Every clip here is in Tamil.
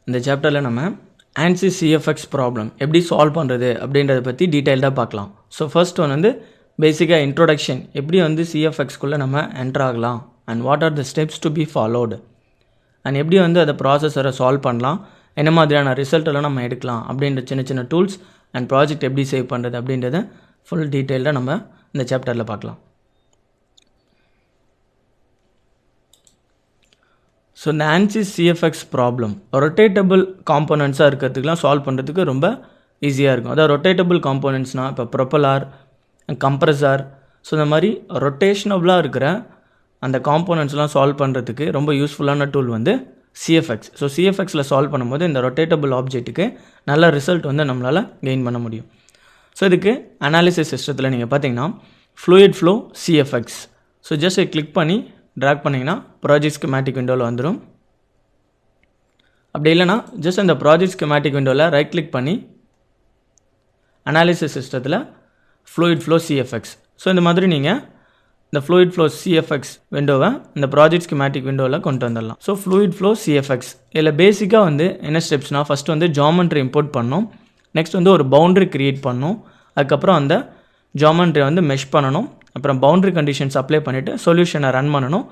இந்த சாப்டரில் நம்ம ANSYS CFX ப்ராப்ளம் எப்படி சால்வ் பண்ணுறது அப்படின்றத பற்றி டீட்டெயில்டாக பார்க்கலாம். ஸோ ஃபர்ஸ்ட் ஒன் வந்து பேசிக்காக இன்ட்ரோடக்ஷன், எப்படி வந்து CFXக்குள்ளே நம்ம என்டர் ஆகலாம் and what are the steps to be followed and எப்படி வந்து அதை ப்ராசஸரை சால்வ் பண்ணலாம், என்ன மாதிரியான ரிசல்ட் எல்லாம் நம்ம எடுக்கலாம் அப்படின்ற சின்ன சின்ன டூல்ஸ் அண்ட் ப்ராஜெக்ட் எப்படி சேவ் பண்ணுறது அப்படின்றத ஃபுல் டீட்டெயில்டாக நம்ம இந்த சாப்டரில் பார்க்கலாம். ஸோ இந்த ANSYS CFX ப்ராப்ளம் ரொட்டேட்டபிள் காம்போனன்ட்ஸாக இருக்கிறதுக்குலாம் சால்வ் பண்ணுறதுக்கு ரொம்ப ஈஸியாக இருக்கும். அதாவது ரொட்டேட்டபிள் காம்போனன்ட்ஸ்னால் இப்போ ப்ரொப்பலார், கம்ப்ரஸர், ஸோ இந்த மாதிரி ரொட்டேஷனபிளாக இருக்கிற அந்த காம்போனன்ட்ஸ்லாம் சால்வ் பண்ணுறதுக்கு ரொம்ப யூஸ்ஃபுல்லான டூல் வந்து CFX. ஸோ CFXயில் சால்வ் பண்ணும்போது இந்த ரொட்டேட்டபிள் ஆப்ஜெக்ட்டுக்கு நல்ல ரிசல்ட் வந்து நம்மளால் கெயின் பண்ண முடியும். ஸோ இதுக்கு அனாலிசிஸ் சிஸ்டத்தில் நீங்கள் பார்த்தீங்கன்னா fluid flow CFX. So just click பண்ணி ட்ராக் பண்ணிங்கன்னா ப்ராஜெக்ட் ஸ்கீமேட்டிக் விண்டோவில் வந்துடும். அப்படி இல்லைனா ஜஸ்ட் அந்த ப்ராஜெக்ட் ஸ்கீமேட்டிக் விண்டோவில் ரைட் கிளிக் பண்ணி அனாலிசிஸ் சிஸ்டத்தில் ஃப்ளூயிட் ஃப்ளோ CFX. ஸோ இந்த மாதிரி நீங்கள் இந்த ஃப்ளூயிட் ஃப்ளோ CFX விண்டோவை இந்த ப்ராஜெக்ட் ஸ்கீமேட்டிக் விண்டோவில் கொண்டு வந்துடலாம். ஸோ ஃப்ளூயிட் ஃப்ளோ CFX இதில் பேசிக்காக வந்து என்ன ஸ்டெப்ஸ்னால், ஃபஸ்ட்டு வந்து ஜாமெண்ட்ரி இம்போர்ட் பண்ணணும், நெக்ஸ்ட் வந்து ஒரு பவுண்ட்ரி க்ரியேட் பண்ணணும், அதுக்கப்புறம் அந்த ஜாமெண்ட்ரியை வந்து மெஷ் பண்ணணும், அப்புறம் பவுண்ட்ரி கண்டிஷன்ஸ் அப்ளை பண்ணிவிட்டு சொல்யூஷனை ரன் பண்ணணும்,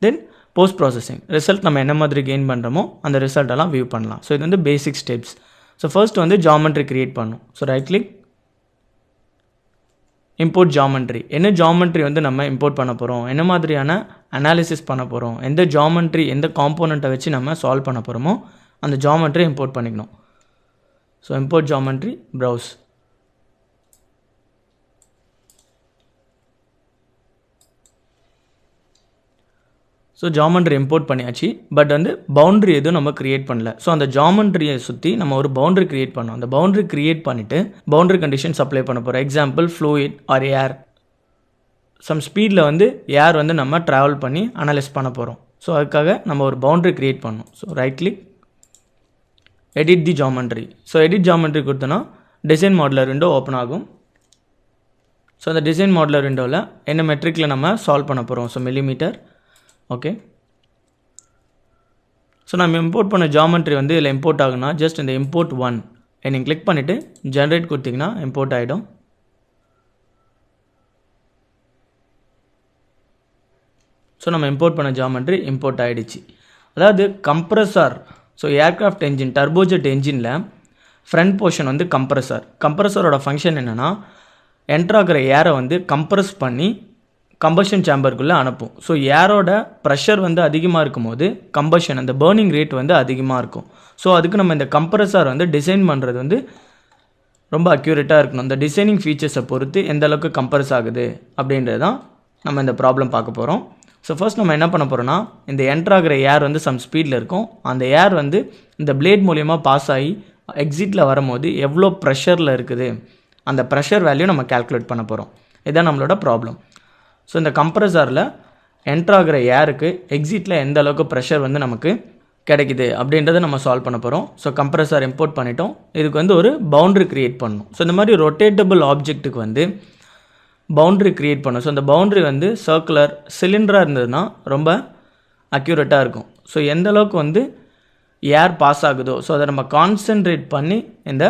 தென் போஸ்ட் ப்ராசஸிங் ரிசல்ட் நம்ம என்ன மாதிரி கெயின் பண்ணுறோமோ அந்த ரிசல்ட்டெல்லாம் வியூ பண்ணலாம். ஸோ இது வந்து பேசிக் ஸ்டெப்ஸ். ஸோ ஃபர்ஸ்ட் வந்து ஜாமெண்ட்ரி க்ரியேட் பண்ணணும். So right click, import geometry. என்ன ஜாமெண்ட்ரி வந்து நம்ம இம்போர்ட் பண்ண போகிறோம், என்ன மாதிரியான அனாலிசிஸ் பண்ண போகிறோம், எந்த ஜாமெண்ட்ரி எந்த காம்போனண்ட்டை வச்சு நம்ம சால்வ் பண்ண போகிறோமோ அந்த ஜாமெண்ட்ரி இம்போர்ட் பண்ணிக்கணும். So import geometry, browse. So geometry import பண்ணியாச்சு, பட் வந்து பவுண்ட்ரி எதுவும் நம்ம க்ரியேட் பண்ணல. ஸோ அந்த ஜாமெண்ட்ரியை சுற்றி நம்ம ஒரு பவுண்ட்ரி க்ரியேட் பண்ணோம். அந்த பவுண்ட்ரி க்ரியேட் பண்ணிவிட்டு பவுண்ட்ரி கண்டிஷன்ஸ் அப்ளை பண்ண போகிறோம். எக்ஸாம்பிள் ஃப்ளூயிட் ஆர் ஏர், சம் ஸ்பீடில் வந்து ஏர் வந்து நம்ம ட்ராவல் பண்ணி அனலைஸ் பண்ண போகிறோம். ஸோ அதுக்காக நம்ம ஒரு பவுண்ட்ரி க்ரியேட் பண்ணோம். ஸோ ரைட் கிளிக், எடிட் தி ஜாமெண்ட்ரி. ஸோ எடிட் ஜாமெண்ட்ரி கொடுத்தோன்னா டிசைன் மாடலர் விண்டோ ஓப்பன் ஆகும். ஸோ அந்த டிசைன் மாடலர் விண்டோவில் என்ன மெட்ரிக்கில் நம்ம சால்வ் பண்ண போகிறோம், ஸோ மில்லிமீட்டர். ஓகே, ஸோ நம்ம இம்போர்ட் பண்ண ஜாமெண்ட்ரி வந்து இதில் இம்போர்ட் ஆகுனா ஜஸ்ட் இந்த இம்போர்ட் 1 நீங்கள் கிளிக் பண்ணிவிட்டு ஜென்ரேட் கொடுத்தீங்கன்னா இம்போர்ட் ஆகிடும். ஸோ நம்ம இம்போர்ட் பண்ண ஜாமெண்ட்ரி இம்போர்ட் ஆகிடுச்சு. அதாவது compressor, so aircraft engine turbojet என்ஜினில் ஃப்ரண்ட் போர்ஷன் வந்து கம்ப்ரஸர். கம்ப்ரஸரோட ஃபங்க்ஷன் என்னென்னா என்ட்ராகிற ஏரை வந்து கம்ப்ரஸ் பண்ணி கம்பஷன் சேம்பருக்குள்ளே அனுப்பும். ஸோ ஏரோட ப்ரெஷர் வந்து அதிகமாக இருக்கும் போது கம்பஷன் அந்த பேர்னிங் ரேட் வந்து அதிகமாக இருக்கும். ஸோ அதுக்கு நம்ம இந்த கம்ப்ரஸர் வந்து டிசைன் பண்ணுறது வந்து ரொம்ப அக்யூரேட்டாக இருக்கணும். இந்த டிசைனிங் ஃபீச்சர்ஸை பொறுத்து எந்த அளவுக்கு கம்ப்ரஸ் ஆகுது அப்படின்றது தான் நம்ம இந்த ப்ராப்ளம் பார்க்க போகிறோம். ஸோ ஃபர்ஸ்ட் நம்ம என்ன பண்ண போகிறோம்னா, இந்த என்ட்ராகிற ஏர் வந்து சம் ஸ்பீடில் இருக்கும், அந்த ஏர் வந்து இந்த பிளேட் மூலயமா பாஸ் ஆகி எக்ஸிட்டில் வரும்போது எவ்வளோ ப்ரெஷரில் இருக்குது அந்த ப்ரெஷர் வேல்யூ நம்ம கால்குலேட் பண்ண போகிறோம். இதுதான் நம்மளோட ப்ராப்ளம். ஸோ இந்த கம்ப்ரஸரில் என்ட்ராகிற ஏருக்கு எக்ஸிட்டில் எந்த அளவுக்கு ப்ரெஷர் வந்து நமக்கு கிடைக்குது அப்படின்றத நம்ம சால்வ் பண்ண போகிறோம். ஸோ கம்ப்ரஸர் இம்போர்ட் பண்ணிட்டோம். இதுக்கு வந்து ஒரு பவுண்ட்ரி க்ரியேட் பண்ணணும். ஸோ இந்த மாதிரி ரொட்டேட்டபிள் ஆப்ஜெக்ட்டுக்கு வந்து பவுண்ட்ரி க்ரியேட் பண்ணணும். ஸோ அந்த பவுண்ட்ரி வந்து சர்க்குலர் சிலிண்டராக இருந்ததுன்னா ரொம்ப அக்யூரேட்டாக இருக்கும். ஸோ எந்த அளவுக்கு வந்து ஏர் பாஸ் ஆகுதோ ஸோ அதை நம்ம கான்சென்ட்ரேட் பண்ணி இந்த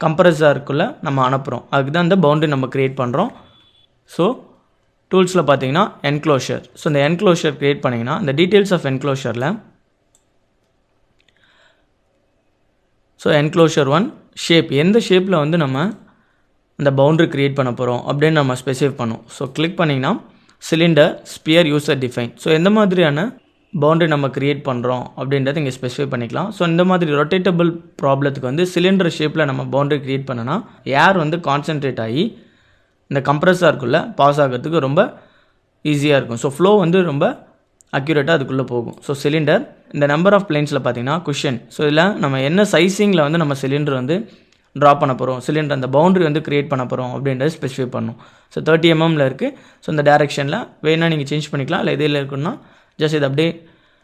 கம்ப்ரஸருக்குள்ளே நம்ம அனுப்புகிறோம். அதுக்கு தான் இந்த பவுண்ட்ரி நம்ம க்ரியேட் பண்ணுறோம். ஸோ டூல்ஸில் பார்த்தீங்கன்னா என்க்ளோஷர். ஸோ இந்த என்க்ளோஷர் க்ரியேட் பண்ணிங்கன்னா இந்த டீட்டெயில்ஸ் ஆஃப் என்க்ளோஷரில் ஸோ என்க்ளோஷர் 1 ஷேப், எந்த ஷேப்பில் வந்து நம்ம அந்த பவுண்ட்ரி க்ரியேட் பண்ண போகிறோம் அப்படின்னு நம்ம ஸ்பெசிஃபை பண்ணோம். ஸோ கிளிக் பண்ணிங்கன்னா cylinder, sphere, user define. So எந்த மாதிரியான பவுண்ட்ரி நம்ம க்ரியேட் பண்ணுறோம் அப்படின்றத இங்கே ஸ்பெசிஃபை பண்ணிக்கலாம். ஸோ இந்த மாதிரி ரொட்டேட்டபிள் ப்ராப்ளத்துக்கு வந்து சிலிண்டர் ஷேப்பில் நம்ம பவுண்ட்ரி க்ரியேட் பண்ணோன்னா ஏர் வந்து கான்சென்ட்ரேட் ஆகி இந்த கம்ப்ரஸருக்குள்ளே பாஸ் ஆகிறதுக்கு ரொம்ப ஈஸியாக இருக்கும். ஸோ ஃப்ளோ வந்து ரொம்ப அக்யூரேட்டாக அதுக்குள்ளே போகும். ஸோ சிலிண்டர், இந்த நம்பர் ஆஃப் பிளேன்ஸில் பார்த்தீங்கன்னா குஷன். ஸோ இதில் நம்ம என்ன சைஸிங்கில் வந்து நம்ம சிலிண்டர் வந்து ட்ரா பண்ண போகிறோம், சிலிண்டர் அந்த பவுண்ட்ரி வந்து க்ரியேட் பண்ண போகிறோம் அப்படின்றத ஸ்பெசிஃபை பண்ணணும். ஸோ 30 mm இருக்குது. ஸோ இந்த டேரெக்ஷனில் வேணால் நீங்கள் சேஞ்ச் பண்ணிக்கலாம், இல்லை இதில் இருக்குன்னா ஜஸ்ட் இது அப்படியே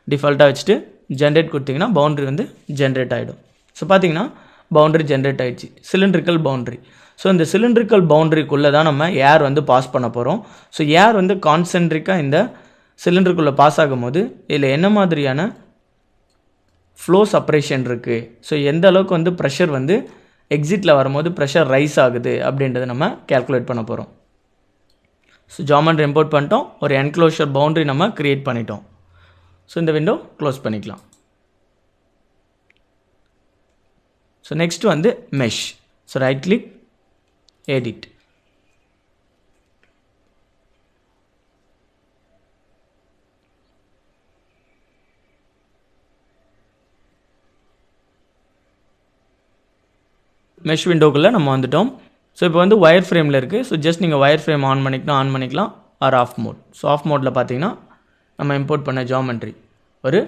டிஃபால்ட்டாக வச்சுட்டு ஜென்ரேட் கொடுத்தீங்கன்னா பவுண்ட்ரி வந்து ஜென்ரேட் ஆகிடும். ஸோ பார்த்தீங்கன்னா பவுண்ட்ரி ஜென்ரேட் ஆகிடுச்சு, சிலிண்ட்ரிக்கல் பவுண்ட்ரி. ஸோ இந்த சிலிண்ட்ரிக்கல் பவுண்ட்ரிக்குள்ளே தான் நம்ம ஏர் வந்து பாஸ் பண்ண போகிறோம். ஸோ ஏர் வந்து கான்சென்ட்ரிக்காக இந்த சிலிண்டருக்குள்ளே பாஸ் ஆகும்போது இதில் என்ன மாதிரியான ஃப்ளோ செப்பரேஷன் இருக்குது. ஸோ எந்த அளவுக்கு வந்து ப்ரெஷர் வந்து எக்ஸிட்டில் வரும்போது ப்ரெஷர் ரைஸ் ஆகுது அப்படின்றத நம்ம கேல்குலேட் பண்ண போகிறோம். ஸோ ஜாமெண்ட்ரி இம்போர்ட் பண்ணிட்டோம், ஒரு என்க்ளோஷர் பவுண்டரி நம்ம க்ரியேட் பண்ணிட்டோம். ஸோ இந்த விண்டோ க்ளோஸ் பண்ணிக்கலாம். ஸோ நெக்ஸ்ட் வந்து mesh. So right click, edit. Mesh விண்டோக்குள்ளே நம்ம வந்துட்டோம். ஸோ இப்போ வந்து ஒயர் ஃப்ரேமில் இருக்குது. ஸோ ஜஸ்ட் நீங்கள் ஒயர் ஃப்ரேம் ஆன் பண்ணிக்கலாம் or off mode. So off மோடில் பார்த்தீங்கன்னா நம்ம இம்போர்ட் பண்ண ஜாமெண்ட்ரி ஒரு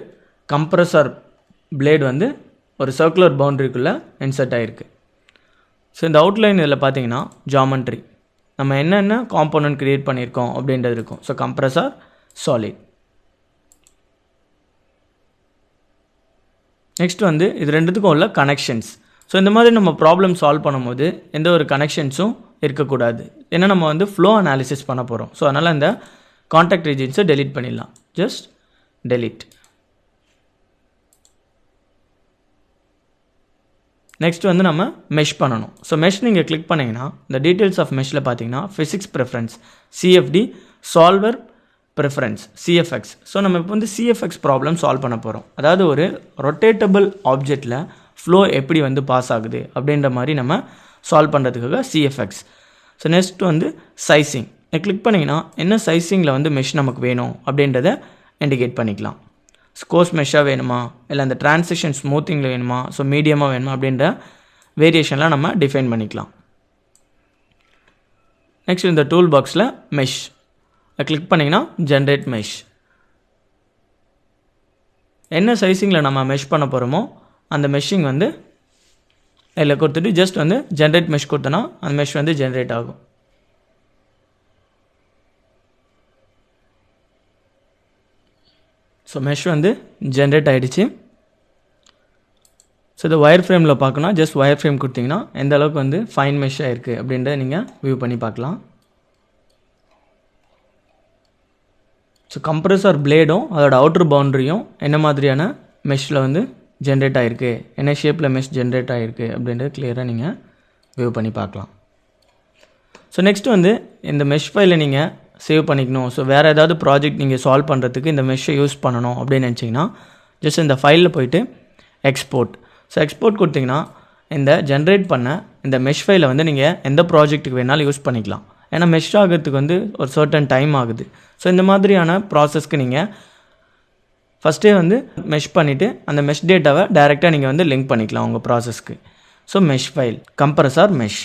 கம்ப்ரஸர் பிளேடு வந்து ஒரு சர்க்குலர் பவுண்ட்ரிக்குள்ளே இன்சர்ட் ஆகிருக்கு. ஸோ இந்த அவுட்லைன் இதில் பார்த்தீங்கன்னா ஜாமெண்ட்ரி நம்ம என்னென்ன காம்போனன்ட் க்ரியேட் பண்ணியிருக்கோம் அப்படின்றது இருக்கும். So compressor, solid. நெக்ஸ்ட் வந்து இது ரெண்டுத்துக்கும் உள்ள கனெக்ஷன்ஸ். ஸோ இந்த மாதிரி நம்ம ப்ராப்ளம் சால்வ் பண்ணும்போது எந்த ஒரு கனெக்ஷன்ஸும் இருக்கக்கூடாது. ஏன்னா நம்ம வந்து ஃப்ளோ அனாலிசிஸ் பண்ண போகிறோம். ஸோ அதனால் இந்த கான்டாக்ட் ரீஜன்ஸை டெலீட் பண்ணிடலாம். Just delete. நெக்ஸ்ட் வந்து நம்ம மெஷ் பண்ணணும். ஸோ மெஷ் நீங்கள் கிளிக் பண்ணிங்கன்னா இந்த டீட்டெயில்ஸ் ஆஃப் மெஷ்ஷில் பார்த்தீங்கன்னா physics preference, CFT, solver preference, CFX. So நம்ம இப்போ வந்து சிஎஃப்எக்ஸ் ப்ராப்ளம் சால்வ் பண்ண போகிறோம். அதாவது ஒரு ரொட்டேட்டபிள் ஆப்ஜெக்டில் ஃப்ளோ எப்படி வந்து பாஸ் ஆகுது அப்படின்ற மாதிரி நம்ம சால்வ் பண்ணுறதுக்காக சிஎஃப்எக்ஸ். ஸோ நெக்ஸ்ட் வந்து சைஸிங். கிளிக் பண்ணிங்கன்னா என்ன சைஸிங்கில் வந்து மெஷ் நமக்கு வேணும் அப்படின்றத இண்டிகேட் பண்ணிக்கலாம். ஸ்கோர்ஸ் மெஷ்ஷாக வேணுமா, இல்லை அந்த டிரான்சிஷன் ஸ்மூத்திங்கில் வேணுமா, ஸோ மீடியமாக வேணுமா அப்படின்ற வேரியேஷன்லாம் நம்ம டிஃபைன் பண்ணிக்கலாம். நெக்ஸ்ட் இந்த டூல் பாக்ஸில் மெஷ் கிளிக் பண்ணிங்கன்னா ஜென்ரேட் மெஷ். என்ன சைஸிங்கில் நம்ம மெஷ் பண்ண போகிறோமோ அந்த மெஷ்ஷிங் வந்து இதில் கொடுத்துட்டு ஜஸ்ட் வந்து ஜென்ரேட் மெஷ் கொடுத்தோன்னா அந்த மெஷ் வந்து ஜென்ரேட் ஆகும். ஸோ மெஷ் வந்து ஜென்ரேட் ஆகிடுச்சு. ஸோ இந்த ஒயர் ஃப்ரேமில் பார்க்கணும், ஜஸ்ட் ஒயர் ஃப்ரேம் கொடுத்தீங்கன்னா எந்த அளவுக்கு வந்து ஃபைன் மெஷ் ஆகிருக்கு அப்படின்றத நீங்கள் வியூ பண்ணி பார்க்கலாம். ஸோ கம்ப்ரஸர் பிளேடும் அதோட அவுட்டர் பவுண்ட்ரியும் என்ன மாதிரியான மெஷ்ஷில் வந்து ஜென்ரேட் ஆகிருக்கு, என்ன ஷேப்பில் மெஷ் ஜென்ரேட் ஆகிருக்கு அப்படின்றது கிளியராக நீங்கள் வியூ பண்ணி பார்க்கலாம். ஸோ நெக்ஸ்ட் வந்து இந்த மெஷ் ஃபைலை நீங்கள் சேவ் பண்ணிக்கணும். ஸோ வேறு ஏதாவது ப்ராஜெக்ட் நீங்கள் சால்வ் பண்ணுறதுக்கு இந்த மெஷ்ஷை யூஸ் பண்ணணும் அப்படின்னு நினச்சிங்கன்னா ஜஸ்ட் இந்த ஃபைலில் போய்ட்டு எக்ஸ்போர்ட். ஸோ எக்ஸ்போர்ட் கொடுத்திங்கன்னா இந்த ஜென்ரேட் பண்ண இந்த மெஷ் ஃபைலை வந்து நீங்கள் எந்த ப்ராஜெக்ட்டுக்கு வேணாலும் யூஸ் பண்ணிக்கலாம். ஏன்னா மெஷ் ஆகிறதுக்கு வந்து ஒரு சர்டன் டைம் ஆகுது. ஸோ இந்த மாதிரியான ப்ராசஸ்க்கு நீங்கள் ஃபஸ்ட்டே வந்து மெஷ் பண்ணிவிட்டு அந்த மெஷ் டேட்டாவை டைரெக்டாக நீங்கள் வந்து லிங்க் பண்ணிக்கலாம் உங்கள் ப்ராசஸ்க்கு. So mesh file compressor mesh.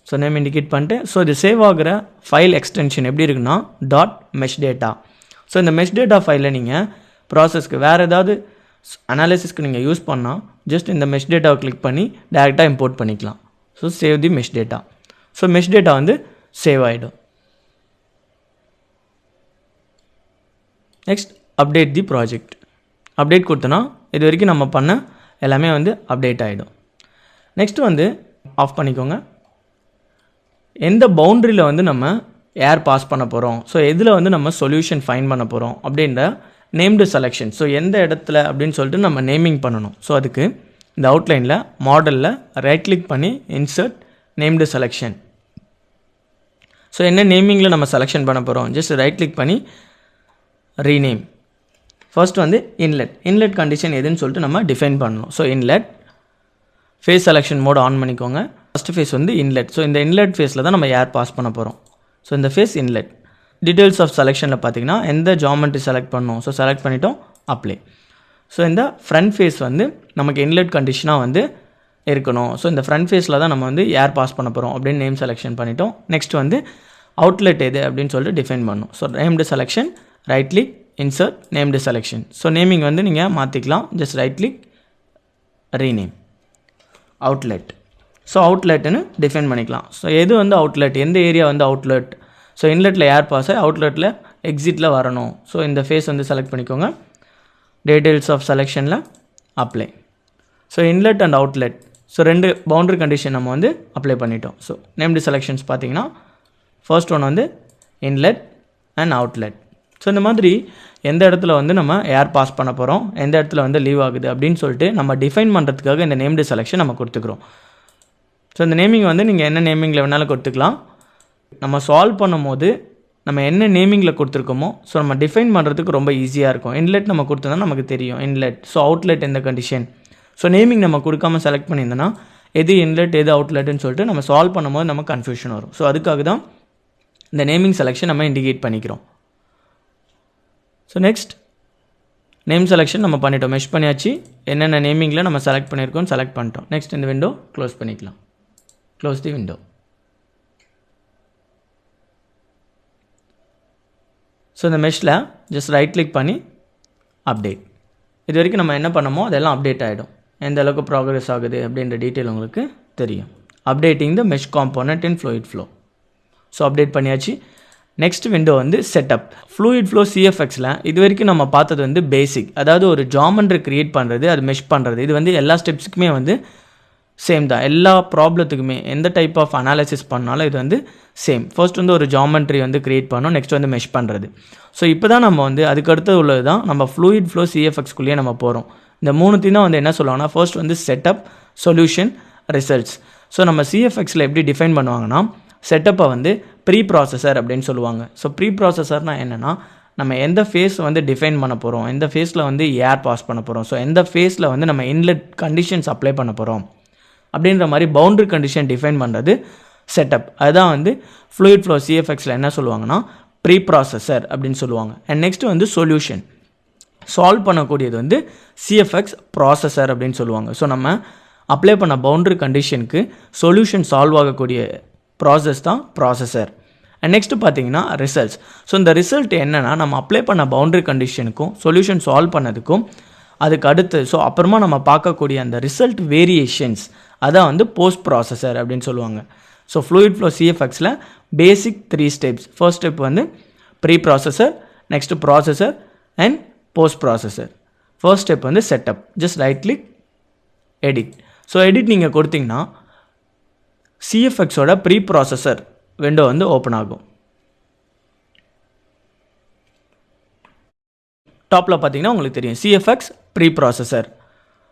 So name indicate பண்ணிட்டு ஸோ இது சேவ் ஆகிற ஃபைல் எக்ஸ்டென்ஷன் எப்படி இருக்குன்னா டாட் மெஷ் டேட்டா. ஸோ இந்த மெஷ் டேட்டா ஃபைலில் நீங்கள் ப்ராசஸ்க்கு வேறு ஏதாவது அனாலிசிஸ்க்கு நீங்கள் யூஸ் பண்ணால் ஜஸ்ட் இந்த மெஷ் டேட்டாவை கிளிக் பண்ணி டேரெக்டாக இம்போர்ட் பண்ணிக்கலாம். ஸோ சேவ் தி mesh data. So mesh data வந்து சேவ் ஆகிடும். நெக்ஸ்ட் அப்டேட் தி ப்ராஜெக்ட். அப்டேட் கொடுத்தோன்னா இது வரைக்கும் நம்ம பண்ண எல்லாமே வந்து அப்டேட் ஆகிடும். நெக்ஸ்ட்டு வந்து ஆஃப் பண்ணிக்கோங்க. எந்த பவுண்ட்ரியில் வந்து நம்ம ஏர் பாஸ் பண்ண போகிறோம், ஸோ எதில் வந்து நம்ம சொல்யூஷன் ஃபைன் பண்ண போகிறோம் அப்படின்ற நேம்டு செலெக்ஷன். ஸோ எந்த இடத்துல அப்படின்னு சொல்லிட்டு நம்ம நேமிங் பண்ணணும். ஸோ அதுக்கு இந்த அவுட்லைனில் மாடலில் ரைட் கிளிக் பண்ணி இன்சர்ட் நேம்டு செலெக்ஷன். ஸோ என்ன நேமிங்கில் நம்ம செலெக்ஷன் பண்ண போகிறோம் ஜஸ்ட் ரைட் கிளிக் பண்ணி ரீநேம். ஃபர்ஸ்ட் வந்து இன்லெட் கண்டிஷன் எதுன்னு சொல்லிட்டு நம்ம டிஃபைன் பண்ணணும். So inlet face selection mode on பண்ணிக்கோங்க. ஃபஸ்ட்டு ஃபேஸ் வந்து இன்லெட். ஸோ இந்த இன்லெட் ஃபேஸில் தான் நம்ம ஏர் பாஸ் பண்ண போகிறோம். ஸோ இந்த ஃபேஸ் இன்லெட். டீட்டெயில்ஸ் ஆஃப் செலெக்ஷனில் பார்த்தீங்கன்னா எந்த ஜாமெண்ட்ரி செலக்ட் பண்ணணும். ஸோ செலக்ட் பண்ணிட்டோம், அப்ளை. ஸோ இந்த ஃப்ரண்ட் ஃபேஸ் வந்து நமக்கு இன்லெட் கண்டிஷனாக வந்து இருக்கணும். ஸோ இந்த ஃப்ரண்ட் ஃபேஸில் தான் நம்ம வந்து ஏர் பாஸ் பண்ண போகிறோம் அப்படின்னு நேம் செலெக்ஷன் பண்ணிட்டோம். நெக்ஸ்ட் வந்து அவுட்லெட் எது அப்படின்னு சொல்லிட்டு டிஃபைன் பண்ணணும். So named selection, right click, insert named selection. So naming வந்து நீங்கள் மாற்றிக்கலாம். Just right click, rename, outlet. So அவுட்லெட்டுன்னு டிஃபைன் பண்ணிக்கலாம். ஸோ எது வந்து அவுட்லெட், எந்த ஏரியா வந்து அவுட்லெட். ஸோ இன்லெட்டில் ஏர் பாஸ் ஆகி அவுட்லெட்டில் எக்ஸிட்டில் வரணும். ஸோ இந்த ஃபேஸ் வந்து செலக்ட் பண்ணிக்கோங்க. டீட்டெயில்ஸ் ஆஃப் செலெக்ஷனில் apply. So inlet and outlet, so ரெண்டு பவுண்டரி கண்டிஷன் நம்ம வந்து அப்ளை பண்ணிட்டோம். ஸோ நேம்டு செலெக்ஷன்ஸ் பார்த்தீங்கன்னா ஃபர்ஸ்ட் ஒன் வந்து இன்லெட், அண்ட் அவுட்லெட். ஸோ இந்த மாதிரி எந்த இடத்துல வந்து நம்ம ஏர் பாஸ் பண்ண போகிறோம், எந்த இடத்துல வந்து லீவ் ஆகுது அப்படின்னு சொல்லிட்டு நம்ம டிஃபைன் பண்ணுறதுக்காக இந்த நேம்டு செலெக்ஷன் நம்ம கொடுத்துக்கிறோம். ஸோ இந்த நேமிங் வந்து நீங்கள் என்ன நேமிங்கில் வேணாலும் கொடுத்துக்கலாம். நம்ம சால்வ் பண்ணும்போது நம்ம என்ன நேமிங்கில் கொடுத்துருக்கோமோ ஸோ நம்ம டிஃபைன் பண்ணுறதுக்கு ரொம்ப ஈஸியாக இருக்கும். இன்லெட் நம்ம கொடுத்தோம்னா நமக்கு தெரியும் இன்லெட். ஸோ அவுட்லெட் எந்த கண்டிஷன். ஸோ நேமிங் நம்ம கொடுக்காம செலக்ட் பண்ணியிருந்தோன்னா எது இன்லெட் எது அவுட்லெட்னு சொல்லிட்டு நம்ம சால்வ் பண்ணும்போது நமக்கு கன்ஃபியூஷன் வரும். ஸோ அதுக்காக தான் இந்த நேமிங் செலெக்ஷன் நம்ம இண்டிகேட் பண்ணிக்கிறோம். ஸோ நெக்ஸ்ட் நேம் செலெக்ஷன் நம்ம பண்ணிட்டோம், மெஷ் பண்ணியாச்சு. என்னென்ன நேமிங்கில் நம்ம செலக்ட் பண்ணியிருக்கோம் செலக்ட் பண்ணிட்டோம். நெக்ஸ்ட் இந்த விண்டோ க்ளோஸ் பண்ணிக்கலாம். Close the window. ஸோ இந்த மெஷ்ஷில் ஜஸ்ட் ரைட் கிளிக் பண்ணி அப்டேட். இது வரைக்கும் நம்ம என்ன பண்ணமோ அதெல்லாம் அப்டேட் ஆகிடும். எந்த அளவுக்கு ப்ராக்ரஸ் ஆகுது அப்படின்ற டீட்டெயில் உங்களுக்கு தெரியும். அப்டேட்டிங் த மெஷ் காம்போனன்ட் இன் ஃப்ளூயிட் ஃப்ளோ. ஸோ அப்டேட் பண்ணியாச்சு. நெக்ஸ்ட் விண்டோ வந்து செட்டப். ஃப்ளூயிட் ஃப்ளோ சிஎஃப்எக்ஸில் இது வரைக்கும் நம்ம பார்த்தது வந்து பேசிக், அதாவது ஒரு ஜாமெண்ட்ரி க்ரியேட் பண்ணுறது, அது மெஷ் பண்ணுறது. இது வந்து எல்லா ஸ்டெப்ஸுக்குமே வந்து சேம் தான். எல்லா ப்ராப்ளத்துக்குமே எந்த டைப் ஆஃப் அனாலிசிஸ் பண்ணாலும் இது வந்து சேம். ஃபர்ஸ்ட் வந்து ஒரு ஜாமெண்ட்ரி வந்து க்ரியேட் பண்ணோம், நெக்ஸ்ட் வந்து மெஷ் பண்ணுறது. ஸோ இப்போ தான் நம்ம வந்து அதுக்கடுத்து உள்ளது தான் நம்ம ஃப்ளூயிட் ஃப்ளோ சிஎஃப்எக்ஸ்குள்ளேயே நம்ம போகிறோம். இந்த மூணுத்தையும் தான் வந்து என்ன சொல்லுவாங்கன்னா ஃபர்ஸ்ட் வந்து செட்டப், சொல்யூஷன், ரிசல்ட்ஸ். ஸோ நம்ம சிஎஃப்எக்ஸில் எப்படி டிஃபைன் பண்ணுவாங்கன்னா செட்டப்பை வந்து ப்ரீ ப்ராசஸர் அப்படின்னு சொல்லுவாங்க. ஸோ ப்ரீ ப்ராசஸர்னால் என்னென்னா நம்ம எந்த ஃபேஸ் வந்து டிஃபைன் பண்ண போகிறோம், எந்த ஃபேஸில் வந்து ஏர் பாஸ் பண்ண போகிறோம், ஸோ எந்த ஃபேஸில் வந்து நம்ம இன்லெட் கண்டிஷன்ஸ் அப்ளை பண்ண போகிறோம் அப்படின்ற மாதிரி பவுண்டரி கண்டிஷன் டிஃபைன் பண்ணுறது செட்டப். அதுதான் வந்து ஃப்ளூயிட் ஃப்ளோ சிஎஃப்எக்ஸில் என்ன சொல்லுவாங்கன்னா ப்ரீ ப்ராசஸர் அப்படின்னு சொல்லுவாங்க. அண்ட் நெக்ஸ்ட் வந்து சொல்யூஷன். சால்வ் பண்ணக்கூடியது வந்து சிஎஃப்எக்ஸ் ப்ராசஸர் அப்படின்னு சொல்லுவாங்க. ஸோ நம்ம அப்ளை பண்ண பவுண்டரி கண்டிஷனுக்கு சொல்யூஷன் சால்வ் ஆகக்கூடிய ப்ராசஸ் தான் ப்ராசஸர். அண்ட் நெக்ஸ்ட்டு பார்த்தீங்கன்னா ரிசல்ட்ஸ். ஸோ இந்த ரிசல்ட் என்னென்னா நம்ம அப்ளை பண்ண பவுண்டரி கண்டிஷனுக்கும் சொல்யூஷன் சால்வ் பண்ணதுக்கும் அதுக்கு அடுத்து ஸோ அப்புறமா நம்ம பார்க்கக்கூடிய அந்த ரிசல்ட் வேரியேஷன்ஸ் அதான் வந்து போஸ்ட் ப்ராசஸர் அப்படின்னு சொல்லுவாங்க. ஸோ ஃப்ளூயிட் ஃப்ளோ சிஎஃப்எக்ஸில் பேசிக் 3 ஸ்டெப்ஸ். ஃபர்ஸ்ட் ஸ்டெப் வந்து pre processor, next processor and post processor. First step வந்து setup. Just right click edit. So edit நீங்கள் கொடுத்தீங்கன்னா சிஎஃப்எக்ஸோட ப்ரீ ப்ராசஸர் விண்டோ வந்து ஓப்பன் ஆகும். டாப்பில் பார்த்தீங்கன்னா உங்களுக்கு தெரியும் சிஎஃப்எக்ஸ் ப்ரீ ப்ராசஸர்.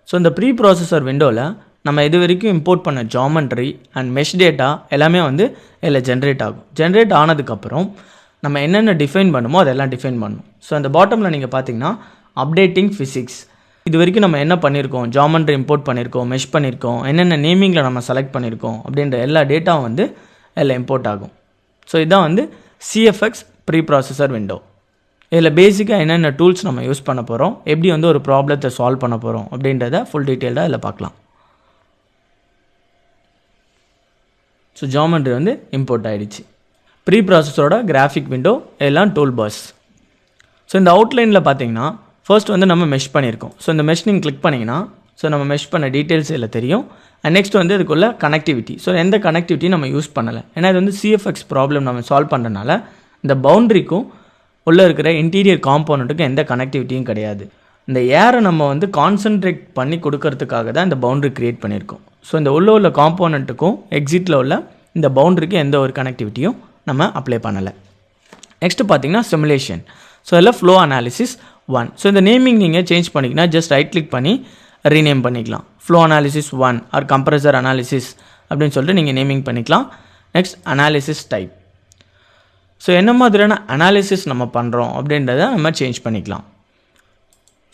ஸோ இந்த ப்ரீ ப்ராசஸர் விண்டோவில் நம்ம இது வரைக்கும் இம்போர்ட் பண்ண ஜாமெண்ட்ரி அண்ட் மெஷ் டேட்டா எல்லாமே வந்து இதில் ஜென்ரேட் ஆகும். ஜென்ரேட் ஆனதுக்கப்புறம் நம்ம என்னென்ன டிஃபைன் பண்ணுமோ அதெல்லாம் டிஃபைன் பண்ணணும். ஸோ அந்த பாட்டமில் நீங்கள் பார்த்தீங்கன்னா அப்டேட்டிங் ஃபிசிக்ஸ். இது வரைக்கும் நம்ம என்ன பண்ணியிருக்கோம், ஜாமெண்ட்ரி இம்போர்ட் பண்ணியிருக்கோம், மெஷ் பண்ணியிருக்கோம், என்னென்ன நேமிங்கில் நம்ம செலக்ட் பண்ணியிருக்கோம் அப்படின்ற எல்லா டேட்டாவும் வந்து இதில் இம்போர்ட் ஆகும். ஸோ இதுதான் வந்து சிஎஃப்எக்ஸ் ப்ரீ ப்ராசஸர் விண்டோ. இதில் பேசிக்காக என்னென்ன டூல்ஸ் நம்ம யூஸ் பண்ண போகிறோம், எப்படி வந்து ஒரு ப்ராப்ளத்தை சால்வ் பண்ண போகிறோம் அப்படின்றத ஃபுல் டீட்டெயில்டாக இதில் பார்க்கலாம். ஸோ ஜாமெண்ட்ரி வந்து இம்போர்ட் ஆகிடுச்சு. ப்ரீ ப்ராசஸரோட கிராஃபிக் விண்டோ எல்லாம் டூல் பாஸ். ஸோ இந்த அவுட்லைனில் பார்த்தீங்கன்னா ஃபர்ஸ்ட் வந்து நம்ம மெஷ் பண்ணியிருக்கோம். ஸோ இந்த மெஷ் நீங்கள் கிளிக் பண்ணிங்கன்னா ஸோ நம்ம மெஷ் பண்ண டீட்டெயில்ஸ் இதில் தெரியும். அண்ட் நெக்ஸ்ட் வந்து இதுக்குள்ள கனெக்டிவிட்டி. ஸோ எந்த கனெக்டிவிட்டி நம்ம யூஸ் பண்ணலை, ஏன்னா இது வந்து சிஎஃப்எக்ஸ் ப்ராப்ளம் நம்ம சால்வ் பண்ணுறதுனால இந்த பவுண்ட்ரிக்கும் உள்ளே இருக்கிற இன்டீரியர் காம்போனண்ட்டுக்கும் எந்த கனெக்டிவிட்டியும் கிடையாது. இந்த ஏரை நம்ம வந்து கான்சன்ட்ரேட் பண்ணி கொடுக்கறதுக்காக தான் இந்த பவுண்ட்ரி க்ரியேட் பண்ணியிருக்கோம். ஸோ இந்த உள்ள காம்போனண்ட்டுக்கும் எக்ஸிட்டில் உள்ள இந்த பவுண்ட்ரிக்கும் எந்த ஒரு கனெக்டிவிட்டியும் நம்ம அப்ளை பண்ணலை. நெக்ஸ்ட்டு பார்த்தீங்கன்னா சிமுலேஷன். ஸோ இதில் ஃப்ளோ அனாலிசிஸ் 1. ஸோ இந்த நேமிங் நீங்கள் சேஞ்ச் பண்ணிங்கன்னா ஜஸ்ட் ரைட் கிளிக் பண்ணி ரீநேம் பண்ணிக்கலாம். Flow analysis 1 or compressor analysis அப்படின்னு சொல்லிட்டு நீங்கள் நேமிங் பண்ணிக்கலாம். Next analysis type. ஸோ என்ன மாதிரியான அனாலிசிஸ் நம்ம பண்ணுறோம் அப்படின்றத நம்ம சேஞ்ச் பண்ணிக்கலாம்.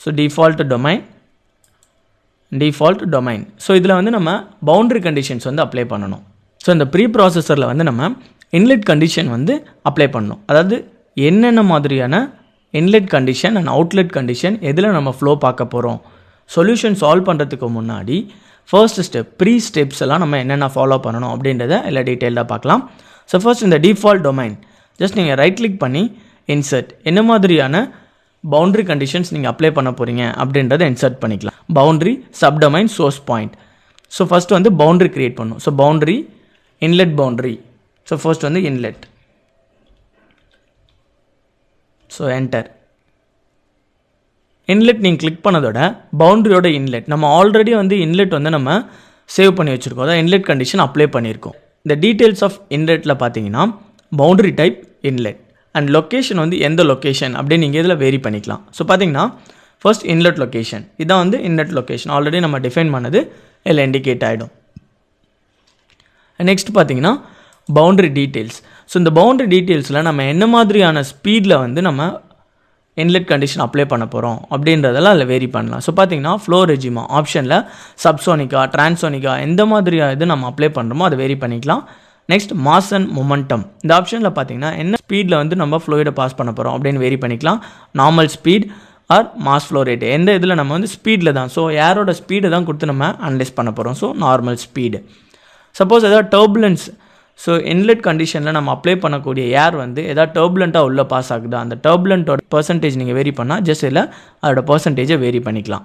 So default domain. ஸோ இதில் வந்து நம்ம பவுண்டரி கண்டிஷன்ஸ் வந்து அப்ளை பண்ணணும். ஸோ இந்த ப்ரீ ப்ராசஸரில் வந்து நம்ம இன்லெட் கண்டிஷன் வந்து அப்ளை பண்ணணும். அதாவது என்னென்ன மாதிரியான inlet condition and outlet condition எதில் நம்ம ஃப்ளோ பார்க்க போகிறோம், சொல்யூஷன் சால்வ் பண்ணுறதுக்கு முன்னாடி ஃபர்ஸ்ட் ஸ்டெப் ப்ரீ ஸ்டெப்ஸ் எல்லாம் நம்ம என்னென்ன ஃபாலோ பண்ணணும் அப்படின்றத எல்லாம் டீட்டெயிலாக பார்க்கலாம். ஸோ ஃபர்ஸ்ட் இந்த டிஃபால்ட் டொமைன் ஜஸ்ட் நீங்கள் ரைட் கிளிக் பண்ணி இன்சர்ட், என்ன மாதிரியான பவுண்டரி கண்டிஷன்ஸ் நீங்கள் அப்ளை பண்ண போகிறீங்க அப்படின்றத இன்சர்ட் பண்ணிக்கலாம். Boundary, subdomain, source point. So first வந்து பவுண்டரி க்ரியேட் பண்ணணும். So boundary, inlet boundary. So first வந்து இன்லெட். So enter. இன்லெட் நீங்கள் கிளிக் பண்ணதோட பவுண்டரியோட இன்லெட் நம்ம ஆல்ரெடி வந்து இன்லெட் வந்து நம்ம சேவ் பண்ணி வச்சுருக்கோம். அதான் இன்லெட் கண்டிஷன் அப்ளை பண்ணியிருக்கோம். இந்த டீட்டெயில்ஸ் ஆஃப் இன்லெட்டில் பார்த்தீங்கன்னா boundary type inlet, and location வந்து எந்த லொக்கேஷன் அப்படின்னு நீங்கள் இதில் வேரி பண்ணிக்கலாம். ஸோ பார்த்தீங்கன்னா ஃபர்ஸ்ட் இன்லெட் லொக்கேஷன், இதான் வந்து இன்லெட் லொக்கேஷன் ஆல்ரெடி நம்ம டிஃபைன் பண்ணது இதில் இண்டிகேட் ஆகிடும். நெக்ஸ்ட் பார்த்தீங்கன்னா பவுண்டரி டீட்டெயில்ஸ். ஸோ இந்த பவுண்டரி டீட்டெயில்ஸில் நம்ம என்ன மாதிரியான ஸ்பீடில் வந்து நம்ம இன்லெட் கண்டிஷன் அப்ளை பண்ண போகிறோம் அப்படின்றதெல்லாம் அதில் வேரி பண்ணலாம். ஸோ பார்த்தீங்கன்னா ஃப்ளோ ரெஜிமா ஆப்ஷனில் சப்சோனிக்கா டிரான்சோனிக்கா எந்த மாதிரியாக இது நம்ம அப்ளை பண்ணுறோமோ அதை வேரி பண்ணிக்கலாம். நெக்ஸ்ட் மாஸ் அண்ட் மொமெண்டம், இந்த ஆப்ஷனில் பார்த்தீங்கன்னா என்ன ஸ்பீடில் வந்து நம்ம ஃப்ளோயிடை பாஸ் பண்ண போகிறோம் அப்படின்னு வேரி பண்ணிக்கலாம். Normal speed R mass flow rate, எந்த இதில் நம்ம வந்து ஸ்பீடில் தான், ஸோ ஏரோட ஸ்பீடை தான் கொடுத்து நம்ம அனலைஸ் பண்ண போகிறோம். So normal speed. சப்போஸ் ஏதாவது டர்புலன்ஸ், ஸோ இன்லெட் கண்டிஷனில் நம்ம அப்ளை பண்ணக்கூடிய ஏர் வந்து எதாவது டர்புலண்ட்டாக உள்ளே பாஸ் ஆகுதா, அந்த டர்புலண்ட்டோட பர்சன்டேஜ் நீங்கள் வேரி பண்ணால் ஜஸ்ட் இல்லை அதோட பர்சன்டேஜை வேரி பண்ணிக்கலாம்.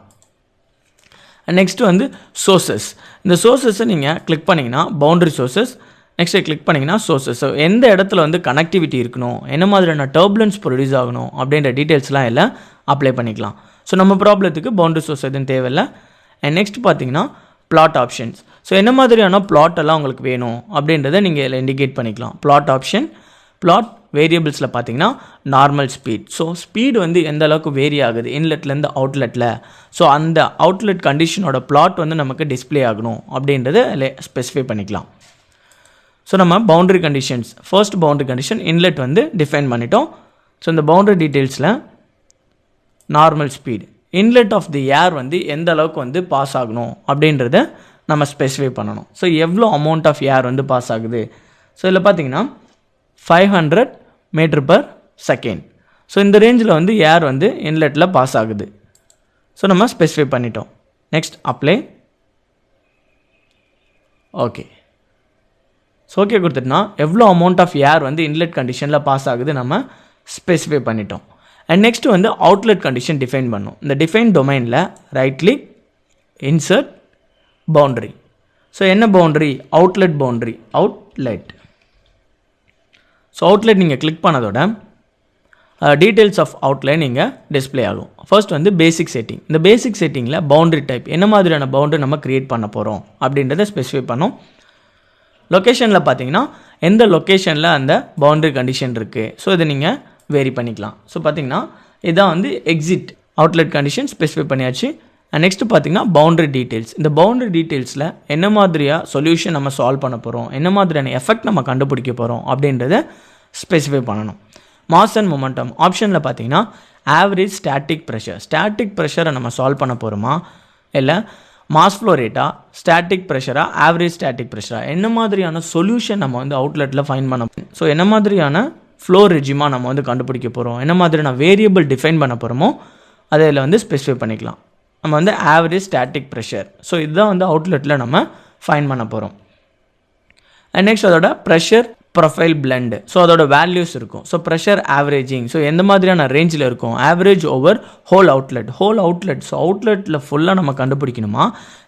நெக்ஸ்ட்டு வந்து சோர்சஸ். இந்த சோர்சஸை நீங்கள் கிளிக் பண்ணிங்கன்னா பவுண்டரி சோர்சஸ், நெக்ஸ்ட்டு கிளிக் பண்ணிங்கன்னா சோர்சஸ். ஸோ எந்த இடத்துல வந்து கனெக்டிவிட்டி இருக்கணும், என்ன மாதிரியான டர்புலன்ஸ் ப்ரொடியூஸ் ஆகணும் அப்படின்ற டீட்டெயில்ஸ்லாம் எல்லாம் அப்ளை பண்ணிக்கலாம். ஸோ நம்ம ப்ராப்ளத்துக்கு பவுண்டரி சோர்ஸ் எதுவும் தேவையில்லை. அண்ட் நெக்ஸ்ட் பார்த்தீங்கன்னா பிளாட் ஆப்ஷன்ஸ். ஸோ என்ன மாதிரியான பிளாட் எல்லாம் உங்களுக்கு வேணும் அப்படின்றத நீங்கள் இதில் இண்டிகேட் பண்ணிக்கலாம். பிளாட் ஆப்ஷன், பிளாட் வேரியபிள்ஸில் பார்த்தீங்கன்னா நார்மல் ஸ்பீட், ஸோ ஸ்பீடு வந்து எந்த அளவுக்கு வேரி ஆகுது இன்லெட்லேருந்து அவுட்லெட்டில், ஸோ அந்த அவுட்லெட் கண்டிஷனோட பிளாட் வந்து நமக்கு டிஸ்பிளே ஆகணும் அப்படின்றத அதில் ஸ்பெசிஃபை பண்ணிக்கலாம். ஸோ நம்ம boundary conditions, first boundary condition inlet வந்து டிஃபைன் பண்ணிட்டோம். ஸோ இந்த பவுண்டரி டீட்டெயில்ஸில் normal speed, inlet of the air வந்து எந்த அளவுக்கு வந்து பாஸ் ஆகணும் அப்படின்றத நம்ம ஸ்பெசிஃபை பண்ணணும். ஸோ எவ்வளோ அமௌண்ட் ஆஃப் ஏர் வந்து பாஸ் ஆகுது, ஸோ இதில் பார்த்தீங்கன்னா 500 மீட்டர்/செகண்ட். ஸோ இந்த ரேஞ்சில் வந்து ஏர் வந்து இன்லெட்டில் பாஸ் ஆகுது. ஸோ நம்ம ஸ்பெசிஃபை பண்ணிட்டோம். Next apply. Okay, so okay கொடுத்துட்டுனா எவ்வளோ அமௌண்ட் ஆஃப் ஏர் வந்து இன்லெட் கண்டிஷனில் பாஸ் ஆகுது நம்ம ஸ்பெசிஃபை பண்ணிட்டோம். அண்ட் நெக்ஸ்ட் வந்து அவுட்லெட் கண்டிஷன் டிஃபைன் பண்ணோம். இந்த டிஃபைன் டொமைனில் right click, insert, boundary. So என்ன boundary, outlet boundary, outlet. So outlet நீங்கள் கிளிக் பண்ணதோட டீட்டெயில்ஸ் ஆஃப் அவுட்லைன் இங்கே டிஸ்பிளே ஆகும். ஃபர்ஸ்ட் வந்து பேசிக் செட்டிங். இந்த பேசிக் செட்டிங்கில் பவுண்டரி டைப், என்ன மாதிரியான பவுண்டரி நம்ம க்ரியேட் பண்ண போகிறோம் அப்படின்றத ஸ்பெசிஃபை பண்ணோம். லொக்கேஷனில் பார்த்தீங்கன்னா எந்த லொக்கேஷனில் அந்த பவுண்டரி கண்டிஷன் இருக்குது, ஸோ இதை நீங்கள் வேரி பண்ணிக்கலாம். ஸோ பார்த்தீங்கன்னா இதான் வந்து எக்ஸிட் அவுட்லெட் கண்டிஷன் ஸ்பெசிஃபை பண்ணியாச்சு. அண்ட் நெக்ஸ்ட்டு பார்த்தீங்கன்னா பவுண்டரி டீட்டெயில்ஸ். இந்த பவுண்டரி டீட்டெயில்ஸில் என்ன மாதிரியாக சொல்யூஷன் நம்ம சால்வ் பண்ண போகிறோம், என்ன மாதிரியான எஃபெக்ட் நம்ம கண்டுபிடிக்க போகிறோம் அப்படின்றத ஸ்பெசிஃபை பண்ணணும். மாஸ் அண்ட் மொமெண்டம் ஆப்ஷனில் பார்த்தீங்கன்னா ஆவரேஜ் ஸ்டாட்டிக் ப்ரெஷர், ஸ்டாட்டிக் ப்ரெஷரை நம்ம சால்வ் பண்ண போகிறோமா இல்லை மாஸ் ஃப்ளோ ரேட்டா, ஸ்டாட்டிக் ப்ரெஷரா, ஆவரேஜ் ஸ்டாட்டிக் ப்ரெஷரா, என்ன மாதிரியான சொல்யூஷன் நம்ம வந்து அவுட்லெட்டில் ஃபைன் பண்ண, ஸோ என்ன மாதிரியான ஃப்ளோ ரெஜிமா நம்ம வந்து கண்டுபிடிக்க போகிறோம், என்ன மாதிரியான வேரியபிள் டிஃபைன் பண்ண போகிறோமோ அதை இதில் வந்து ஸ்பெசிஃபை பண்ணிக்கலாம். நம்ம வந்து ஆவரேஜ் ஸ்டாட்டிக் ப்ரெஷர், ஸோ இதுதான் வந்து அவுட்லெட்டில் நம்ம ஃபைன் பண்ண போகிறோம். அண்ட் நெக்ஸ்ட் அதோட ப்ரெஷர் ப்ரொஃபைல் பிளெண்ட், ஸோ அதோட வேல்யூஸ் இருக்கும். ஸோ ப்ரெஷர் ஆவரேஜிங், ஸோ எந்த மாதிரியான ரேஞ்சில் இருக்கும், average over whole outlet, so அவுட்லெட்டில் ஃபுல்லாக நம்ம கண்டுபிடிக்கணுமா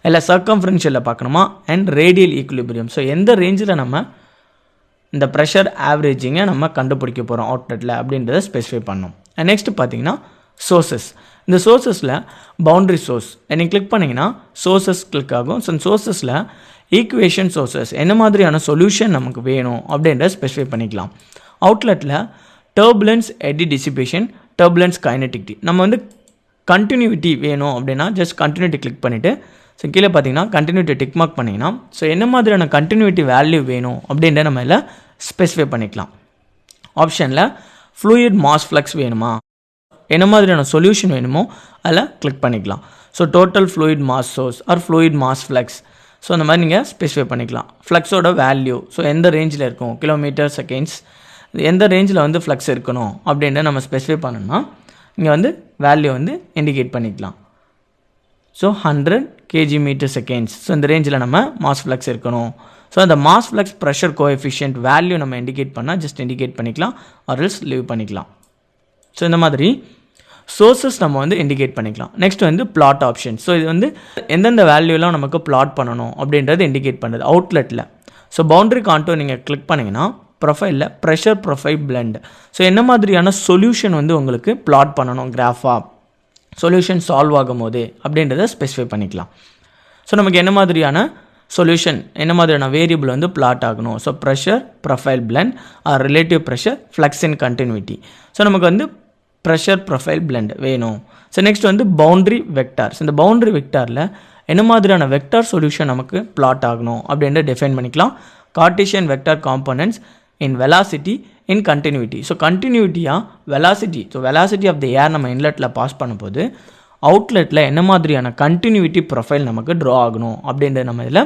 இல்லை சர்க்கம்ஃபரன்ஷியலில் பார்க்கணுமா, அண்ட் ரேடியல் ஈக்குலிபிரியம், ஸோ எந்த ரேஞ்சில் நம்ம இந்த ப்ரெஷர் ஆவரேஜிங்கை நம்ம கண்டுபிடிக்க போகிறோம் அவுட்லெட்டில் அப்படின்றத ஸ்பெசிஃபை பண்ணோம். அண்ட் நெக்ஸ்ட் பார்த்தீங்கன்னா சோர்சஸ். இந்த சோர்சஸில் பவுண்டரி சோர்ஸ் நீங்கள் கிளிக் பண்ணிங்கன்னா சோர்சஸ் கிளிக் ஆகும். ஸோ சோர்சஸில் ஈக்குவேஷன் சோர்சஸ், என்ன மாதிரியான சொல்யூஷன் நமக்கு வேணும் அப்படின்றத ஸ்பெசிஃபை பண்ணிக்கலாம். அவுட்லெட்டில் turbulence eddy dissipation, turbulence kinetic, நம்ம வந்து கண்டினியூட்டி வேணும் அப்படின்னா ஜஸ்ட் கண்டினியூட்டி கிளிக் பண்ணிவிட்டு ஸோ கீழே பார்த்தீங்கன்னா கண்டினியூட்டி டிக் மார்க் பண்ணிங்கன்னா ஸோ என்ன மாதிரியான கண்டினியூட்டி வேல்யூ வேணும் அப்படின்ற நம்ம இதில் ஸ்பெசிஃபை பண்ணிக்கலாம். ஆப்ஷனில் ஃப்ளூயிட் மாஸ் ஃப்ளக்ஸ் வேணுமா, என்ன மாதிரியான சொல்யூஷன் வேணுமோ அதில் கிளிக் பண்ணிக்கலாம். So total fluid mass source or fluid mass flux, so அந்த மாதிரி நீங்கள் ஸ்பெசிஃபை பண்ணிக்கலாம். ஃப்ளக்ஸோட வேல்யூ, ஸோ எந்த ரேஞ்சில் இருக்கும், கிலோமீட்டர் செகண்ட்ஸ், எந்த ரேஞ்சில் வந்து ஃப்ளக்ஸ் இருக்கணும் அப்படின்ற நம்ம ஸ்பெசிஃபை பண்ணணும்னா இங்கே வந்து வேல்யூ வந்து இண்டிகேட் பண்ணிக்கலாம். ஸோ 100 kg/s, ஸோ இந்த ரேஞ்சில் நம்ம மாஸ் ஃப்ளக்ஸ் இருக்கணும். ஸோ அந்த mass flux pressure coefficient value நம்ம இண்டிகேட் பண்ணால் ஜஸ்ட் இண்டிகேட் பண்ணிக்கலாம் ஆர் எல்ஸ் லீவ் பண்ணிக்கலாம். ஸோ இந்த மாதிரி சோர்சஸ் நம்ம வந்து இண்டிகேட் பண்ணிக்கலாம். நெக்ஸ்ட் வந்து பிளாட் ஆப்ஷன், ஸோ இது வந்து எந்தெந்த வேல்யூலாம் நமக்கு பிளாட் பண்ணணும் அப்படின்றது இண்டிகேட் பண்ணுறது அவுட்லெட்டில். ஸோ பவுண்டரி கான்டூர் நீங்கள் கிளிக் பண்ணிங்கன்னா ப்ரொஃபைலில் ப்ரெஷர் ப்ரொஃபைல் பிளெண்ட், ஸோ என்ன மாதிரியான சொல்யூஷன் வந்து உங்களுக்கு பிளாட் பண்ணணும் கிராஃபாக சொல்யூஷன் சால்வ் ஆகும் போது அப்படின்றத ஸ்பெசிஃபை பண்ணிக்கலாம். ஸோ நமக்கு என்ன மாதிரியான சொல்யூஷன் என்ன மாதிரியான வேரியபிள் வந்து பிளாட் ஆகணும். So pressure profile blend or relative pressure flux in continuity. So நமக்கு வந்து ப்ரெஷர் ப்ரொஃபைல் பிளெண்ட் வேணும். ஸோ நெக்ஸ்ட் வந்து பவுண்ட்ரி வெக்டார்ஸ். இந்த பவுண்ட்ரி வெக்டாரில் என்ன மாதிரியான வெக்டார் சொல்யூஷன் நமக்கு பிளாட் ஆகணும் அப்படின்ற டிஃபைன் பண்ணிக்கலாம். Cartesian vector components in velocity in continuity. So கண்டினியூட்டியாக velocity, so velocity of the air நம்ம இன்லெட்டில் பாஸ் பண்ணும்போது அவுட்லெட்டில் என்ன மாதிரியான கண்டினியூட்டி ப்ரொஃபைல் நமக்கு ட்ரா ஆகணும் அப்படின்றத நம்ம இதில்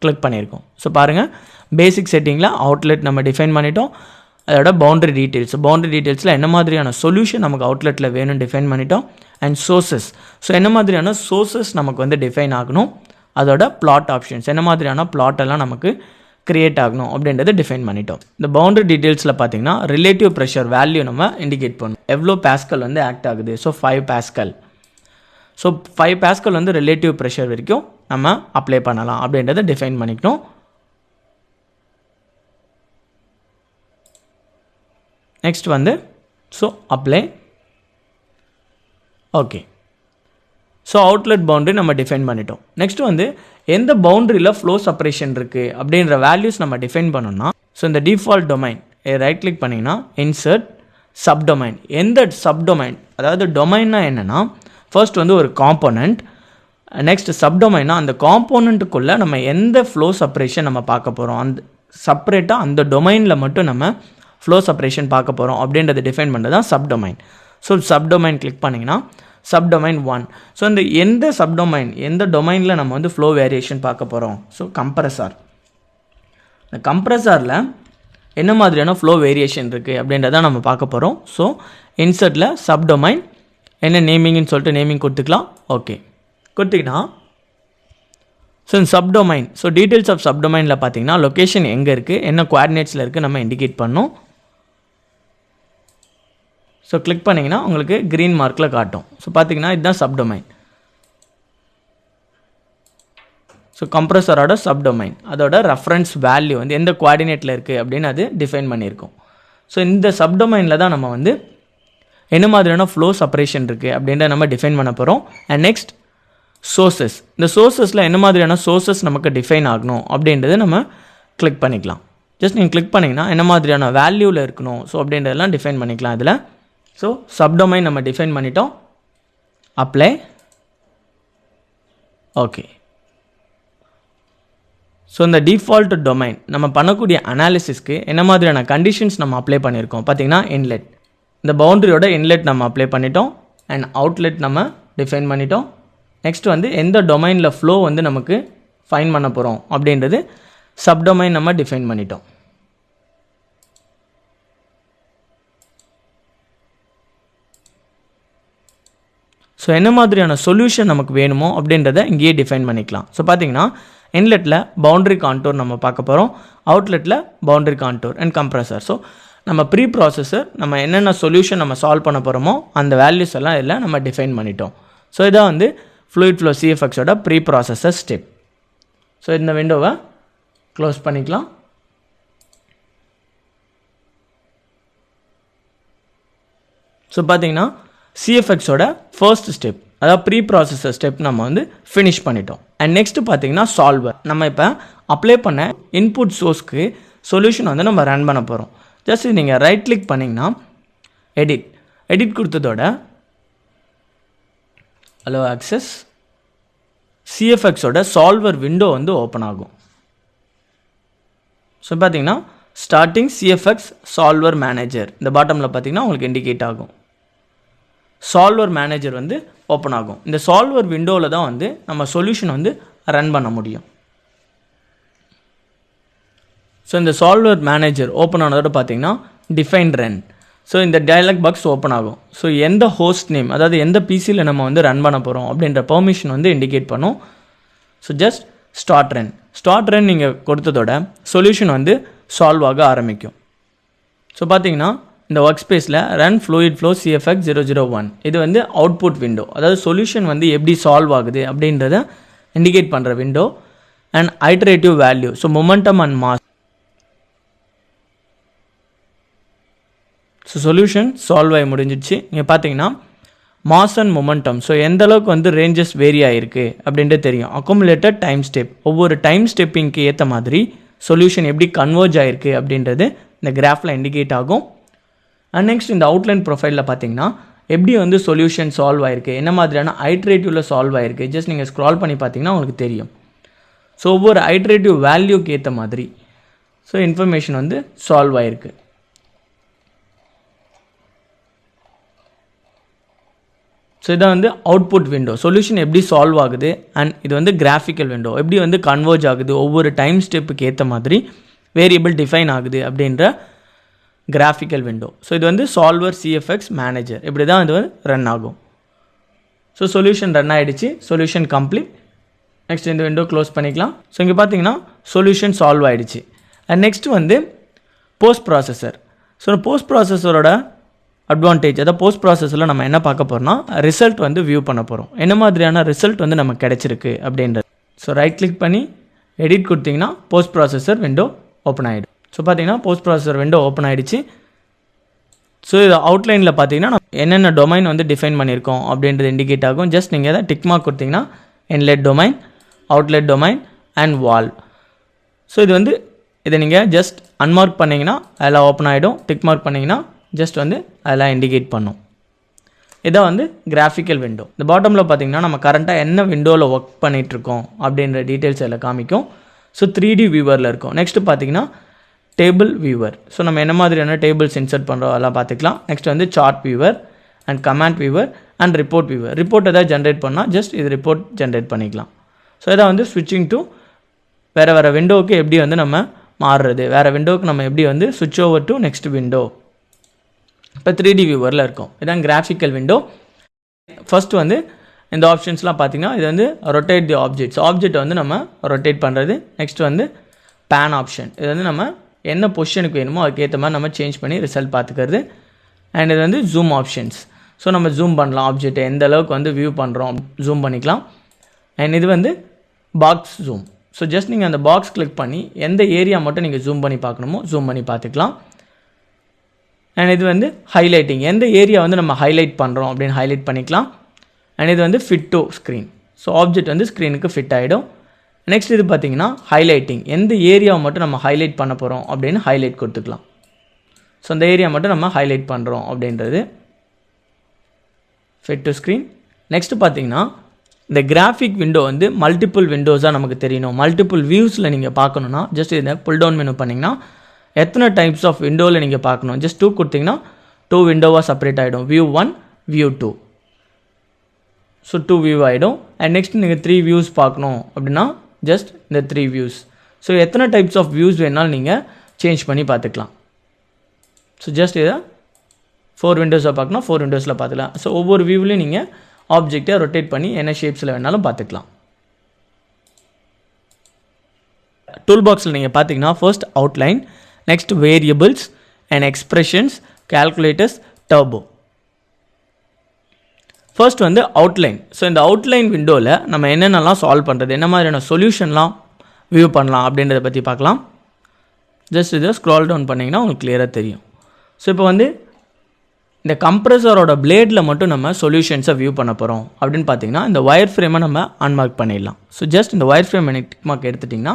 கிளிக் பண்ணியிருக்கோம். ஸோ பாருங்கள், பேசிக் செட்டிங்கில் அவுட்லெட் நம்ம டிஃபைன் பண்ணிட்டோம். அதோட பவுண்டரி டீட்டெயில்ஸ், பவுண்டரி டீட்டெயில்ஸில் என்ன மாதிரியான சொல்யூஷன் நமக்கு அவுட்லெட்டில் வேணும்னு டிஃபைன் பண்ணிட்டோம். அண்ட் சோர்சஸ், ஸோ என்ன மாதிரியான சோர்சஸ் நமக்கு வந்து டிஃபைன் ஆகணும். அதோட பிளாட் ஆப்ஷன்ஸ், என்ன மாதிரியான பிளாட்டெல்லாம் நமக்கு கிரியேட் ஆகணும் அப்படின்றத டிஃபைன் பண்ணிட்டோம். இந்த பவுண்டரி டீட்டெயில்ஸில் பார்த்தீங்கன்னா ரிலேட்டிவ் ப்ரெஷர் வேல்யூ நம்ம இண்டிகேட் பண்ணணும். எவ்வளோ பாஸ்கல் வந்து ஆக்ட் ஆகுது. So 5 pascal. ஸோ 5 பாஸ்கல் வந்து ரிலேட்டிவ் ப்ரெஷர் வரைக்கும் நம்ம அப்ளை பண்ணலாம் அப்படின்றத டிஃபைன் பண்ணிக்கணும். நெக்ஸ்ட் வந்து so apply. Okay, so outlet boundary நம்ம டிஃபைன் பண்ணிட்டோம். நெக்ஸ்ட் வந்து எந்த பவுண்டரியில் ஃப்ளோ செப்பரேஷன் இருக்குது அப்படின்ற வேல்யூஸ் நம்ம டிஃபைன் பண்ணோம்னா, ஸோ இந்த டிஃபால்ட் டொமைன் ரைட் கிளிக் பண்ணிங்கன்னா இன்சர்ட் சப்டொமைன். எந்த சப்டொமைன், அதாவது டொமைன்னா என்னென்னா ஃபர்ஸ்ட் வந்து ஒரு காம்போனண்ட், நெக்ஸ்ட் சப்டொமைனா அந்த காம்போனண்ட்டுக்குள்ளே நம்ம எந்த ஃப்ளோ செப்பரேஷன் நம்ம பார்க்க போகிறோம், அந்த செப்பரேட்டாக அந்த டொமைனில் மட்டும் நம்ம ஃப்ளோ செப்பரேஷன் பார்க்க போகிறோம் அப்படின்றத டிஃபைன் பண்ணுறது தான் சப்டொமைன். ஸோ சப்டொமைன் கிளிக் பண்ணிங்கன்னா சப்டொமைன் 1. ஸோ இந்த எந்த சப்டொமைன், எந்த டொமைனில் நம்ம வந்து ஃப்ளோ வேரியேஷன் பார்க்க போகிறோம். ஸோ கம்ப்ரஸார். இந்த கம்ப்ரஸாரில் என்ன மாதிரியான ஃப்ளோ வேரியேஷன் இருக்குது அப்படின்றத நம்ம பார்க்க போகிறோம். ஸோ இன்சர்ட்டில் சப்டொமைன் என்ன நேமிங்னு சொல்லிட்டு நேமிங் கொடுத்துக்கலாம். ஓகே கொடுத்துக்கிட்டா ஸோ இந்த சப்டொமைன், ஸோ டீட்டெயில்ஸ் ஆஃப் சப்டொமைனில் பார்த்தீங்கன்னா லொக்கேஷன் எங்கே இருக்குது, என்ன குவாடினேட்ஸில் இருக்குது நம்ம இண்டிகேட் பண்ணணும். ஸோ கிளிக் பண்ணிங்கன்னா உங்களுக்கு க்ரீன் மார்க்கில் காட்டும். ஸோ பார்த்தீங்கன்னா இதுதான் சப்டொமைன். ஸோ கம்ப்ரஸரோட சப்டொமைன், அதோட ரெஃபரன்ஸ் வேல்யூ வந்து எந்த குவாடினேட்டில் இருக்குது அப்படின்னு அது டிஃபைன் பண்ணியிருக்கோம். ஸோ இந்த சப்டொமைனில் தான் நம்ம வந்து என்ன மாதிரியான ஃப்ளோ செப்பரேஷன் இருக்குது அப்படின்றத நம்ம டிஃபைன் பண்ண போகிறோம். அண்ட் நெக்ஸ்ட் சோர்சஸ், இந்த சோர்சஸில் என்ன மாதிரியான சோர்சஸ் நமக்கு டிஃபைன் ஆகணும் அப்படின்றத நம்ம கிளிக் பண்ணிக்கலாம். ஜஸ்ட் நீங்கள் கிளிக் பண்ணிங்கன்னா என்ன மாதிரியான வேல்யூவில் இருக்கணும் ஸோ அப்படின்றதெல்லாம் டிஃபைன் பண்ணிக்கலாம் இதில். ஸோ சப்டொமைன் நம்ம டிஃபைன் பண்ணிட்டோம். அப்ளை. ஓகே, ஸோ இந்த டிஃபால்ட் டொமைன் நம்ம பண்ணக்கூடிய அனாலிசிஸ்க்கு என்ன மாதிரியான கண்டிஷன்ஸ் நம்ம அப்ளை பண்ணியிருக்கோம் பார்த்தீங்கன்னா இன்லெட், இந்த பவுண்டரியோட இன்லெட் நம்ம அப்ளை பண்ணிட்டோம். அண்ட் அவுட்லெட் நம்ம டிஃபைன் பண்ணிட்டோம். நெக்ஸ்ட் வந்து எந்த டொமைனில் ஃப்ளோ வந்து நமக்கு ஃபைன் பண்ண போகிறோம் அப்படின்றது சப்டொமைன் நம்ம டிஃபைன் பண்ணிட்டோம். ஸோ என்ன மாதிரியான சொல்யூஷன் நமக்கு வேணுமோ அப்படின்றத இங்கேயே டிஃபைன் பண்ணிக்கலாம். ஸோ பார்த்தீங்கன்னா இன்லெட்டில் பவுண்டரி கான்டூர் நம்ம பார்க்க போகிறோம், அவுட்லெட்டில் boundary contour and compressor. So நம்ம ப்ரீ ப்ராசஸர் நம்ம என்னென்ன சொல்யூஷன் நம்ம சால்வ் பண்ண போகிறோமோ அந்த வேல்யூஸ் எல்லாம் இதில் நம்ம டிஃபைன் பண்ணிட்டோம். ஸோ இதான் வந்து ஃப்ளூயிட் ஃப்ளோ சிஎஃப்எக்ஸோட ப்ரீ ப்ராசஸர் ஸ்டெப். ஸோ இந்த விண்டோவை க்ளோஸ் பண்ணிக்கலாம். ஸோ பார்த்தீங்கன்னா சிஎஃப்எக்ஸோட ஃபர்ஸ்ட் ஸ்டெப், அதாவது ப்ரீ ப்ராசஸர் ஸ்டெப் நம்ம வந்து ஃபினிஷ் பண்ணிட்டோம். அண்ட் நெக்ஸ்ட்டு பார்த்தீங்கன்னா சால்வர். நம்ம இப்போ அப்ளை பண்ண இன்புட் சோர்ஸ்க்கு சொல்யூஷன் வந்து நம்ம ரன் பண்ண போகிறோம். ஜஸ்ட் நீங்கள் ரைட் கிளிக் பண்ணிங்கன்னா எடிட் கொடுத்ததோட அலோ ஆக்சஸ் சிஎஃப்எக்ஸோட சால்வர் விண்டோ வந்து ஓப்பன் ஆகும். ஸோ பார்த்தீங்கன்னா ஸ்டார்டிங் சிஎஃப்எக்ஸ் சால்வர் மேனேஜர் இந்த பாட்டமில் பார்த்தீங்கன்னா உங்களுக்கு இண்டிகேட் ஆகும். சால்வர் மேனேஜர் வந்து ஓப்பன் ஆகும். இந்த சால்வர் விண்டோவில் தான் வந்து நம்ம சொல்யூஷன் வந்து ரன் பண்ண முடியும். ஸோ இந்த சால்வர் மேனேஜர் ஓப்பன் ஆனதோட பார்த்தீங்கன்னா டிஃபைன் ரன். ஸோ இந்த டயலாக் பாக்ஸ் ஓப்பன் ஆகும். ஸோ எந்த ஹோஸ்ட் நேம், அதாவது எந்த பிசியில் நம்ம வந்து ரன் பண்ண போகிறோம் அப்படின்ற பெர்மிஷன் வந்து இண்டிகேட் பண்ணும். ஸோ ஜஸ்ட் ஸ்டார்ட் ரன் நீங்கள் கொடுத்ததோட சொல்யூஷன் வந்து சால்வ் ஆக ஆரம்பிக்கும். ஸோ பார்த்தீங்கன்னா இந்த ஒர்க் ஸ்பேஸில் ரன் ஃப்ளூயிட் ஃப்ளோ சிஎஃப்எக்ஸ் 001 இது வந்து அவுட்புட் விண்டோ, அதாவது சொல்யூஷன் வந்து எப்படி சால்வ் ஆகுது அப்படின்றத இண்டிகேட் பண்ணுற window. And iterative value, so momentum and mass. So solution solve ஆகி முடிஞ்சிடுச்சு. நீங்கள் பார்த்தீங்கன்னா மாஸ் அண்ட் மொமெண்டம். ஸோ எந்த அளவுக்கு வந்து ரேஞ்சஸ் வேரி ஆகிருக்கு அப்படின்ட்டு தெரியும். அக்குமுலேட்டட் டைம் ஸ்டெப், ஒவ்வொரு டைம் ஸ்டெப்பிங்க்கு ஏற்ற மாதிரி சொல்யூஷன் எப்படி கன்வர்ஜ் ஆகிருக்கு அப்படின்றது இந்த கிராஃபில் இண்டிகேட் ஆகும். அண்ட் நெக்ஸ்ட் இந்த அவுட்லைன் ப்ரொஃபைலில் பார்த்தீங்கன்னா எப்படி வந்து சொல்யூஷன் சால்வ் ஆகிருக்கு, என்ன மாதிரியான ஐட்ரேட்டிவில் சால்வ் ஆகிருக்கு, ஜஸ்ட் நீங்கள் ஸ்க்ரால் பண்ணி பார்த்தீங்கன்னா உங்களுக்கு தெரியும். ஸோ ஒவ்வொரு ஐட்ரேட்டிவ் வேல்யூக்கு ஏற்ற மாதிரி ஸோ இன்ஃபர்மேஷன் வந்து சால்வ் ஆகிருக்கு. ஸோ இதான் வந்து அவுட்புட் விண்டோ, சொல்யூஷன் எப்படி சால்வ் ஆகுது. அண்ட் இது வந்து கிராஃபிக்கல் விண்டோ, எப்படி வந்து கன்வர்ஜ் ஆகுது, ஒவ்வொரு டைம் ஸ்டெப்புக்கு ஏற்ற மாதிரி வேரியபிள் டிஃபைன் ஆகுது அப்படின்ற கிராஃபிக்கல் விண்டோ. ஸோ இது வந்து சால்வர் சிஎஃப்எக்ஸ் மேனேஜர், இப்படி தான் இது வந்து ரன் ஆகும். ஸோ சொல்யூஷன் ரன் ஆகிடுச்சு, சொல்யூஷன் கம்ப்ளீட். நெக்ஸ்ட் இந்த விண்டோ க்ளோஸ் பண்ணிக்கலாம். ஸோ இங்கே பார்த்தீங்கன்னா சொல்யூஷன் சால்வ் ஆகிடுச்சு. அண்ட் நெக்ஸ்ட் வந்து போஸ்ட் ப்ராசஸர். ஸோ போஸ்ட் ப்ராசஸரோட அட்வான்டேஜ், அதாவது போஸ்ட் ப்ராசஸில் நம்ம என்ன பார்க்க போகிறோம்னா ரிசல்ட் வந்து வியூ பண்ண போகிறோம், என்ன மாதிரியான ரிசல்ட் வந்து நமக்கு கிடச்சிருக்கு அப்படின்றது. ஸோ ரைட் கிளிக் பண்ணி எடிட் கொடுத்தீங்கன்னா போஸ்ட் ப்ராசஸர் விண்டோ ஓப்பன் ஆகிடும். ஸோ பார்த்தீங்கன்னா போஸ்ட் ப்ராசஸர் விண்டோ ஓப்பன் ஆகிடுச்சு. ஸோ இது அவுட்லைனில் பார்த்தீங்கன்னா நம்ம என்னென்ன டொமைன் வந்து டிஃபைன் பண்ணியிருக்கோம் அப்படின்றது இண்டிகேட் ஆகும். ஜஸ்ட் நீங்கள் எதாவது டிக் மார்க் கொடுத்தீங்கன்னா inlet domain, outlet domain and wall. So இது வந்து இதை நீங்கள் ஜஸ்ட் அன்மார்க் பண்ணிங்கன்னா அதெல்லாம் ஓப்பன் ஆகிடும், டிக் மார்க் பண்ணிங்கன்னா ஜஸ்ட் வந்து அதெல்லாம் இண்டிகேட் பண்ணும். இதான் வந்து கிராஃபிக்கல் விண்டோ. இந்த பாட்டமில் பார்த்தீங்கன்னா நம்ம கரண்ட்டாக என்ன விண்டோவில் ஒர்க் பண்ணிகிட்ருக்கோம் அப்படின்ற டீட்டெயில்ஸ் எல்லாம் காமிக்கும். ஸோ 3D வியூவரில் இருக்கும். நெக்ஸ்ட்டு பார்த்தீங்கன்னா டேபிள் வியூவர். ஸோ நம்ம என்ன மாதிரியான டேபிள்ஸ் இன்சர்ட் பண்ணுறோம் அதெல்லாம் பார்த்துக்கலாம். நெக்ஸ்ட் வந்து chart viewer and command viewer and report viewer. Report எதாவது ஜென்ரேட் பண்ணால் ஜஸ்ட் இது ரிப்போர்ட் ஜென்ரேட் பண்ணிக்கலாம். ஸோ இதான் வந்து ஸ்விட்சிங் டு வேறு விண்டோவுக்கு எப்படி வந்து நம்ம மாறுறது, வேறு விண்டோவுக்கு நம்ம எப்படி வந்து ஸ்விட்ச் ஓவர் டு நெக்ஸ்ட் விண்டோ. இப்போ 3D வியூவரில் இருக்கும். இதான் கிராஃபிக்கல் விண்டோ. ஃபஸ்ட்டு வந்து இந்த ஆப்ஷன்ஸ்லாம் பார்த்திங்கன்னா இது வந்து ரொட்டேட் தி ஆப்ஜெக்ட்ஸ், ஆப்ஜெக்ட் வந்து நம்ம ரொட்டேட் பண்ணுறது. நெக்ஸ்ட் வந்து பேன் ஆப்ஷன், இது வந்து நம்ம என்ன பொசிஷனுக்கு வேணுமோ அதுக்கேற்ற மாதிரி நம்ம சேஞ்ச் பண்ணி ரிசல்ட் பார்த்துக்கிறது. அண்ட் இது வந்து ஜூம் ஆப்ஷன்ஸ், ஸோ நம்ம ஜூம் பண்ணலாம், ஆப்ஜெக்ட்டை எந்த அளவுக்கு வந்து வியூ பண்ணுறோம் ஜூம் பண்ணிக்கலாம். அண்ட் இது வந்து பாக்ஸ் ஜூம். ஸோ ஜஸ்ட் நீங்கள் அந்த பாக்ஸ் கிளிக் பண்ணி எந்த ஏரியா மட்டும் நீங்கள் ஜூம் பண்ணி பார்க்கணுமோ ஜூம் பண்ணி பார்த்துக்கலாம். அண்ட் இது வந்து ஹைலைட்டிங், எந்த ஏரியா வந்து நம்ம ஹைலைட் பண்ணுறோம் அப்படின்னு ஹைலைட் பண்ணிக்கலாம். அண்ட் இது வந்து fit to screen, so object வந்து ஸ்க்ரீனுக்கு ஃபிட் ஆகிடும். நெக்ஸ்ட் இது பார்த்திங்கன்னா ஹைலைட்டிங், எந்த ஏரியாவை மட்டும் நம்ம ஹைலைட் பண்ண போகிறோம் அப்படின்னு ஹைலைட் கொடுத்துக்கலாம். ஸோ அந்த ஏரியா மட்டும் நம்ம ஹைலைட் பண்ணுறோம் அப்படின்றது ஃபிட் டு ஸ்க்ரீன். நெக்ஸ்ட் பார்த்திங்கன்னா இந்த கிராஃபிக் விண்டோ வந்து மல்டிபிள் விண்டோஸாக நமக்கு தெரியணும், மல்டிபிள் வியூஸில் நீங்கள் பார்க்கணுன்னா ஜஸ்ட் இதை புல் டவுன் மெனு பண்ணிங்கன்னா எத்தனை டைப்ஸ் ஆஃப் விண்டோவில் நீங்கள் பார்க்கணும் ஜஸ்ட் 2 கொடுத்தீங்கன்னா 2 விண்டோவாக செப்பரேட் ஆகிடும், வியூ 1 வியூ 2. ஸோ 2 வியூ ஆகிடும். அண்ட் நெக்ஸ்ட் நீங்கள் 3 வியூஸ் பார்க்கணும் அப்படின்னா ஜஸ்ட் இந்த 3 வியூஸ். ஸோ எத்தனை டைப்ஸ் ஆஃப் வியூஸ் வேணாலும் நீங்கள் சேஞ்ச் பண்ணி பார்த்துக்கலாம். ஸோ ஜஸ்ட் இதை 4 விண்டோஸாக பார்க்கணும், 4 விண்டோஸில் பார்த்துக்கலாம். ஸோ ஒவ்வொரு வியூவிலையும் நீங்கள் ஆப்ஜெக்டை ரொட்டேட் பண்ணி என்ன ஷேப்ஸில் வேணாலும் பார்த்துக்கலாம். டூல் பாக்ஸில் நீங்கள் பார்த்தீங்கன்னா first outline, next variables and expressions, calculators, turbo. First வந்து அவுட்லைன். ஸோ இந்த அவுட்லைன் விண்டோவில் நம்ம என்னென்னலாம் சால்வ் பண்ணுறது, என்ன மாதிரியான சொல்யூஷன்லாம் வியூ பண்ணலாம் அப்படின்றத பற்றி பார்க்கலாம். ஜஸ்ட் இதை ஸ்க்ரால் டவுன் பண்ணிங்கன்னா உங்களுக்கு கிளியராக தெரியும். ஸோ இப்போ வந்து இந்த கம்ப்ரஸரோட பிளேடில் மட்டும் நம்ம சொல்யூஷன்ஸை வியூ பண்ண போகிறோம் அப்படின்னு பார்த்தீங்கன்னா இந்த ஒயர் ஃப்ரேமை நம்ம அன்மார்க் பண்ணிடலாம். ஸோ ஜஸ்ட் இந்த ஒயர் ஃப்ரேம் டிக் மார்க் எடுத்துட்டிங்கன்னா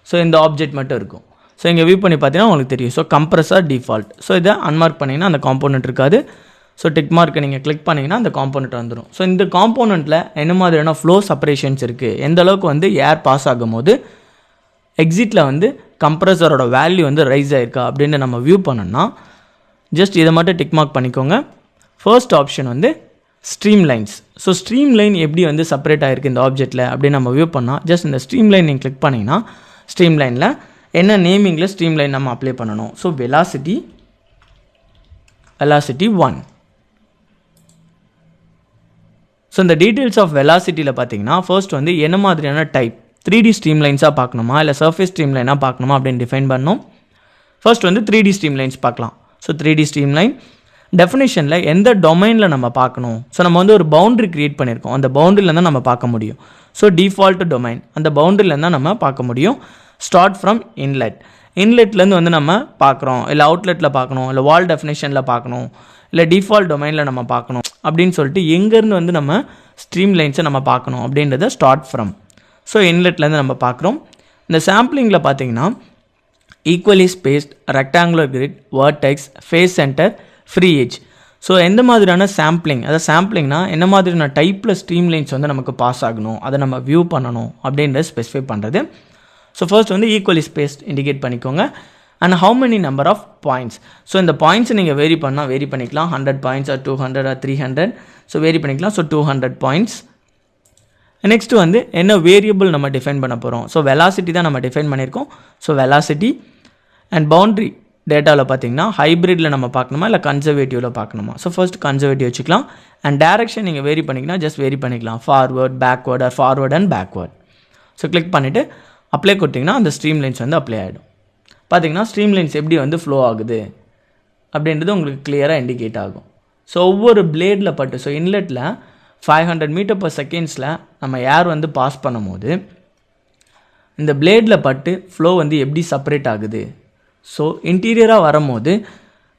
ஸோ இந்த ஆப்ஜெக்ட் மட்டும் இருக்கும். ஸோ இங்கே வியூ பண்ணி பார்த்தீங்கன்னா உங்களுக்கு தெரியும். So compressor default. ஸோ இதை அன்மார்க் பண்ணிங்கன்னா அந்த காம்போனன்ட் இருக்காது. ஸோ டிக் மார்க்கை நீங்கள் கிளிக் பண்ணிங்கன்னா அந்த காம்போனன்ட் வந்துடும். ஸோ இந்த காம்போனண்ட்டில் என்ன மாதிரியான ஃப்ளோ செப்பரேஷன்ஸ் இருக்குது, எந்த அளவுக்கு வந்து ஏர் பாஸ் ஆகும்போது எக்ஸிட்டில் வந்து கம்ப்ரஸரோட வேல்யூ வந்து ரைஸ் ஆகிருக்கா அப்படின்னு நம்ம வியூ பண்ணோம்னா ஜஸ்ட் இதை மட்டும் டிக் மார்க் பண்ணிக்கோங்க. ஃபர்ஸ்ட் ஆப்ஷன் வந்து stream lines. So stream line எப்படி வந்து செப்பரேட் ஆகிருக்கு இந்த ஆப்ஜெக்ட்டில் அப்படின்னு நம்ம வியூ பண்ணால் ஜஸ்ட் இந்த ஸ்ட்ரீம் லைன் நீங்கள் கிளிக் பண்ணிங்கன்னா ஸ்ட்ரீம் லைனில் என்ன நேமிங்கில் ஸ்ட்ரீம் லைன் நம்ம அப்ளை பண்ணணும். So velocity 1. ஸோ இந்த டீட்டெயில்ஸ் ஆஃப் வெலாசிட்டியில் பார்த்தீங்கன்னா ஃபர்ஸ்ட் வந்து என்ன மாதிரியான டைப் 3D ஸ்ட்ரீம் லைன்ஸாக பார்க்கணுமா இல்லை சர்ஃபேஸ் ஸ்ட்ரீம் லைனாக பார்க்கணுமா அப்படின்னு டிஃபைன் பண்ணணும். ஃபர்ஸ்ட் வந்து 3D ஸ்ட்ரீம் லைன்ஸ் பார்க்கலாம். ஸோ 3D ஸ்ட்ரீம் லைன் டெஃபினேஷனில் எந்த டொமைனில் நம்ம பார்க்கணும். ஸோ நம்ம வந்து ஒரு பவுண்ட்ரி க்ரியேட் பண்ணியிருக்கோம், அந்த பவுண்ட்ரியில் தான் நம்ம பார்க்க முடியும். ஸோ டிஃபால்ட் டொமைன் அந்த பவுண்ட்ரியில் தான் நம்ம பார்க்க முடியும். ஸ்டார்ட் ஃப்ரம் இன்லெட்லேருந்து வந்து நம்ம பார்க்குறோம், இல்லை அவுட்லெட்டில் பார்க்கணும், இல்லை வால் டெஃபினேஷனில் பார்க்கணும், இல்லை டிஃபால்ட் டொமைனில் நம்ம பார்க்கணும் அப்படின்னு சொல்லிட்டு எங்கேருந்து வந்து நம்ம ஸ்ட்ரீம் லைன்ஸை நம்ம பார்க்கணும் அப்படின்றத ஸ்டார்ட் ஃப்ரம். ஸோ இன்லெட்லேருந்து நம்ம பார்க்குறோம். இந்த சாம்பிளிங்கில் பார்த்தீங்கன்னா equally spaced, rectangular grid, vertex, face centre, free edge. So எந்த மாதிரியான சாம்பிளிங், அதாவது சாம்பிளிங்னா என்ன மாதிரியான டைப்பில் ஸ்ட்ரீம் லைன்ஸ் வந்து நமக்கு பாஸ் ஆகணும், அதை நம்ம வியூ பண்ணணும் அப்படின்றத ஸ்பெசிஃபை பண்ணுறது. ஸோ ஃபர்ஸ்ட் வந்து ஈக்குவலி ஸ்பேஸ்ட் இண்டிகேட் பண்ணிக்கோங்க. And how many number of points. So இந்த பாயிண்ட்ஸ் நீங்கள் வேரி பண்ணால் வேரி பண்ணிக்கலாம். 100 points or 200 or 300. So vary பண்ணிக்கலாம். So 200 points. நெக்ஸ்ட்டு வந்து என்ன வேரியபிள் நம்ம டிஃபைன் பண்ண போகிறோம். ஸோ வெலாசிட்டி தான் நம்ம டிஃபைன் பண்ணியிருக்கோம். ஸோ வெலாசிட்டி அண்ட் பவுண்ட்ரி டேட்டாவில் பார்த்தீங்கன்னா ஹைப்ரிட்டில் நம்ம பார்க்கணுமா இல்லை கன்சர்வேட்டிவில் பார்க்கணுமா. ஸோ ஃபர்ஸ்ட் கன்சர்வேட்டிவ் வச்சுக்கலாம். அண்ட் டேரெக்ஷன் நீங்கள் வேரி பண்ணிங்கன்னா ஜஸ்ட் வேரி பண்ணிக்கலாம். Forward, backward or forward and backward. So click பண்ணிவிட்டு அப்ளை கொடுத்திங்கன்னா அந்த ஸ்ட்ரீம் லைன்ஸ் வந்து அப்ளை ஆகிடும். பார்த்தீங்கன்னா ஸ்ட்ரீம் லைன்ஸ் எப்படி வந்து ஃப்ளோ ஆகுது அப்படின்றது உங்களுக்கு கிளியராக இண்டிகேட் ஆகும். ஸோ ஒவ்வொரு பிளேடில் பட்டு, ஸோ இன்லெட்டில் 500 மீட்டர்/செகண்ட்ஸில் நம்ம ஏர் வந்து பாஸ் பண்ணும் போது இந்த பிளேடில் பட்டு ஃப்ளோ வந்து எப்படி செப்பரேட் ஆகுது. ஸோ இன்டீரியராக வரும்போது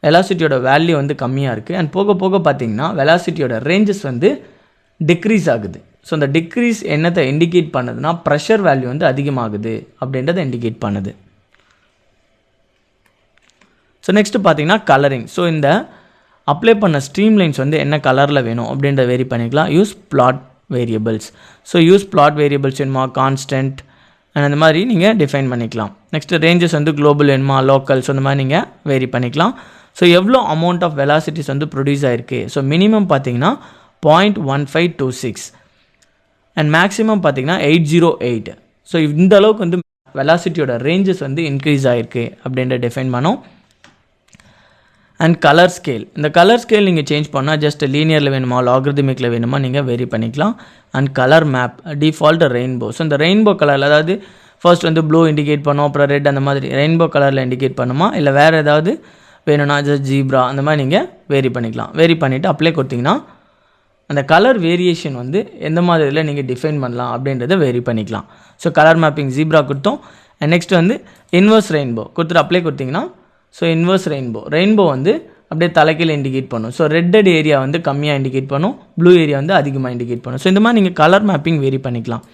வெலாசிட்டியோட வேல்யூ வந்து கம்மியாக இருக்குது. அண்ட் போக போக பார்த்திங்கன்னா வெலாசிட்டியோட ரேஞ்சஸ் வந்து டிக்ரீஸ் ஆகுது. ஸோ இந்த டிக்ரீஸ் என்னத்தை இண்டிகேட் பண்ணுதுன்னா ப்ரெஷர் வேல்யூ வந்து அதிகமாகுது அப்படின்றத இண்டிகேட் பண்ணுது. ஸோ நெக்ஸ்ட்டு பார்த்தீங்கன்னா கலரிங். ஸோ இந்த அப்ளை பண்ண ஸ்ட்ரீம் லைன்ஸ் வந்து என்ன கலரில் வேணும் அப்படின்றத வேரி பண்ணிக்கலாம். Use plot variables. So use plot variables வேணுமா, கான்ஸ்டன்ட் அண்ட் அந்த மாதிரி நீங்கள் டிஃபைன் பண்ணிக்கலாம். நெக்ஸ்ட்டு ரேஞ்சஸ் வந்து குளோபல் வேணுமா, லோக்கல், ஸோ அந்த மாதிரி நீங்கள் வேரி பண்ணிக்கலாம். ஸோ எவ்வளோ அமௌண்ட் ஆஃப் வெலாசிட்டிஸ் வந்து ப்ரொடியூஸ் ஆகிருக்கு. ஸோ மினிமம் பார்த்தீங்கன்னா 0.1526 அண்ட் மேக்ஸிமம் பார்த்தீங்கன்னா 808. ஸோ இந்த அளவுக்கு வந்து வெலாசிட்டியோட ரேஞ்சஸ் வந்து இன்க்ரீஸ் ஆகிருக்கு அப்படின்ற டிஃபைன் பண்ணோம். And colour scale. இந்த கலர் ஸ்கேல் நீங்கள் சேஞ்ச் பண்ணால் ஜஸ்ட் லீனியரில் வேணுமா, லாகிரிதமிக்கில் வேணுமா நீங்கள் வேரி பண்ணிக்கலாம். And colour map default rainbow. So இந்த ரெயின்போ கலரில், அதாவது ஃபர்ஸ்ட் வந்து ப்ளூ இண்டிகேட் பண்ணோம், அப்புறம் ரெட், அந்த மாதிரி ரெயின்போ கலரில் இண்டிகேட் பண்ணுமா, இல்லை வேறு ஏதாவது வேணும்னா ஜஸ்ட் ஜீப்ரா அந்த மாதிரி நீங்கள் வேரி பண்ணிக்கலாம். வேரி பண்ணிவிட்டு அப்ளை கொடுத்தீங்கன்னா அந்த கலர் வேரியேஷன் வந்து எந்த மாதிரியில் நீங்கள் டிஃபைன் பண்ணலாம் அப்படின்றத வேரி பண்ணிக்கலாம். ஸோ கலர் மேப்பிங் ஜீப்ரா கொடுத்தோம். அண்ட் நெக்ஸ்ட் வந்து இன்வர்ஸ் ரெயின்போ கொடுத்துட்டு அப்ளை கொடுத்தீங்கன்னா ஸோ இன்வர்ஸ் ரெயின்போ வந்து அப்படியே தலைக்கீழ் இண்டிகேட் பண்ணும். ஸோ ரெட்டட் ஏரியா வந்து கம்மியாக இண்டிகேட் பண்ணும், ப்ளூ ஏரியா வந்து அதிகமாக இண்டிகேட் பண்ணும். ஸோ இந்த மாதிரி நீங்கள் கலர் மேப்பிங் வேரி பண்ணிக்கலாம்.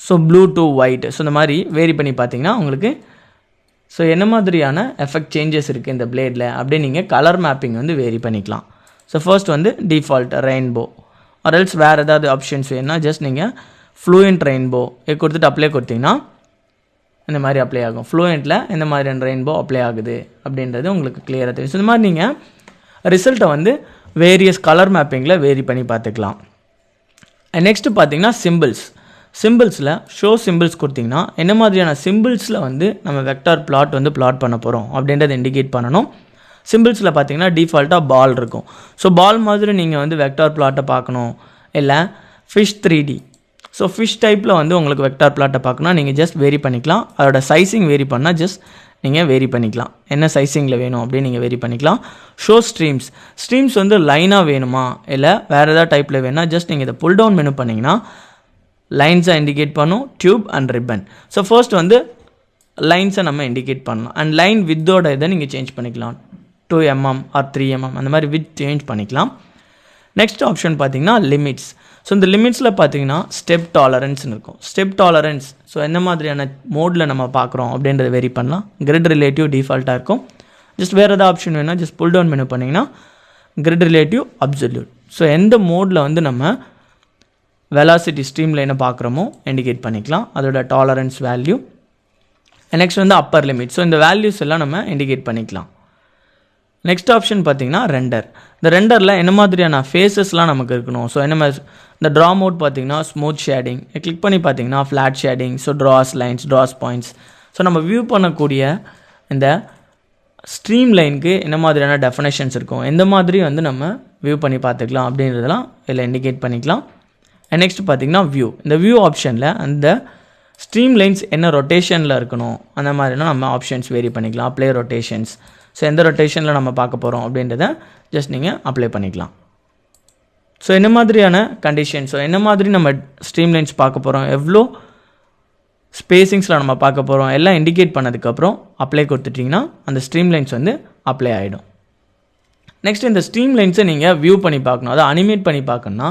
So blue to white, so இந்த மாதிரி வேரி பண்ணி பார்த்தீங்கன்னா உங்களுக்கு ஸோ என்ன மாதிரியான எஃபெக்ட் சேஞ்சஸ் இருக்குது இந்த பிளேடில் அப்படியே நீங்கள் கலர் மேப்பிங் வந்து வேரி பண்ணிக்கலாம். ஸோ ஃபர்ஸ்ட் வந்து டிஃபால்ட் ரெயின்போ ஆர் எல்ஸ் வேறு ஏதாவது ஆப்ஷன்ஸ் வேணுன்னா ஜஸ்ட் நீங்கள் ஃப்ளூயண்ட் ரெயின்போ கொடுத்துட்டு அப்ளை கொடுத்தீங்கன்னா இந்த மாதிரி அப்ளை ஆகும். ஃப்ளூயண்ட்டில் இந்த மாதிரியான ரெயின்போ அப்ளை ஆகுது அப்படின்றது உங்களுக்கு கிளியராக தெரியும். ஸோ இந்த மாதிரி நீங்கள் ரிசல்ட்டை வந்து வேரியஸ் கலர் மேப்பிங்கில் வேரி பண்ணி பார்த்துக்கலாம். நெக்ஸ்ட்டு பார்த்தீங்கன்னா சிம்பிள்ஸில் ஷோ சிம்பிள்ஸ் கொடுத்திங்கன்னா என்ன மாதிரியான சிம்பிள்ஸில் வந்து நம்ம வெக்டார் பிளாட் வந்து பிளாட் பண்ண போகிறோம் அப்படின்றத இண்டிகேட் பண்ணணும். சிம்பிள்ஸில் பார்த்தீங்கன்னா டிஃபால்ட்டாக பால் இருக்கும். ஸோ பால் மாதிரி நீங்கள் வந்து வெக்டார் பிளாட்டை பார்க்கணும், இல்லை ஃபிஷ் 3D. ஸோ ஃபிஷ் டைப்பில் வந்து உங்களுக்கு வெக்டார் பிளாட்டை பார்க்கணும், நீங்கள் ஜஸ்ட் வேரி பண்ணிக்கலாம். அதோட சைஸிங் வேரி பண்ணால் ஜஸ்ட் நீங்கள் வேரி பண்ணிக்கலாம். என்ன சைஸிங்கில் வேணும் அப்படின்னு நீங்கள் வேரி பண்ணிக்கலாம். ஷோ ஸ்ட்ரீம்ஸ் வந்து லைனாக வேணுமா இல்லை வேறு ஏதாவது டைப்பில் வேணும்னா ஜஸ்ட் நீங்கள் இதை புல் டவுன் மெனு பண்ணிங்கன்னா லைன்ஸை இண்டிகேட் பண்ணும், tube and ribbon. So first வந்து லைன்ஸை நம்ம இண்டிகேட் பண்ணலாம். அண்ட் லைன் வித்தோட இதை நீங்கள் சேஞ்ச் பண்ணிக்கலாம். 2 mm ஆர் 3 mm அந்த மாதிரி வித் சேஞ்ச் பண்ணிக்கலாம். நெக்ஸ்ட் ஆப்ஷன் பார்த்தீங்கன்னா லிமிட்ஸ். ஸோ இந்த லிமிட்ஸில் பார்த்தீங்கன்னா ஸ்டெப் டாலரன்ஸ்னு இருக்கும். ஸ்டெப் டாலரன்ஸ் ஸோ என்ன மாதிரியான மோடில் நம்ம பார்க்குறோம் அப்படின்றத வேரி பண்ணலாம். கிரிட் ரிலேட்டிவ் டிஃபால்ட்டாக இருக்கும். ஜஸ்ட் வேறு ஏதாவது ஆப்ஷன் வேணும்னா ஜஸ்ட் புல் டவுன் மெனு பண்ணிங்கன்னா கிரிட் ரிலேட்டிவ் அப்சல்யூட். ஸோ எந்த மோடில் வந்து நம்ம வெலாசிட்டி ஸ்ட்ரீம் லைனை பார்க்குறோமோ இண்டிகேட் பண்ணிக்கலாம் அதோட டாலரன்ஸ் வேல்யூ. நெக்ஸ்ட் வந்து அப்பர் லிமிட். ஸோ இந்த வேல்யூஸ் எல்லாம் நம்ம இண்டிகேட் பண்ணிக்கலாம். நெக்ஸ்ட் ஆப்ஷன் பார்த்தீங்கன்னா ரெண்டர். இந்த ரெண்டரில் என்ன மாதிரியான ஃபேஸஸ்லாம் நமக்கு இருக்கணும். ஸோ என்ன மாதிரி இந்த ட்ரா மோட் பார்த்தீங்கன்னா ஸ்மூத் ஷேடிங், கிளிக் பண்ணி பார்த்தீங்கன்னா flat shading, so Dras lines, draws points. So நம்ம வியூ பண்ணக்கூடிய இந்த ஸ்ட்ரீம் லைனுக்கு என்ன மாதிரியான டெஃபினேஷன்ஸ் இருக்கும், எந்த மாதிரி வந்து நம்ம வியூ பண்ணி பார்த்துக்கலாம் அப்படின்றதெல்லாம் இதில் இண்டிகேட் பண்ணிக்கலாம். நெக்ஸ்ட் பார்த்தீங்கன்னா வியூ. இந்த வியூ ஆப்ஷனில் அந்த ஸ்ட்ரீம் லைன்ஸ் என்ன ரொட்டேஷனில் இருக்கணும் அந்த மாதிரிலாம் நம்ம ஆப்ஷன்ஸ் வேரி பண்ணிக்கலாம். Apply rotations. ஸோ எந்த ரொட்டேஷனில் நம்ம பார்க்க போகிறோம் அப்படின்றத ஜஸ்ட் நீங்கள் அப்ளை பண்ணிக்கலாம். ஸோ என்ன மாதிரியான கண்டிஷன், ஸோ என்ன மாதிரி நம்ம ஸ்ட்ரீம் லைன்ஸ் பார்க்க போகிறோம், எவ்வளோ ஸ்பேசிங்ஸில் நம்ம பார்க்க போகிறோம் எல்லாம் இண்டிகேட் பண்ணதுக்கப்புறம் அப்ளை கொடுத்துட்டிங்கன்னா அந்த ஸ்ட்ரீம் லைன்ஸ் வந்து அப்ளை ஆகிடும். நெக்ஸ்ட் இந்த ஸ்ட்ரீம் லைன்ஸை நீங்கள் வியூ பண்ணி பார்க்கணும், அதை அனிமேட் பண்ணி பார்க்கணுன்னா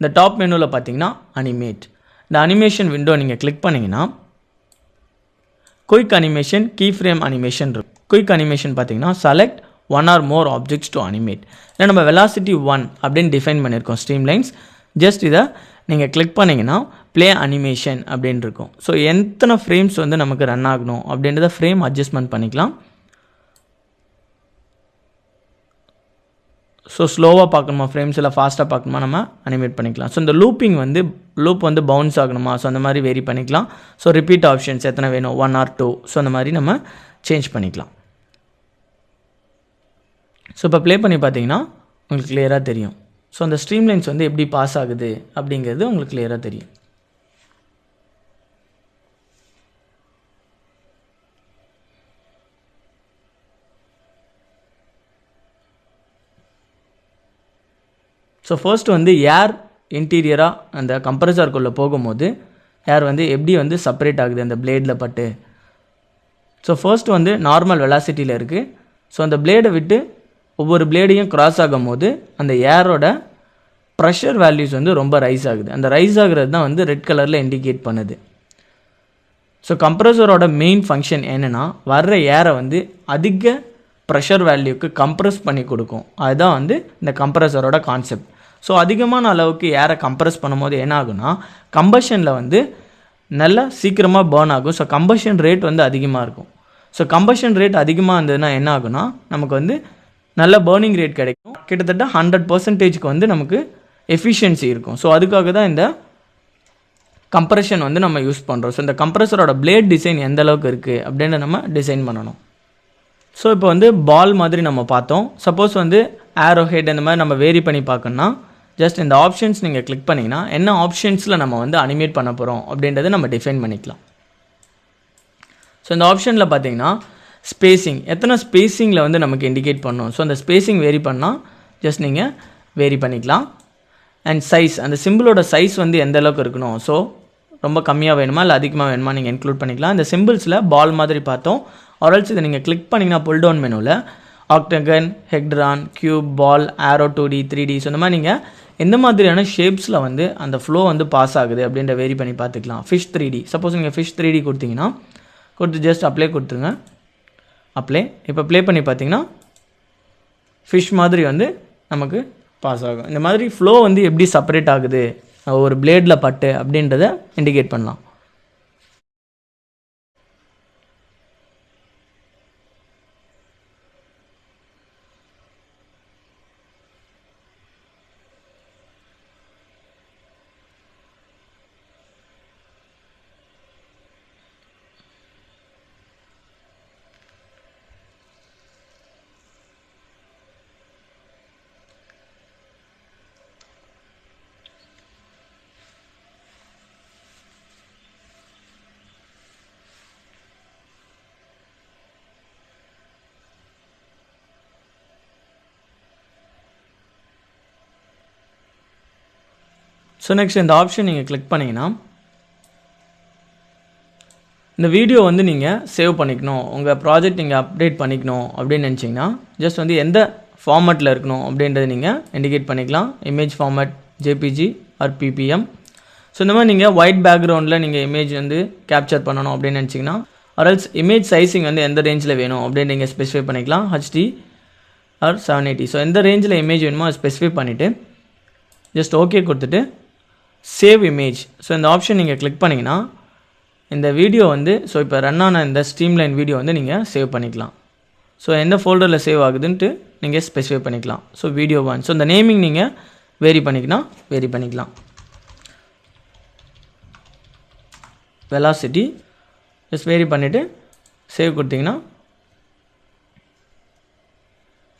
இந்த டாப் மெனுவில் பார்த்தீங்கன்னா அனிமேட், இந்த அனிமேஷன் விண்டோ நீங்கள் கிளிக் பண்ணிங்கன்னா quick animation, key frame animation இருக்கும். குயிக் அனிமேஷன் பார்த்தீங்கன்னா select one or more objects to animate. இதை நம்ம வெலாசிட்டி 1 அப்படின்னு டிஃபைன் பண்ணியிருக்கோம் ஸ்ட்ரீம் லைன்ஸ். ஜஸ்ட் இதை நீங்கள் கிளிக் பண்ணிங்கன்னா ப்ளே அனிமேஷன் அப்படின்னு இருக்கும். ஸோ எத்தனை ஃப்ரேம்ஸ் வந்து நமக்கு ரன் ஆகணும் அப்படின்றத ஃப்ரேம் அட்ஜஸ்ட்மெண்ட் பண்ணிக்கலாம். ஸோ ஸ்லோவாக பார்க்கணுமா ஃப்ரேம்ஸ் இல்லை ஃபாஸ்ட்டாக பார்க்கணுமா நம்ம அனிமேட் பண்ணிக்கலாம். ஸோ இந்த லூப் வந்து பவுன்ஸ் ஆகணுமா, ஸோ அந்த மாதிரி வேரி பண்ணிக்கலாம். ஸோ ரிப்பீட் ஆப்ஷன்ஸ் எத்தனை வேணும், 1 or 2, ஸோ அந்த மாதிரி நம்ம சேஞ்ச் பண்ணிக்கலாம். ஸோ இப்போ ப்ளே பண்ணி பார்த்தீங்கன்னா உங்களுக்கு கிளியராக தெரியும். ஸோ அந்த ஸ்ட்ரீம் லைன்ஸ் வந்து எப்படி பாஸ் ஆகுது அப்படிங்கிறது உங்களுக்கு கிளியராக தெரியும். ஸோ ஃபர்ஸ்ட் வந்து ஏர் இன்டீரியராக அந்த கம்ப்ரஸருக்குள்ளே போகும்போது ஏர் வந்து எப்படி வந்து செப்பரேட் ஆகுது அந்த பிளேடில் பட்டு. ஸோ ஃபர்ஸ்ட் வந்து நார்மல் வெலாசிட்டியில் இருக்குது. ஸோ அந்த பிளேடை விட்டு ஒவ்வொரு பிளேடையும் கிராஸ் ஆகும் போது அந்த ஏரோட ப்ரெஷர் வேல்யூஸ் வந்து ரொம்ப ரைஸ் ஆகுது. அந்த ரைஸ் ஆகுறது தான் வந்து ரெட் கலரில் இண்டிகேட் பண்ணுது. ஸோ கம்ப்ரஸரோட மெயின் ஃபங்க்ஷன் என்னென்னா வர்ற ஏரை வந்து அதிக ப்ரெஷர் வேல்யூக்கு கம்ப்ரஸ் பண்ணி கொடுக்கும். அதுதான் வந்து இந்த கம்ப்ரஸரோட கான்செப்ட். ஸோ அதிகமான அளவுக்கு ஏரை கம்ப்ரஸ் பண்ணும்போது என்ன ஆகுனா கம்பஷனில் வந்து நல்லா சீக்கிரமாக பேர்ன் ஆகும். ஸோ கம்பஷன் ரேட் வந்து அதிகமாக இருக்கும். ஸோ கம்பஷன் ரேட் அதிகமாக இருந்ததுன்னா என்ன ஆகுனா நமக்கு வந்து நல்ல பேர்னிங் ரேட் கிடைக்கும். கிட்டத்தட்ட 100% வந்து நமக்கு எஃபிஷியன்சி இருக்கும். ஸோ அதுக்காக தான் இந்த கம்ப்ரெஷன் வந்து நம்ம யூஸ் பண்ணுறோம். ஸோ இந்த கம்ப்ரஸரோட பிளேட் டிசைன் எந்த அளவுக்கு இருக்குது அப்படின்னு நம்ம டிசைன் பண்ணணும். ஸோ இப்போ வந்து பால் மாதிரி நம்ம பார்த்தோம். சப்போஸ் வந்து ஏரோ ஹெட் அந்த மாதிரி நம்ம வேரி பண்ணி பார்க்கணுன்னா ஜஸ்ட் இந்த ஆப்ஷன்ஸ் நீங்கள் கிளிக் பண்ணிங்கன்னா என்ன ஆப்ஷன்ஸில் நம்ம வந்து அனிமேட் பண்ண போகிறோம் அப்படின்றத நம்ம டிஃபைன் பண்ணிக்கலாம். ஸோ இந்த ஆப்ஷனில் பார்த்தீங்கன்னா ஸ்பேசிங், எத்தனை ஸ்பேசிங்கில் வந்து நமக்கு இண்டிகேட் பண்ணணும். ஸோ அந்த ஸ்பேசிங் வேரி பண்ணால் ஜஸ்ட் நீங்கள் வேரி பண்ணிக்கலாம். அண்ட் சைஸ், அந்த சிம்பிளோட சைஸ் வந்து எந்த அளவுக்கு இருக்கணும், ஸோ ரொம்ப கம்மியாக வேணுமா இல்லை அதிகமாக வேணுமா நீங்கள் இன்க்ளூட் பண்ணிக்கலாம். இந்த சிம்பிள்ஸில் பால் மாதிரி பார்த்தோம். ஆர்எல்ஸ் இதை நீங்கள் கிளிக் பண்ணிங்கன்னா புல் டவுன் மெனுவில் ஆக்டகன், ஹெக்ட்ரான், கியூப், பால், ஆரோ 2D 3D, ஸோ இந்த மாதிரி நீங்கள் எந்த மாதிரியான ஷேப்ஸில் வந்து அந்த ஃப்ளோ வந்து பாஸ் ஆகுது அப்படின்ற வேரி பண்ணி பார்த்துக்கலாம். ஃபிஷ் 3D, சப்போஸ் நீங்கள் ஃபிஷ் 3D கொடுத்தீங்கன்னா கொடுத்து ஜஸ்ட் அப்ளை கொடுத்துருங்க. அப்ளை இப்போ ப்ளே பண்ணி பார்த்தீங்கன்னா ஃபிஷ் மாதிரி வந்து நமக்கு பாஸ் ஆகும். இந்த மாதிரி ஃப்ளோ வந்து எப்படி செப்பரேட் ஆகுது ஒரு பிளேடில் பட்டு அப்படின்றத இண்டிகேட் பண்ணலாம். ஸோ நெக்ஸ்ட் இந்த ஆப்ஷன் நீங்கள் கிளிக் பண்ணிங்கன்னா இந்த வீடியோ வந்து நீங்கள் சேவ் பண்ணிக்கணும், உங்கள் ப்ராஜெக்ட் நீங்கள் அப்டேட் பண்ணிக்கணும் அப்படின்னு நினச்சிங்கன்னா ஜஸ்ட் வந்து எந்த ஃபார்மேட்டில் இருக்கணும் அப்படின்றத நீங்கள் இண்டிகேட் பண்ணிக்கலாம். Image format, JPG or PPM. So இந்த மாதிரி நீங்கள் ஒயிட் பேக்ரவுண்டில் நீங்கள் இமேஜ் வந்து கேப்சர் பண்ணணும் அப்படின்னு நினச்சிங்கன்னா ஆர்எல்ஸ் இமேஜ் சைஸிங் வந்து எந்த ரேஞ்சில் வேணும் அப்படின்னு நீங்கள் ஸ்பெசிஃபை பண்ணிக்கலாம். HD R 780. ஸோ எந்த ரேஞ்சில் இமேஜ் வேணுமோ அதை ஸ்பெசிஃபை பண்ணிவிட்டு ஜஸ்ட் ஓகே கொடுத்துட்டு சேவ் இமேஜ். ஸோ இந்த ஆப்ஷன் நீங்கள் கிளிக் பண்ணிங்கன்னா இந்த வீடியோ வந்து ஸோ இப்போ ரன் ஆன இந்த ஸ்ட்ரீம்லைன் வீடியோ வந்து நீங்கள் சேவ் பண்ணிக்கலாம். ஸோ எந்த ஃபோல்டரில் சேவ் ஆகுதுன்ட்டு நீங்கள் ஸ்பெசிஃபை பண்ணிக்கலாம். So video 1. ஸோ இந்த நேமிங் நீங்கள் வேரி பண்ணிக்கலாம். வெலாசிட்டி ஜஸ்ட் வேரி பண்ணிவிட்டு சேவ் கொடுத்தீங்கன்னா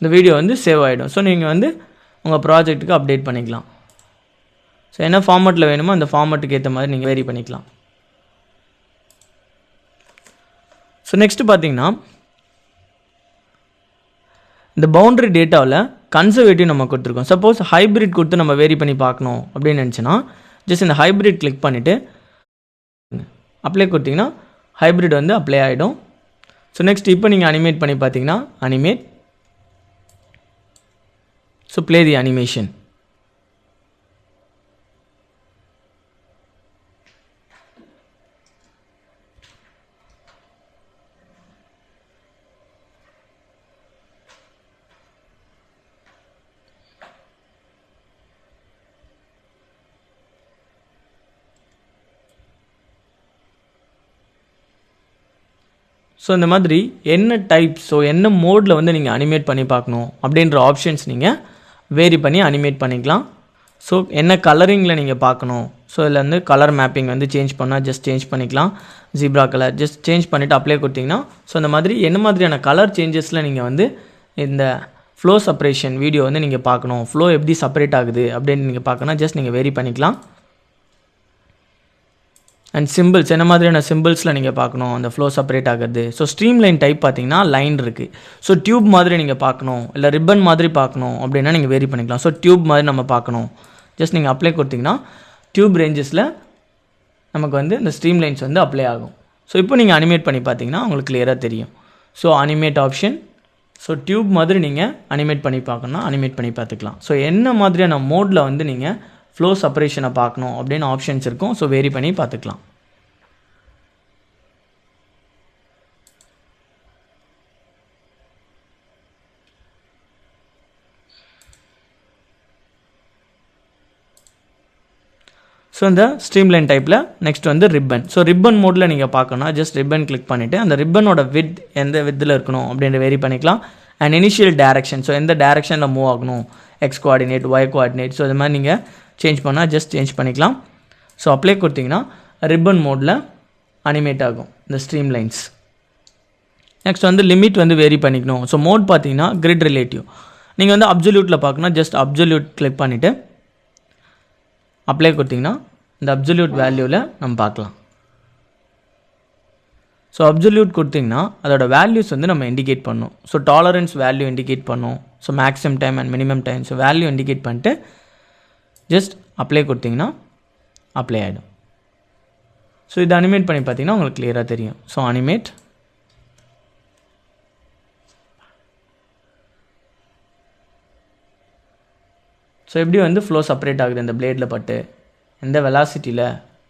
இந்த வீடியோ வந்து சேவ் ஆகிடும். ஸோ நீங்கள் வந்து உங்கள் ப்ராஜெக்ட்டுக்கு அப்டேட் பண்ணிக்கலாம். ஸோ என்ன ஃபார்மேட்டில் வேணுமோ அந்த ஃபார்மேட்டுக்கு ஏற்ற மாதிரி நீங்கள் வேரி பண்ணிக்கலாம். ஸோ நெக்ஸ்ட்டு பார்த்தீங்கன்னா இந்த பவுண்டரி டேட்டாவில் கன்சர்வேட்டிவ் நம்ம கொடுத்துருக்கோம். சப்போஸ் ஹைப்ரிட் கொடுத்து நம்ம வேரி பண்ணி பார்க்கணும் அப்படின்னு நினச்சின்னா ஜஸ்ட் இந்த ஹைப்ரிட் கிளிக் பண்ணிவிட்டு அப்ளை கொடுத்தீங்கன்னா ஹைப்ரிட் வந்து அப்ளை ஆகிடும். ஸோ நெக்ஸ்ட் இப்போ நீங்கள் அனிமேட் பண்ணி பார்த்தீங்கன்னா animate So play the animation. So இந்த மாதிரி என்ன டைப், ஸோ என்ன மோடில் வந்து நீங்கள் அனிமேட் பண்ணி பார்க்கணும் அப்படின்ற ஆப்ஷன்ஸ் நீங்கள் வேரி பண்ணி அனிமேட் பண்ணிக்கலாம். ஸோ என்ன கலரிங்கில் நீங்கள் பார்க்கணும், ஸோ இதில் வந்து கலர் மேப்பிங் வந்து சேஞ்ச் பண்ணால் ஜஸ்ட் சேஞ்ச் பண்ணிக்கலாம். ஜீப்ரா கலர் ஜஸ்ட் சேஞ்ச் பண்ணிவிட்டு அப்ளை கொடுத்தீங்கன்னா ஸோ இந்த மாதிரி என்ன மாதிரியான கலர் சேஞ்சஸில் நீங்கள் வந்து இந்த ஃப்ளோ செப்பரேஷன் வீடியோ வந்து நீங்கள் பார்க்கணும், ஃப்ளோ எப்படி செப்பரேட் ஆகுது அப்படின்னு நீங்கள் பார்க்கணும், ஜஸ்ட் நீங்கள் வேரி பண்ணிக்கலாம். அண்ட் சிம்பிள்ஸ் என்ன மாதிரியான சிம்பிள்ஸில் நீங்கள் பார்க்கணும் அந்த ஃப்ளோ செப்பரேட் ஆகுது. ஸோ ஸ்ட்ரீம் லைன் டைப் பார்த்தீங்கன்னா லைன் இருக்குது. ஸோ டியூப் மாதிரி நீங்கள் பார்க்கணும், இல்லை ரிப்பன் மாதிரி பார்க்கணும் அப்படின்னா நீங்கள் வேரி பண்ணிக்கலாம். ஸோ டியூப் மாதிரி நம்ம பார்க்கணும், ஜஸ்ட் நீங்கள் அப்ளை கொடுத்தீங்கன்னா டியூப் ரேஞ்சஸில் நமக்கு வந்து இந்த ஸ்ட்ரீம் லைன்ஸ் வந்து அப்ளை ஆகும். ஸோ இப்போ நீங்கள் அனிமேட் பண்ணி பார்த்தீங்கன்னா உங்களுக்கு கிளியராக தெரியும். So animate option, so tube மாதிரி நீங்கள் அனிமேட் பண்ணி பார்க்கணுன்னா அனிமேட் பண்ணி பார்த்துக்கலாம். ஸோ என்ன மாதிரியான மோடில் வந்து நீங்கள் ஃப்ளோ செப்பரேஷனை பார்க்கணும் அப்படின்னு ஆப்ஷன்ஸ் இருக்கும். ஸோ வேரி பண்ணி பார்த்துக்கலாம். ஸோ இந்த ஸ்ட்ரீம்லைன் டைப்பில் நெக்ஸ்ட் வந்து ரிப்பன். ஸோ ரிப்பன் மோடில் நீங்கள் பார்க்கணும்னா ஜஸ்ட் ரிப்பன் கிளிக் பண்ணிவிட்டு அந்த ரிப்பனோட வித் எந்த வித்தில் இருக்கணும் அப்படின்ற வேரி பண்ணிக்கலாம். அண்ட் இனிஷியல் டேரக்ஷன், ஸோ எந்த டேரக்ஷனில் மூவ் ஆகணும், X coordinate, Y coordinate, so இது மாதிரி நீங்கள் சேஞ்ச் பண்ணால் ஜஸ்ட் சேஞ்ச் பண்ணிக்கலாம். ஸோ அப்ளை கொடுத்தீங்கன்னா ரிப்பன் மோடில் அனிமேட் ஆகும் இந்த ஸ்ட்ரீம் லைன்ஸ். நெக்ஸ்ட் வந்து லிமிட் வந்து வேரி பண்ணிக்கணும். ஸோ மோட் பார்த்தீங்கன்னா கிரிட் ரிலேட்டிவ். நீங்கள் வந்து அப்சல்யூட்டில் பார்க்கணும், ஜஸ்ட் அப்சல்யூட் கிளிக் பண்ணிவிட்டு அப்ளை கொடுத்தீங்கன்னா இந்த அப்சல்யூட் வேல்யூவில் நம்ம பார்க்கலாம். ஸோ அப்சல்யூட் கொடுத்திங்கன்னா அதோட வேல்யூஸ் வந்து நம்ம இண்டிகேட் பண்ணணும். ஸோ டாலரன்ஸ் வேல்யூ இண்டிகேட் பண்ணணும். So maximum time and minimum time, so value indicate பண்ணிட்டு ஜஸ்ட் அப்ளை கொடுத்திங்கன்னா அப்ளை ஆகிடும். ஸோ இதை அனிமேட் பண்ணி பார்த்தீங்கன்னா உங்களுக்கு கிளியராக தெரியும். ஸோ அனிமேட், ஸோ எப்படி வந்து ஃப்ளோ செப்பரேட் ஆகுது இந்த பிளேடில் பட்டு, எந்த வெலாசிட்டியில்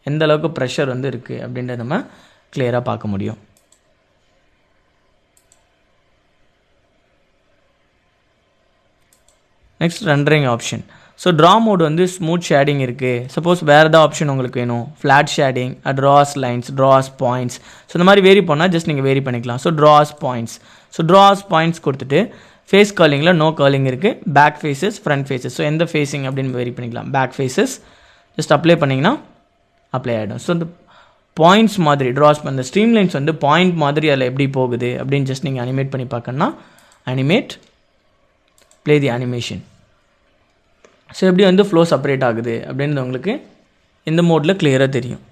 எந்த அளவுக்கு ப்ரெஷர் வந்து இருக்குது அப்படின்றத நம்ம கிளியராக பார்க்க முடியும். Next rendering option. So draw mode வந்து ஸ்மூத் ஷேடிங் இருக்குது. சப்போஸ் வேறு ஏதாவது ஆப்ஷன் உங்களுக்கு வேணும், flat shading, draws lines, draws points, so இந்த மாதிரி வேரி பண்ணால் ஜஸ்ட் நீங்கள் வேரி பண்ணிக்கலாம். So draws points, so draws points கொடுத்துட்டு ஃபேஸ் கர்லிங்கில் நோ கர்லிங் இருக்குது, back faces, front faces, so எந்த ஃபேஸிங் அப்படின்னு வேரி பண்ணிக்கலாம். பேக் ஃபேஸஸ் ஜஸ்ட் அப்ளை பண்ணிங்கன்னா அப்ளை ஆகிடும். ஸோ இந்த பாயிண்ட்ஸ் மாதிரி ட்ராஸ் பண்ண ஸ்ட்ரீம் லைன்ஸ் வந்து பாயிண்ட் மாதிரி அதில் எப்படி போகுது அப்படின்னு ஜஸ்ட் நீங்கள் அனிமேட் பண்ணி பார்க்கணுன்னா animate, play the animation. So எப்படி வந்து ஃப்ளோ செப்பரேட் ஆகுது அப்படின்றது உங்களுக்கு இந்த மோடில் கிளியராக தெரியும்.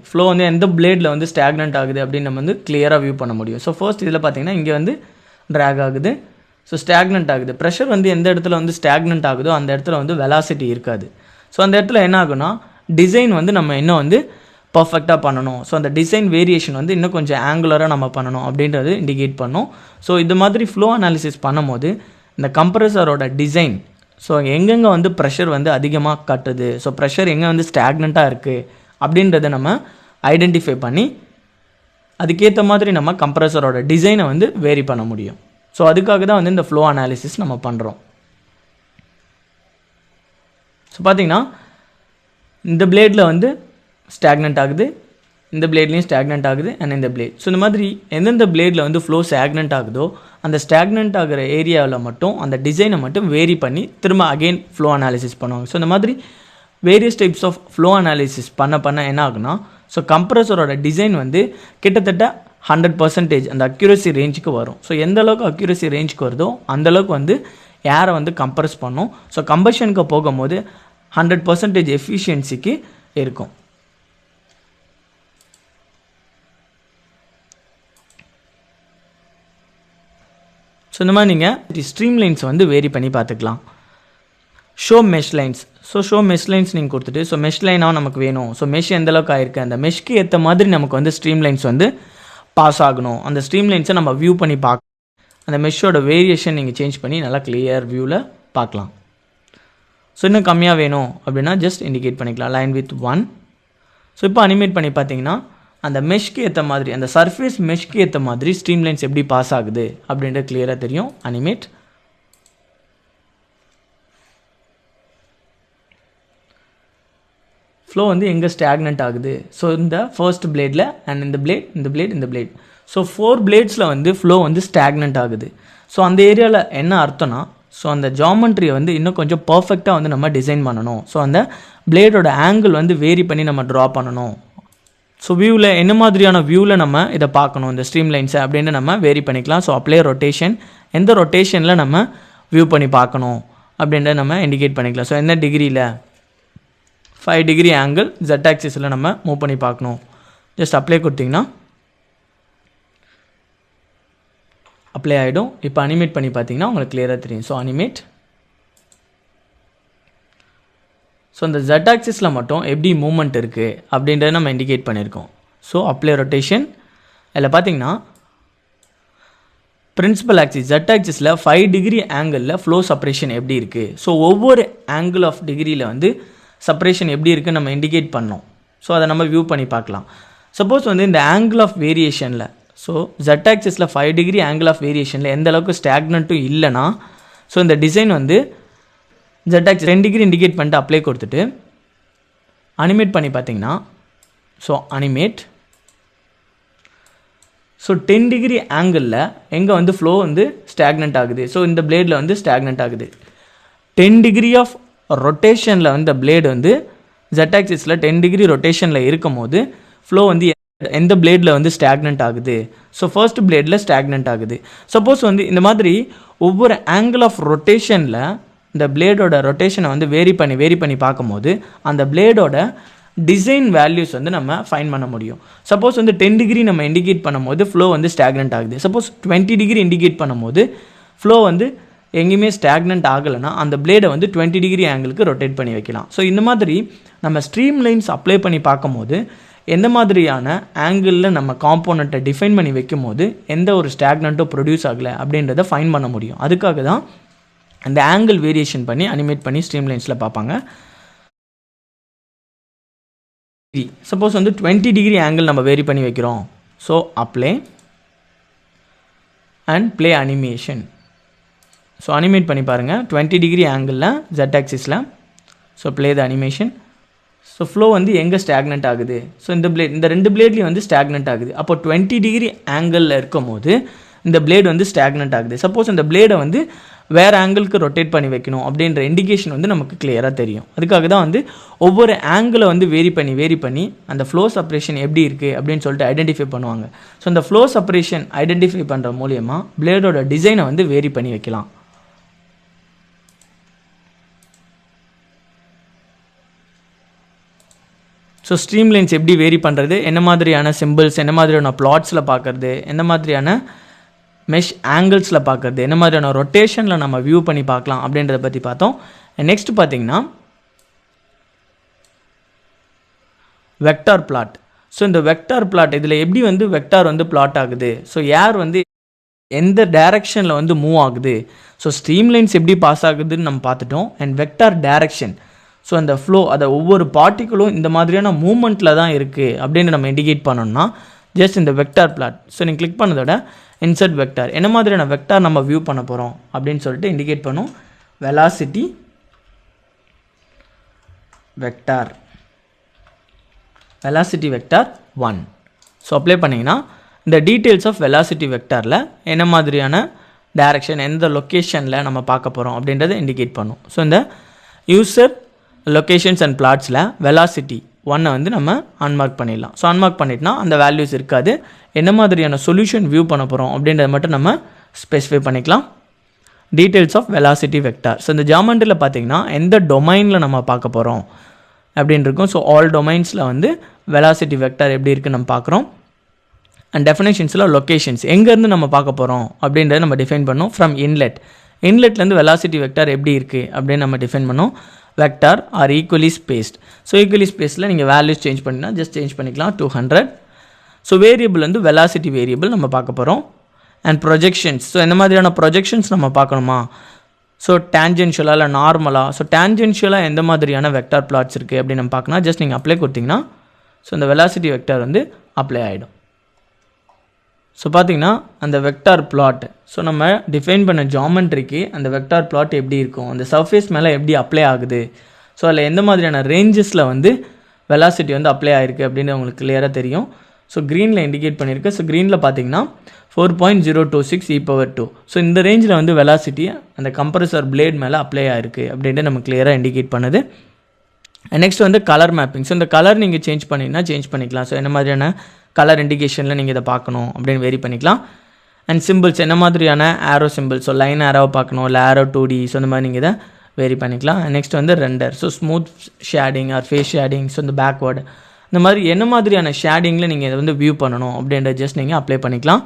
ஃப்ளோ வந்து எந்த பிளேடில் வந்து ஸ்டாக்னன்ட் ஆகுது அப்படின்னு நம்ம வந்து கிளியராக வியூ பண்ண முடியும். ஸோ ஃபர்ஸ்ட் இதில் பார்த்தீங்கன்னா இங்கே வந்து ட்ராக் ஆகுது, ஸோ ஸ்டாக்னன்ட் ஆகுது. ப்ரெஷர் வந்து எந்த இடத்துல வந்து ஸ்டாக்னன்ட் ஆகுதோ அந்த இடத்துல வந்து வெலாசிட்டி இருக்காது. ஸோ அந்த இடத்துல என்ன ஆகுனா டிசைன் வந்து நம்ம இன்னும் வந்து பர்ஃபெக்டாக பண்ணணும். ஸோ அந்த டிசைன் வேரியேஷன் வந்து இன்னும் கொஞ்சம் ஆங்குலராக நம்ம பண்ணணும் அப்படின்றது இண்டிகேட் பண்ணும். ஸோ இது மாதிரி ஃப்ளோ அனாலிசிஸ் பண்ணும்போது இந்த கம்ப்ரஸரோட டிசைன், ஸோ எங்கெங்கே வந்து ப்ரெஷர் வந்து அதிகமாக கட்டுது, ஸோ ப்ரெஷர் எங்கே வந்து ஸ்டாக்னண்ட்டாக இருக்குது அப்படின்றத நம்ம ஐடென்டிஃபை பண்ணி அதுக்கேற்ற மாதிரி நம்ம கம்ப்ரஸரோட டிசைனை வந்து வேரி பண்ண முடியும். ஸோ அதுக்காக தான் வந்து இந்த ஃப்ளோ அனாலிசிஸ் நம்ம பண்ணுறோம். ஸோ பார்த்திங்கன்னா இந்த பிளேடில் வந்து ஸ்டாக்னண்ட் ஆகுது, இந்த பிளேட்லேயும் ஸ்டாக்னண்ட் ஆகுது, அண்ட் இந்த பிளேட். ஸோ இந்த மாதிரி எந்தெந்த பிளேடில் வந்து ஃப்ளோ ஸ்டாக்னண்ட் ஆகுதோ அந்த ஸ்டாக்னண்ட் ஆகிற ஏரியாவில் மட்டும் அந்த டிசைனை மட்டும் வேரி பண்ணி திரும்ப அகெயின் ஃப்ளோ அனாலிசிஸ் பண்ணுவாங்க. ஸோ இந்த மாதிரி various types of flow analysis பண்ண என்ன ஆகுனா ஸோ கம்ப்ரஸரோட டிசைன் வந்து கிட்டத்தட்ட 100% அந்த அக்யூரசி ரேஞ்சுக்கு வரும். ஸோ எந்த அளவுக்கு அக்யூரசி ரேஞ்சுக்கு வருதோ அந்தளவுக்கு வந்து ஏரை வந்து கம்ப்ரஸ் பண்ணும். ஸோ கம்பஷனுக்கு போகும்போது 100% எஃபிஷியன்சிக்கு இருக்கும். ஸோ இந்த மாதிரி நீங்கள் ஸ்ட்ரீம் லைன்ஸ் வந்து வேரி பண்ணி பார்த்துக்கலாம். Show mesh lines. So show mesh lines நீங்கள் கொடுத்துட்டு ஸோ மெஷ் லைனாக நமக்கு வேணும், ஸோ மெஷ் எந்தளவுக்கு ஆயிருக்கு அந்த மெஷ்க்கு ஏற்ற மாதிரி நமக்கு வந்து ஸ்ட்ரீம் லைன்ஸ் வந்து பாஸ் ஆகணும், அந்த ஸ்ட்ரீம் லைன்ஸை நம்ம வியூ பண்ணி பார்க்கணும். அந்த மெஷ்ஷோட வேரியேஷன் நீங்கள் சேஞ்ச் பண்ணி நல்லா கிளியர் வியூவில் பார்க்கலாம். ஸோ இன்னும் கம்மியாக வேணும் அப்படின்னா ஜஸ்ட் இண்டிகேட் பண்ணிக்கலாம் லைன் வித் 1. ஸோ இப்போ அனிமேட் பண்ணி பார்த்தீங்கன்னா அந்த மெஷ்க்கு ஏற்ற மாதிரி, அந்த சர்ஃபேஸ் மெஷ்க்கு ஏற்ற மாதிரி ஸ்ட்ரீம் லைன்ஸ் எப்படி பாஸ் ஆகுது அப்படின்றது கிளியராக தெரியும். அனிமேட். ஃப்ளோ வந்து எங்கே ஸ்டாக்னண்ட் ஆகுது? ஸோ இந்த ஃபர்ஸ்ட் பிளேடில் அண்ட் இந்த பிளேட். ஸோ 4 பிளேட்ஸில் வந்து ஃப்ளோ வந்து ஸ்டாக்னண்ட் ஆகுது. ஸோ அந்த ஏரியாவில் என்ன அர்த்தம்னா, ஸோ அந்த ஜாமெண்ட்ரியை வந்து இன்னும் கொஞ்சம் பர்ஃபெக்டாக வந்து நம்ம டிசைன் பண்ணணும். ஸோ அந்த பிளேடோட ஆங்கிள் வந்து வேரி பண்ணி நம்ம ட்ரா பண்ணணும். ஸோ வியூவில் என்ன மாதிரியான வியூவில் நம்ம இதை பார்க்கணும், இந்த ஸ்ட்ரீம் லைன்ஸை அப்படின்னு நம்ம வேரி பண்ணிக்கலாம். ஸோ அப்ளை ரொட்டேஷன், எந்த ரொட்டேஷனில் நம்ம வியூ பண்ணி பார்க்கணும் அப்படின்றத நம்ம இண்டிகேட் பண்ணிக்கலாம். ஸோ எந்த டிகிரியில் 5 டிகிரி ஆங்கிள் Z ஆக்சிஸில் நம்ம மூவ் பண்ணி பார்க்கணும். ஜஸ்ட் அப்ளை கொடுத்திங்கன்னா அப்ளை ஆகிடும். இப்போ அனிமேட் பண்ணி பார்த்தீங்கன்னா உங்களுக்கு கிளியராக தெரியும். So animate. ஸோ இந்த Z ஆக்சிஸில் மட்டும் எப்படி மூவ்மெண்ட் இருக்குது அப்படின்றத நம்ம இண்டிகேட் பண்ணியிருக்கோம். So apply rotation. அதில் பார்த்தீங்கன்னா பிரின்சிபல் ஆக்சிஸ் Z ஆக்சிஸில் 5 டிகிரி ஆங்கிளில் ஃப்ளோ செப்பரேஷன் எப்படி இருக்குது, ஸோ ஒவ்வொரு ஆங்கிள் ஆஃப் டிகிரியில் வந்து செப்பரேஷன் எப்படி இருக்குன்னு நம்ம இண்டிகேட் பண்ணோம். ஸோ அதை நம்ம வியூ பண்ணி பார்க்கலாம். சப்போஸ் வந்து இந்த ஆங்கிள் ஆஃப் வேரியேஷனில், ஸோ Z ஆக்சிஸில் 5 டிகிரி ஆங்கிள் ஆஃப் வேரியேஷனில் எந்த அளவுக்கு ஸ்டாக்னண்ட்டும் இல்லைனா, ஸோ இந்த டிசைன் வந்து Z ஆக்சிஸ் 10 டிகிரி இண்டிகேட் பண்ணிட்டு அப்ளை கொடுத்துட்டு அனிமேட் பண்ணி பார்த்தீங்கன்னா, ஸோ அனிமேட். ஸோ 10 டிகிரி ஆங்கிளில் எங்கே வந்து ஃப்ளோ வந்து ஸ்டாக்னண்ட் ஆகுது, ஸோ இந்த பிளேடில் வந்து ஸ்டாக்னண்ட் ஆகுது. 10 டிகிரி ஆஃப் ரொட்டேஷனில் வந்து பிளேடு வந்து Z ஆக்சிஸில் 10 டிகிரி ரொட்டேஷனில் இருக்கும் போது ஃப்ளோ வந்து எந்த பிளேடில் வந்து ஸ்டாக்னண்ட் ஆகுது, ஸோ ஃபர்ஸ்ட் பிளேடில் ஸ்டாக்னண்ட் ஆகுது. சப்போஸ் வந்து இந்த மாதிரி ஒவ்வொரு ஆங்கிள் ஆஃப் ரொட்டேஷனில் இந்த பிளேடோட ரொட்டேஷனை வந்து வேரி பண்ணி பார்க்கும்போது அந்த பிளேடோட டிசைன் வேல்யூஸ் வந்து நம்ம ஃபைன் பண்ண முடியும். சப்போஸ் வந்து 10 டிகிரி நம்ம இண்டிகேட் பண்ணும்போது ஃப்ளோ வந்து ஸ்டாக்னண்ட் ஆகுது. சப்போஸ் 20 டிகிரி இண்டிகேட் பண்ணும்போது ஃப்ளோ வந்து எங்கேயுமே ஸ்டாக்னண்ட் ஆகலைன்னா அந்த பிளேடை வந்து 20 டிகிரி ஆங்கிளுக்கு ரொட்டேட் பண்ணி வைக்கலாம். ஸோ இந்த மாதிரி நம்ம ஸ்ட்ரீம் லைன்ஸ் அப்ளை பண்ணி பார்க்கும்போது எந்த மாதிரியான ஆங்கிளில் நம்ம காம்போனண்ட்டை டிஃபைன் பண்ணி வைக்கும் போது எந்த ஒரு ஸ்டாக்னண்ட்டும் ப்ரொடியூஸ் ஆகலை அப்படின்றத ஃபைன் பண்ண முடியும். அதுக்காக தான் அந்த ஆங்கிள் வேரியேஷன் பண்ணி அனிமேட் பண்ணி ஸ்ட்ரீம் லைன்ஸில் பார்ப்பாங்க. சப்போஸ் வந்து 20 டிகிரி ஆங்கிள் நம்ம வேரி பண்ணி வைக்கிறோம். So apply and play animation. So animate பண்ணி பாருங்கள் 20 டிகிரி ஆங்கிளில் Z ஆக்சிஸில். So play the animation. So flow வந்து எங்கே ஸ்டாக்னண்ட் ஆகுது, ஸோ இந்த 2 பிளேட்லேயும் வந்து ஸ்டாக்னண்ட் ஆகுது. அப்போ 20 டிகிரி ஆங்கிளில் இருக்கும் போது இந்த பிளேடு வந்து ஸ்டாக்னண்ட் ஆகுது. சப்போஸ் இந்த பிளேடை வந்து வேறு ஆங்கிளுக்கு ரொட்டேட் பண்ணி வைக்கணும் அப்படின்ற இண்டிகேஷன் வந்து நமக்கு கிளியராக தெரியும். அதுக்காக தான் வந்து ஒவ்வொரு ஆங்கிளை வந்து வேரி பண்ணி அந்த ஃப்ளோ செப்பரேஷன் எப்படி இருக்குது அப்படின்னு சொல்லிட்டு ஐடென்டிஃபை பண்ணுவாங்க. ஸோ இந்த ஃப்ளோ செப்பரேஷன் ஐடென்டிஃபை பண்ணுற மூலியமாக பிளேடோட டிசைனை வந்து வேரி பண்ணி வைக்கலாம். ஸோ ஸ்ட்ரீம் லைன்ஸ் எப்படி வேரி பண்ணுறது, என்ன மாதிரியான சிம்பிள்ஸ், என்ன மாதிரியான ப்ளாட்ஸில் பார்க்குறது, என்ன மாதிரியான மெஷ் ஆங்கிள்ஸில் பார்க்குறது, என்ன மாதிரியான ரொட்டேஷனில் நம்ம வியூ பண்ணி பார்க்கலாம் அப்படின்றத பற்றி பார்த்தோம். நெக்ஸ்ட் பார்த்தீங்கன்னா வெக்டார் பிளாட். ஸோ இந்த வெக்டார் பிளாட் இதில் எப்படி வந்து வெக்டார் வந்து பிளாட் ஆகுது, ஸோ ஏர் வந்து எந்த டைரக்ஷனில் வந்து மூவ் ஆகுது, ஸோ ஸ்ட்ரீம் லைன்ஸ் எப்படி பாஸ் ஆகுதுன்னு நம்ம பார்த்துட்டோம். அண்ட் வெக்டார் டைரக்ஷன், ஸோ அந்த ஃப்ளோ அதை ஒவ்வொரு பார்ட்டிகளும் இந்த மாதிரியான மூமெண்ட்டில் தான் இருக்குது அப்படின்னு நம்ம இண்டிகேட் பண்ணோம்னா ஜஸ்ட் இந்த வெக்டார் பிளாட். ஸோ நீங்கள் கிளிக் பண்ணதோட இன்சர்ட் வெக்டார், என்ன மாதிரியான வெக்டார் நம்ம வியூ பண்ண போகிறோம் அப்படின்னு சொல்லிட்டு இண்டிகேட் பண்ணும். Velocity vector, velocity vector 1. So apply பண்ணிங்கன்னா இந்த டீட்டெயில்ஸ் ஆஃப் வெலாசிட்டி வெக்டாரில் என்ன மாதிரியான டைரக்ஷன் எந்த லொக்கேஷனில் நம்ம பார்க்க போகிறோம் அப்படின்றத இண்டிகேட் பண்ணும். ஸோ இந்த யூசர் லொக்கேஷன்ஸ் அண்ட் பிளாட்ஸில் வெலாசிட்டி 1 வந்து நம்ம அன்மார்க் பண்ணிடலாம். ஸோ அன்மார்க் பண்ணிட்டோம்னா அந்த வேல்யூஸ் இருக்காது. என்ன மாதிரியான சொல்யூஷன் வியூ பண்ண போகிறோம் அப்படின்றத மட்டும் நம்ம ஸ்பெசிஃபை பண்ணிக்கலாம். Details of velocity vector. So இந்த ஜாமெண்ட்ரியில் பார்த்தீங்கன்னா எந்த டொமைனில் நம்ம பார்க்க போகிறோம் அப்படின்னு இருக்கும். ஸோ ஆல் டொமைன்ஸில் வந்து வெலாசிட்டி வெக்டார் எப்படி இருக்குன்னு நம்ம பார்க்குறோம். அண்ட் டெஃபினேஷன்ஸில் லொக்கேஷன்ஸ் எங்கேருந்து நம்ம பார்க்க போகிறோம் அப்படின்றத நம்ம டிஃபைன் பண்ணோம். ஃப்ரம் இன்லெட்லேருந்து வெலாசிட்டி வெக்டார் எப்படி இருக்குது அப்படின்னு நம்ம டிஃபைன் பண்ணோம். Vector R equally spaced. So equally ஸ்பேஸில் நீங்கள் வேல்யூஸ் சேஞ்ச் பண்ணினா ஜஸ்ட் சேஞ்ச் பண்ணிக்கலாம் 200. ஸோ வேரியபிள் வந்து வெலாசிட்டி வேரியபிள் நம்ம பார்க்க போகிறோம். அண்ட் ப்ரொஜெக்ஷன்ஸ், ஸோ எந்த மாதிரியான ப்ரொஜெக்ஷன்ஸ் நம்ம பார்க்கணுமா, ஸோ டேஞ்சென்ஷியலாக இல்லை நார்மலாக, ஸோ டேஞ்சென்ஷியலாக எந்த மாதிரியான வெக்டார் பிளாட்ஸ் இருக்குது அப்படின்னு நம்ம பார்க்கணும். ஜஸ்ட் நீங்கள் அப்ளை கொடுத்தீங்கன்னா ஸோ இந்த வெலாசிட்டி வெக்டார் வந்து அப்ளை ஆகிடும். ஸோ பார்த்திங்கன்னா அந்த வெக்டார் பிளாட், ஸோ நம்ம டிஃபைன் பண்ண ஜாமெண்ட்ரிக்கு அந்த வெக்டார் பிளாட் எப்படி இருக்கும், அந்த சர்ஃபேஸ் மேலே எப்படி அப்ளை ஆகுது, ஸோ அதில் எந்த மாதிரியான ரேஞ்சஸில் வந்து வெலாசிட்டி வந்து அப்ளை ஆகிருக்கு அப்படின்னு உங்களுக்கு கிளியராக தெரியும். ஸோ க்ரீனில் இண்டிகேட் பண்ணியிருக்கு. ஸோ க்ரீனில் பார்த்தீங்கன்னா 4.026 e⁻². ஸோ இந்த ரேஞ்சில் வந்து வெலாசிட்டி அந்த கம்ப்ரஸர் பிளேட் மேலே அப்ளை ஆகிருக்கு அப்படின்ட்டு நம்ம கிளியராக இண்டிகேட் பண்ணுது. நெக்ஸ்ட் வந்து கலர் மேப்பிங். ஸோ இந்த கலர் நீங்கள் சேஞ்ச் பண்ணிங்கன்னா சேஞ்ச் பண்ணிக்கலாம். ஸோ என்ன மாதிரியான கலர் இண்டிகேஷனில் நீங்கள் இதை பார்க்கணும் அப்படின்னு வெரி பண்ணிக்கலாம். அண்ட் சிம்பிள்ஸ், என்ன மாதிரியான ஆரோ சிம்பிள்ஸ், ஸோ லைன் ஆரோவை பார்க்கணும் இல்லை ஆரோ 2D, ஸோ இந்த மாதிரி நீங்கள் இதை வெரி பண்ணிக்கலாம். நெக்ஸ்ட் வந்து render, so smooth shading or face shading, so இந்த பேக்வேர்டு, இந்த மாதிரி என்ன மாதிரியான ஷேடிங்கில் நீங்கள் இதை வந்து வியூ பண்ணணும் அப்படின்ற ஜஸ்ட் நீங்கள் அப்ளை பண்ணிக்கலாம்.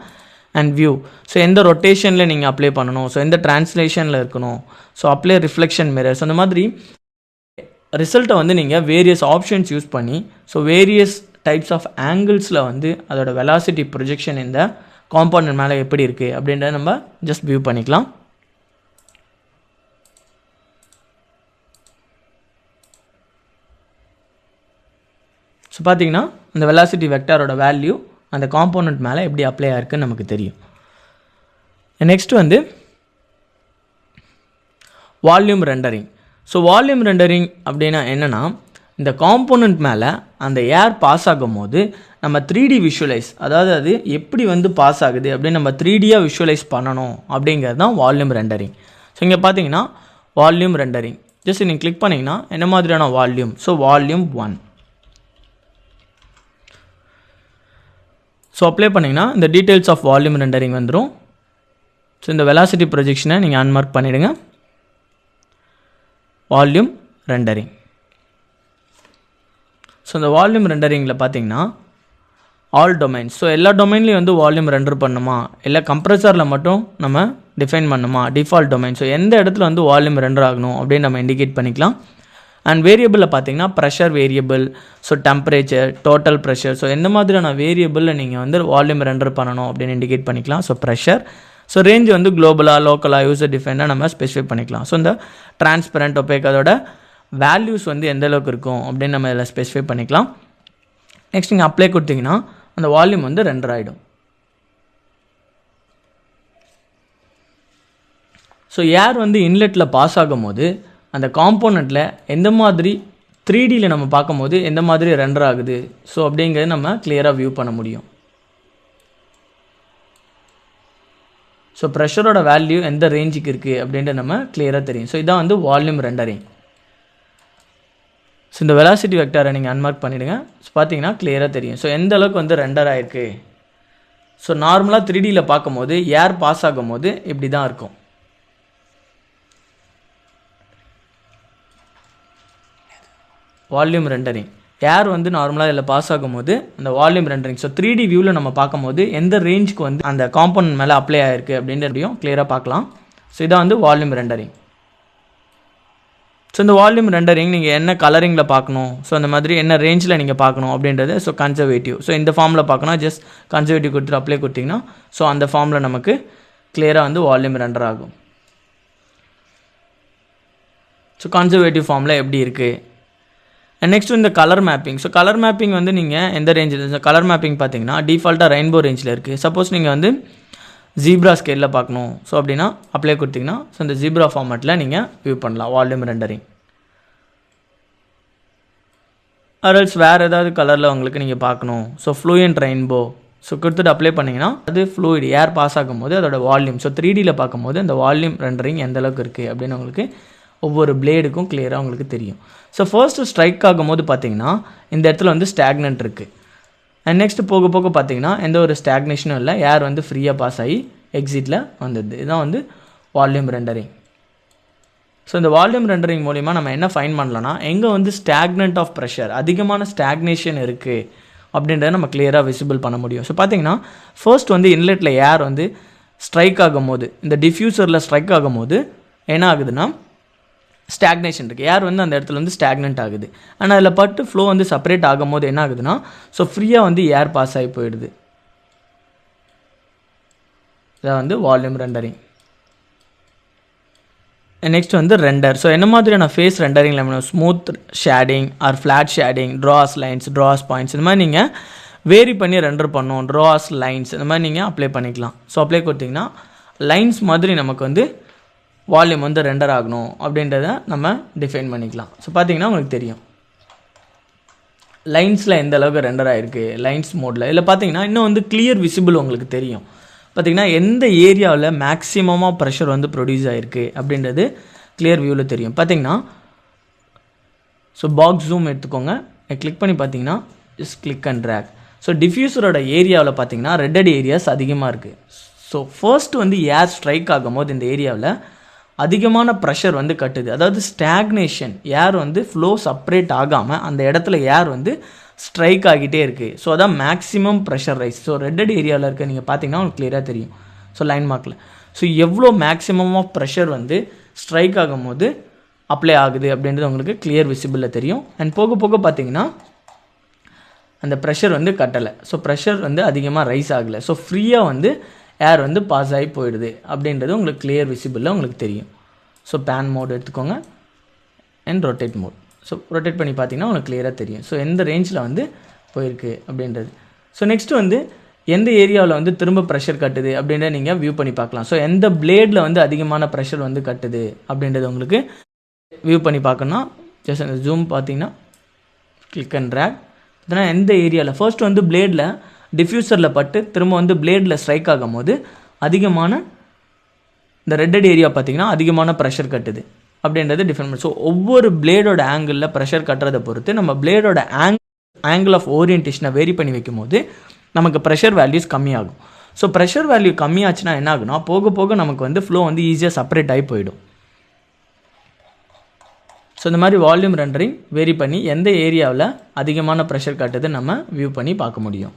அண்ட் வியூ, ஸோ எந்த ரொட்டேஷனில் நீங்கள் அப்ளை பண்ணணும், ஸோ எந்த ட்ரான்ஸ்லேஷனில் இருக்கணும், so apply reflection mirror, so அந்த மாதிரி ரிசல்ட்டை வந்து நீங்கள் வேரியஸ் ஆப்ஷன்ஸ் யூஸ் பண்ணி ஸோ வேரியஸ் டைப்ஸ் ஆஃப் ஆங்கிள்ஸில் வந்து அதோட வெலாசிட்டி ப்ரொஜெக்ஷன் இந்த காம்பவுண்ட் மேலே எப்படி இருக்குது அப்படின்றத நம்ம ஜஸ்ட் வியூ பண்ணிக்கலாம். ஸோ பார்த்தீங்கன்னா அந்த வெலாசிட்டி வெக்டாரோட வேல்யூ அந்த காம்பவுண்ட் மேலே எப்படி அப்ளை ஆயிருக்குன்னு நமக்கு தெரியும். நெக்ஸ்ட் வந்து volume rendering. So volume rendering அப்படின்னா என்னென்னா, இந்த காம்போனண்ட் மேலே அந்த ஏர் பாஸ் ஆகும் போது நம்ம 3D விஷுவலைஸ், அதாவது அது எப்படி வந்து பாஸ் ஆகுது அப்படின்னு நம்ம 3Dயாக விஷுவலைஸ் பண்ணணும் அப்படிங்கிறது தான் வால்யூம் ரெண்டரிங். ஸோ இங்கே பார்த்தீங்கன்னா வால்யூம் ரெண்டரிங் ஜஸ்ட் நீங்கள் கிளிக் பண்ணிங்கன்னா என்ன மாதிரியான volume, so volume 1. So apply பண்ணிங்கன்னா இந்த டீட்டெயில்ஸ் ஆஃப் வால்யூம் ரெண்டரிங் வந்துடும். ஸோ இந்த வெலாசிட்டி ப்ரொஜெக்ஷனை நீங்கள் அன்மார்க் பண்ணிவிடுங்க. Volume rendering. ஸோ இந்த வால்யூம் ரெண்டரிங்கில் பார்த்தீங்கன்னா ஆல் டொமைன்ஸ், ஸோ எல்லா டொமைன்லேயும் வந்து வால்யூம் ரெண்டர் பண்ணுமா இல்லை கம்ப்ரஸரில் மட்டும் நம்ம டிஃபைன் பண்ணுமா, டிஃபால்ட் டொமைன், ஸோ எந்த இடத்துல வந்து வால்யூம் ரெண்டர் ஆகணும் அப்படின்னு நம்ம இண்டிகேட் பண்ணிக்கலாம். அண்ட் வேரியபிளில் பார்த்தீங்கன்னா pressure variable, so temperature, total pressure, so எந்த மாதிரியான வேரியபிளில் நீங்கள் வந்து வால்யூம் ரெண்டர் பண்ணணும் அப்படின்னு இண்டிகேட் பண்ணிக்கலாம். ஸோ ப்ரெஷர், ஸோ ரேஞ்ச் வந்து குளோபலாக லோக்கலாக யூசர் டிஃபைனாக நம்ம ஸ்பெசிஃபை பண்ணிக்கலாம். ஸோ இந்த டிரான்ஸ்பரண்ட் ஒபேக் அதோட வேல்யூஸ் வந்து எந்த அளவுக்கு இருக்கும் அப்படின்னு நம்ம இதில் ஸ்பெசிஃபை பண்ணிக்கலாம். நெக்ஸ்ட் நீங்கள் அப்ளை கொடுத்தீங்கன்னா அந்த வால்யூம் வந்து ரெண்டர் ஆகிடும். ஸோ ஏர் வந்து இன்லெட்டில் பாஸ் ஆகும் போது அந்த காம்போனண்ட்டில் எந்த மாதிரி 3Dயில் நம்ம பார்க்கும் போது எந்த மாதிரி ரெண்டர் ஆகுது ஸோ அப்படிங்கிறது நம்ம கிளியராக வியூ பண்ண முடியும். ஸோ ப்ரெஷரோட வேல்யூ எந்த ரேஞ்சுக்கு இருக்குது அப்படின்ட்டு நம்ம கிளியராக தெரியும். ஸோ இதான் வந்து வால்யூம் ரெண்டரிங். ஸோ இந்த வெலாசிட்டி வெக்டாரை நீங்கள் அன்மார்க் பண்ணிவிடுங்க. ஸோ பார்த்தீங்கன்னா கிளியராக தெரியும் ஸோ எந்த அளவுக்கு வந்து ரெண்டர் ஆகிருக்கு. ஸோ நார்மலாக 3Dயில் பார்க்கும்போது ஏர் பாஸ் ஆகும் போது இப்படி தான் இருக்கும். வால்யூம் ரெண்டரிங், ஏர் வந்து நார்மலாக இதில் பாஸ் ஆகும்போது அந்த வால்யூம் ரெண்டரிங். ஸோ 3D வியூவில் நம்ம பார்க்கும்போது எந்த ரேஞ்சுக்கு வந்து அந்த காம்பவுண்ட் மேலே அப்ளை ஆகிருக்கு அப்படின்றதையும் கிளியராக பார்க்கலாம். ஸோ இதான் வந்து வால்யூம் ரெண்டரிங். ஸோ இந்த வால்யூம் ரெண்டரிங் நீங்கள் என்ன கலரிங்கில் பார்க்கணும், ஸோ அந்த மாதிரி என்ன ரேஞ்சில் நீங்கள் பார்க்கணும் அப்படின்றது ஸோ கன்சர்வேட்டிவ். ஸோ இந்த ஃபார்மில் பார்க்கணும், ஜஸ்ட் கன்சர்வேட்டிவ் கொடுத்துட்டு அப்ளை கொடுத்தீங்கன்னா ஸோ அந்த ஃபார்மில் நமக்கு கிளியராக வந்து வால்யூம் ரெண்டர் ஆகும். ஸோ கன்சர்வேட்டிவ் ஃபார்மில் எப்படி இருக்குது. நெக்ஸ்ட் இந்த colour mapping. So colour mapping வந்து நீங்கள் எந்த ரேஞ்சில், கலர் மேப்பிங் பார்த்தீங்கன்னா டிஃபால்ட்டாக ரெயின்போ ரேஞ்சில் இருக்குது. சப்போஸ் நீங்கள் வந்து ஜீப்ரா ஸ்கேலில் பார்க்கணும் ஸோ அப்படின்னா அப்ளை கொடுத்தீங்கன்னா ஸோ இந்த ஜீப்ரா ஃபார்மேட்டில் நீங்கள் வியூ பண்ணலாம் வால்யூம் ரெண்டரிங். அரல்ஸ் வேறு ஏதாவது கலரில் உங்களுக்கு நீங்கள் பார்க்கணும் ஸோ ஃப்ளூயன்ட் ரெயின்போ ஸோ கொடுத்துட்டு அப்ளை பண்ணிங்கன்னா அது ஃப்ளூயிட் ஏர் பாஸ் ஆகும்போது அதோட வால்யூம் ஸோ 3Dயில் பார்க்கும்போது அந்த வால்யூம் ரெண்டரிங் எந்த அளவுக்கு இருக்குது அப்படின்னு உங்களுக்கு ஒவ்வொரு பிளேடுக்கும் கிளியராக உங்களுக்கு தெரியும். ஸோ ஃபர்ஸ்ட்டு ஸ்ட்ரைக் ஆகும்போது பார்த்தீங்கன்னா இந்த இடத்துல வந்து ஸ்டாக்னன்ட் இருக்குது. அண்ட் நெக்ஸ்ட்டு போக போக பார்த்தீங்கன்னா எந்த ஒரு ஸ்டாக்னேஷனும் இல்லை, ஏர் வந்து ஃப்ரீயாக பாஸ் ஆகி எக்ஸிட்டில் வந்துடுது. இதுதான் வந்து வால்யூம் ரெண்டரிங். ஸோ இந்த வால்யூம் ரெண்டரிங் மூலிமா நம்ம என்ன ஃபைன் பண்ணலாம்னா எங்கே வந்து ஸ்டாக்னன்ட் ஆஃப் ப்ரெஷர் அதிகமான ஸ்டாக்னேஷன் இருக்குது அப்படின்றத நம்ம கிளியராக விசிபிள் பண்ண முடியும். ஸோ பார்த்தீங்கன்னா ஃபர்ஸ்ட் வந்து இன்லெட்டில் ஏர் வந்து ஸ்ட்ரைக் ஆகும் போது இந்த டிஃப்யூசரில் ஸ்ட்ரைக் ஆகும் போது என்ன ஆகுதுன்னா ஸ்டாக்னேஷன் இருக்குது, ஏர் வந்து அந்த இடத்துல வந்து ஸ்டாக்னன்ட் ஆகுது. ஆனால் அதில் பட்டு ஃப்ளோ வந்து செப்பரேட் ஆகும் போது என்ன ஆகுதுன்னா, ஸோ ஃப்ரீயாக வந்து ஏர் பாஸ் ஆகி போயிடுது. இதான் வந்து வால்யூம் ரெண்டரிங். நெக்ஸ்ட் வந்து ரெண்டர். ஸோ என்ன மாதிரியான ஃபேஸ் ரெண்டரிங்கில் வேணும், smooth shading or flat shading, draws lines, draws points, இந்த மாதிரி நீங்கள் வேரி பண்ணி ரெண்டர் பண்ணணும். ட்ராஸ் லைன்ஸ் இந்த மாதிரி நீங்கள் அப்ளை பண்ணிக்கலாம். ஸோ அப்ளை கொடுத்திங்கன்னா லைன்ஸ் மாதிரி நமக்கு வந்து வால்யூம் வந்து ரெண்டர் ஆகணும் அப்படின்றத நம்ம டிஃபைன் பண்ணிக்கலாம். ஸோ பார்த்தீங்கன்னா உங்களுக்கு தெரியும் லைன்ஸில் எந்த அளவுக்கு ரெண்டர் ஆகிருக்கு லைன்ஸ் மோடில். இதில் பார்த்தீங்கன்னா இன்னும் வந்து கிளியர் விசிபிள் உங்களுக்கு தெரியும். பார்த்திங்கன்னா எந்த ஏரியாவில் மேக்ஸிமமாக ப்ரெஷர் வந்து ப்ரொடியூஸ் ஆகிருக்கு அப்படின்றது கிளியர் வியூவில் தெரியும். பார்த்திங்கன்னா ஸோ பாக்ஸ் ஜூம் எடுத்துக்கோங்க, கிளிக் பண்ணி பார்த்தீங்கன்னா just click and drag. So டிஃப்யூசரோட ஏரியாவில் பார்த்தீங்கன்னா ரெட்டட் ஏரியாஸ் அதிகமாக இருக்குது. ஸோ ஃபர்ஸ்ட் வந்து ஏர் ஸ்ட்ரைக் ஆகும் போது இந்த ஏரியாவில் அதிகமான ப்ரெஷர் வந்து கட்டுது, அதாவது ஸ்டாக்னேஷன், ஏர் வந்து ஃப்ளோ செப்பரேட் ஆகாமல் அந்த இடத்துல ஏர் வந்து ஸ்ட்ரைக் ஆகிட்டே இருக்குது. ஸோ அதான் மேக்ஸிமம் ப்ரெஷர் ரைஸ். ஸோ ரெட்டட் ஏரியாவில் இருக்க நீங்கள் பார்த்தீங்கன்னா உங்களுக்கு கிளியராக தெரியும். ஸோ லைன் மார்க்கில் ஸோ எவ்வளோ மேக்ஸிமம் ஆஃப் ப்ரெஷர் வந்து ஸ்ட்ரைக் ஆகும் போது அப்ளை ஆகுது அப்படின்றது உங்களுக்கு கிளியர் விசிபிளில் தெரியும். அண்ட் போக போக பார்த்தீங்கன்னா அந்த ப்ரெஷர் வந்து கட்டலை. ஸோ ப்ரெஷர் வந்து அதிகமாக ரைஸ் ஆகலை. ஸோ ஃப்ரீயாக வந்து ஏர் வந்து பாஸ் ஆகி போயிடுது அப்படின்றது உங்களுக்கு கிளியர் விசிபிளில் உங்களுக்கு தெரியும். ஸோ பேன் மோட் எடுத்துக்கோங்க and rotate mode. So rotate பண்ணி பார்த்தீங்கன்னா உங்களுக்கு கிளியராக தெரியும். ஸோ எந்த ரேஞ்சில் வந்து போயிருக்கு அப்படின்றது. ஸோ நெக்ஸ்ட்டு வந்து எந்த ஏரியாவில் வந்து திரும்ப ப்ரெஷர் கட்டுது அப்படின்றத நீங்கள் வியூ பண்ணி பார்க்கலாம். ஸோ எந்த பிளேடில் வந்து அதிகமான ப்ரெஷர் வந்து கட்டுது அப்படின்றது உங்களுக்கு வியூ பண்ணி பார்க்கணுன்னா ஜஸ்ட் அந்த ஜூம் பார்த்தீங்கன்னா கிளிக் அண்ட் ட்ராக். அதனால் எந்த ஏரியாவில் ஃபர்ஸ்ட் வந்து பிளேடில் டிஃப்யூசரில் பட்டு திரும்ப வந்து பிளேடில் ஸ்ட்ரைக் ஆகும் போது அதிகமான இந்த ரெட்டட் ஏரியா பார்த்திங்கன்னா அதிகமான ப்ரெஷர் கட்டுது அப்படின்றது டிஃபரெண்ட். ஸோ ஒவ்வொரு பிளேடோட ஆங்கிளில் ப்ரெஷர் கட்டுறதை பொறுத்து நம்ம பிளேடோட ஆங்கிள் ஆஃப் ஓரியன்டேஷனை வேரி பண்ணி வைக்கும் போது நமக்கு ப்ரெஷர் வேல்யூஸ் கம்மியாகும். ஸோ ப்ரெஷர் வேல்யூ கம்மியாச்சுன்னா என்ன ஆகுனா போக போக நமக்கு வந்து ஃப்ளோ வந்து ஈஸியாக செப்பரேட் ஆகி போயிடும். ஸோ இந்த மாதிரி வால்யூம் ரெண்டரிங் வேரி பண்ணி எந்த ஏரியாவில் அதிகமான ப்ரெஷர் கட்டுது நம்ம வியூ பண்ணி பார்க்க முடியும்.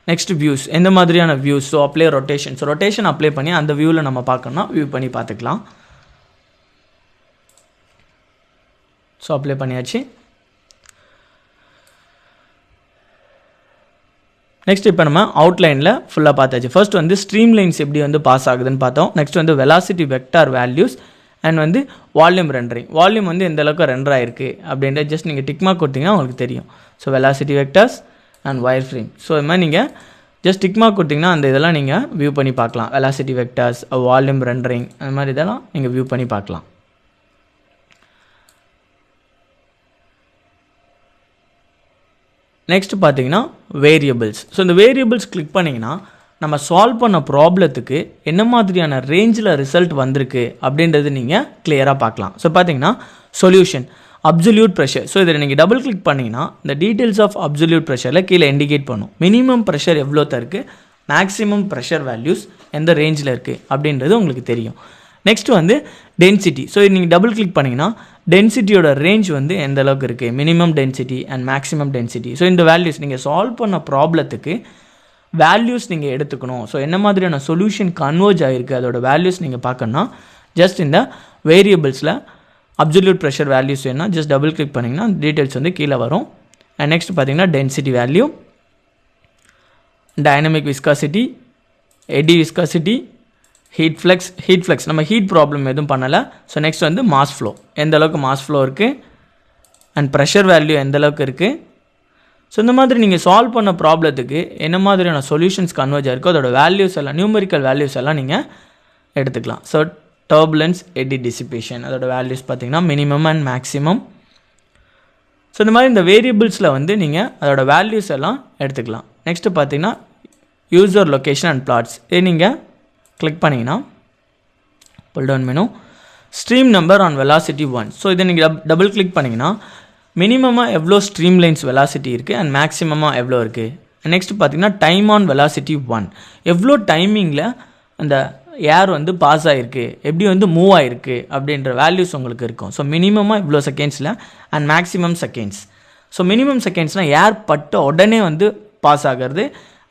நெக்ஸ்ட் வியூஸ், எந்த மாதிரியான views. So apply rotation. So rotation apply பண்ணி அந்த வியூவில் நம்ம பார்க்கணும்னா வியூ பண்ணி பார்த்துக்கலாம். ஸோ அப்ளை பண்ணியாச்சு. நெக்ஸ்ட் இப்போ நம்ம அவுட்லைனில் ஃபுல்லாக பார்த்தாச்சு. ஃபர்ஸ்ட் வந்து ஸ்ட்ரீம் லைன்ஸ் எப்படி வந்து பாஸ் ஆகுதுன்னு பார்த்தோம். நெக்ஸ்ட் வந்து வெலாசிட்டி வெக்டார் வேல்யூஸ் அண்ட் வந்து வால்யூம் ரெண்டரிங். வால்யூம் வந்து எந்த அளவுக்கு ரெண்டர் ஆயிருக்கு அப்படின்ற ஜஸ்ட் நீங்கள் டிக் மார்க் கொடுத்தீங்கன்னா உங்களுக்கு தெரியும். So velocity vectors and wire frame. So இது மாதிரி நீங்கள் ஜஸ்ட் டிக் மார்க் கொடுத்தீங்கன்னா அந்த இதெல்லாம் நீங்கள் வியூ பண்ணி பார்க்கலாம். வெலாசிட்டி வெக்டார்ஸ், வால்யூம் ரெண்டரிங், அந்த மாதிரி இதெல்லாம் நீங்கள் வியூ பண்ணி பார்க்கலாம். நெக்ஸ்ட் பார்த்தீங்கன்னா வேரியபிள்ஸ். ஸோ இந்த வேரியபிள்ஸ் கிளிக் பண்ணிங்கன்னா நம்ம சால்வ் பண்ண ப்ராப்ளத்துக்கு என்ன மாதிரியான ரேஞ்சில் ரிசல்ட் வந்திருக்கு அப்படின்றது நீங்கள் கிளியராக பார்க்கலாம். ஸோ பார்த்தீங்கன்னா சொல்யூஷன் அப்சல்யூட் ப்ரெஷர். ஸோ இதில் நீங்கள் டபுள் கிளிக் பண்ணிங்கன்னா இந்த டீட்டெயில்ஸ் ஆஃப் அப்சல்யூட் ப்ரெஷரில் கீழே இண்டிகேட் பண்ணும். மினிமம் ப்ரெஷர் எவ்வளோ இருக்குது, மேக்ஸிமம் ப்ரெஷர் வேல்யூஸ் எந்த ரேஞ்சில் இருக்குது அப்படின்றது உங்களுக்கு தெரியும். நெக்ஸ்ட் வந்து டென்சிட்டி. ஸோ நீங்கள் டபுள் கிளிக் பண்ணிங்கன்னா டென்சிட்டியோட ரேஞ்ச் வந்து எந்த அளவுக்கு இருக்குது, minimum density and maximum density. So இந்த வேல்யூஸ் நீங்கள் சால்வ் பண்ண ப்ராப்ளத்துக்கு வேல்யூஸ் நீங்கள் எடுத்துக்கணும். ஸோ என்ன மாதிரியான சொல்யூஷன் கன்வர்ஜ் ஆகிருக்கு அதோட வேல்யூஸ் நீங்கள் பார்க்கணுன்னா ஜஸ்ட் இந்த வேரியபிள்ஸில் அப்சல்யூட் ப்ரெஷர் வேல்யூஸ் வேணும்னா ஜஸ்ட் டபுள் கிளிக் பண்ணிங்கன்னா டீட்டெயில்ஸ் வந்து கீழே வரும். அண்ட் நெக்ஸ்ட் பார்த்தீங்கன்னா density value, dynamic viscosity, eddy viscosity, heat flux நம்ம ஹீட் ப்ராப்ளம் எதுவும் பண்ணலை. ஸோ நெக்ஸ்ட் வந்து மாஸ் ஃப்ளோ, எந்த அளவுக்கு மாஸ் ஃப்ளோ இருக்குது அண்ட் ப்ரெஷர் வேல்யூ எந்த அளவுக்கு இருக்குது. ஸோ இந்த மாதிரி நீங்கள் சால்வ் பண்ண ப்ராப்ளத்துக்கு என்ன மாதிரியான சொல்யூஷன்ஸ் கன்வர்ஜ் ஆகிருக்கோ அதோட வேல்யூஸ் எல்லாம், நியூமெரிக்கல் வேல்யூஸ் எல்லாம் நீங்கள் எடுத்துக்கலாம். ஸோ டர்புலன்ஸ், எடி டிசிபேஷன் அதோட வேல்யூஸ் பார்த்தீங்கன்னா மினிமம் அண்ட் மேக்ஸிமம். ஸோ இந்த மாதிரி இந்த வேரியபிள்ஸில் வந்து நீங்கள் அதோட வேல்யூஸ் எல்லாம் எடுத்துக்கலாம். நெக்ஸ்ட்டு பார்த்தீங்கன்னா யூசர் லொக்கேஷன் அண்ட் பிளாட்ஸ். இது நீங்கள் கிளிக் பண்ணிங்கன்னா pull down menu stream number on velocity 1. So இதை நீங்கள் டபுள் கிளிக் பண்ணிங்கன்னா மினிமமாக எவ்வளோ ஸ்ட்ரீம் லைன்ஸ் வெலாசிட்டி இருக்குது அண்ட் மேக்ஸிமமாக எவ்வளோ இருக்குது. நெக்ஸ்ட் பார்த்தீங்கன்னா டைம் ஆன் வெலாசிட்டி 1, எவ்வளோ டைமிங்கில் அந்த ஏர் வந்து பாஸ் ஆகிருக்கு, எப்படி வந்து மூவ் ஆகிருக்கு அப்படின்ற வேல்யூஸ் உங்களுக்கு இருக்கும். ஸோ மினிமமாக இவ்வளோ செகண்ட்ஸில் and maximum seconds. So minimum செகண்ட்ஸ்னால் ஏர் பட்ட உடனே வந்து பாஸ் ஆகிறது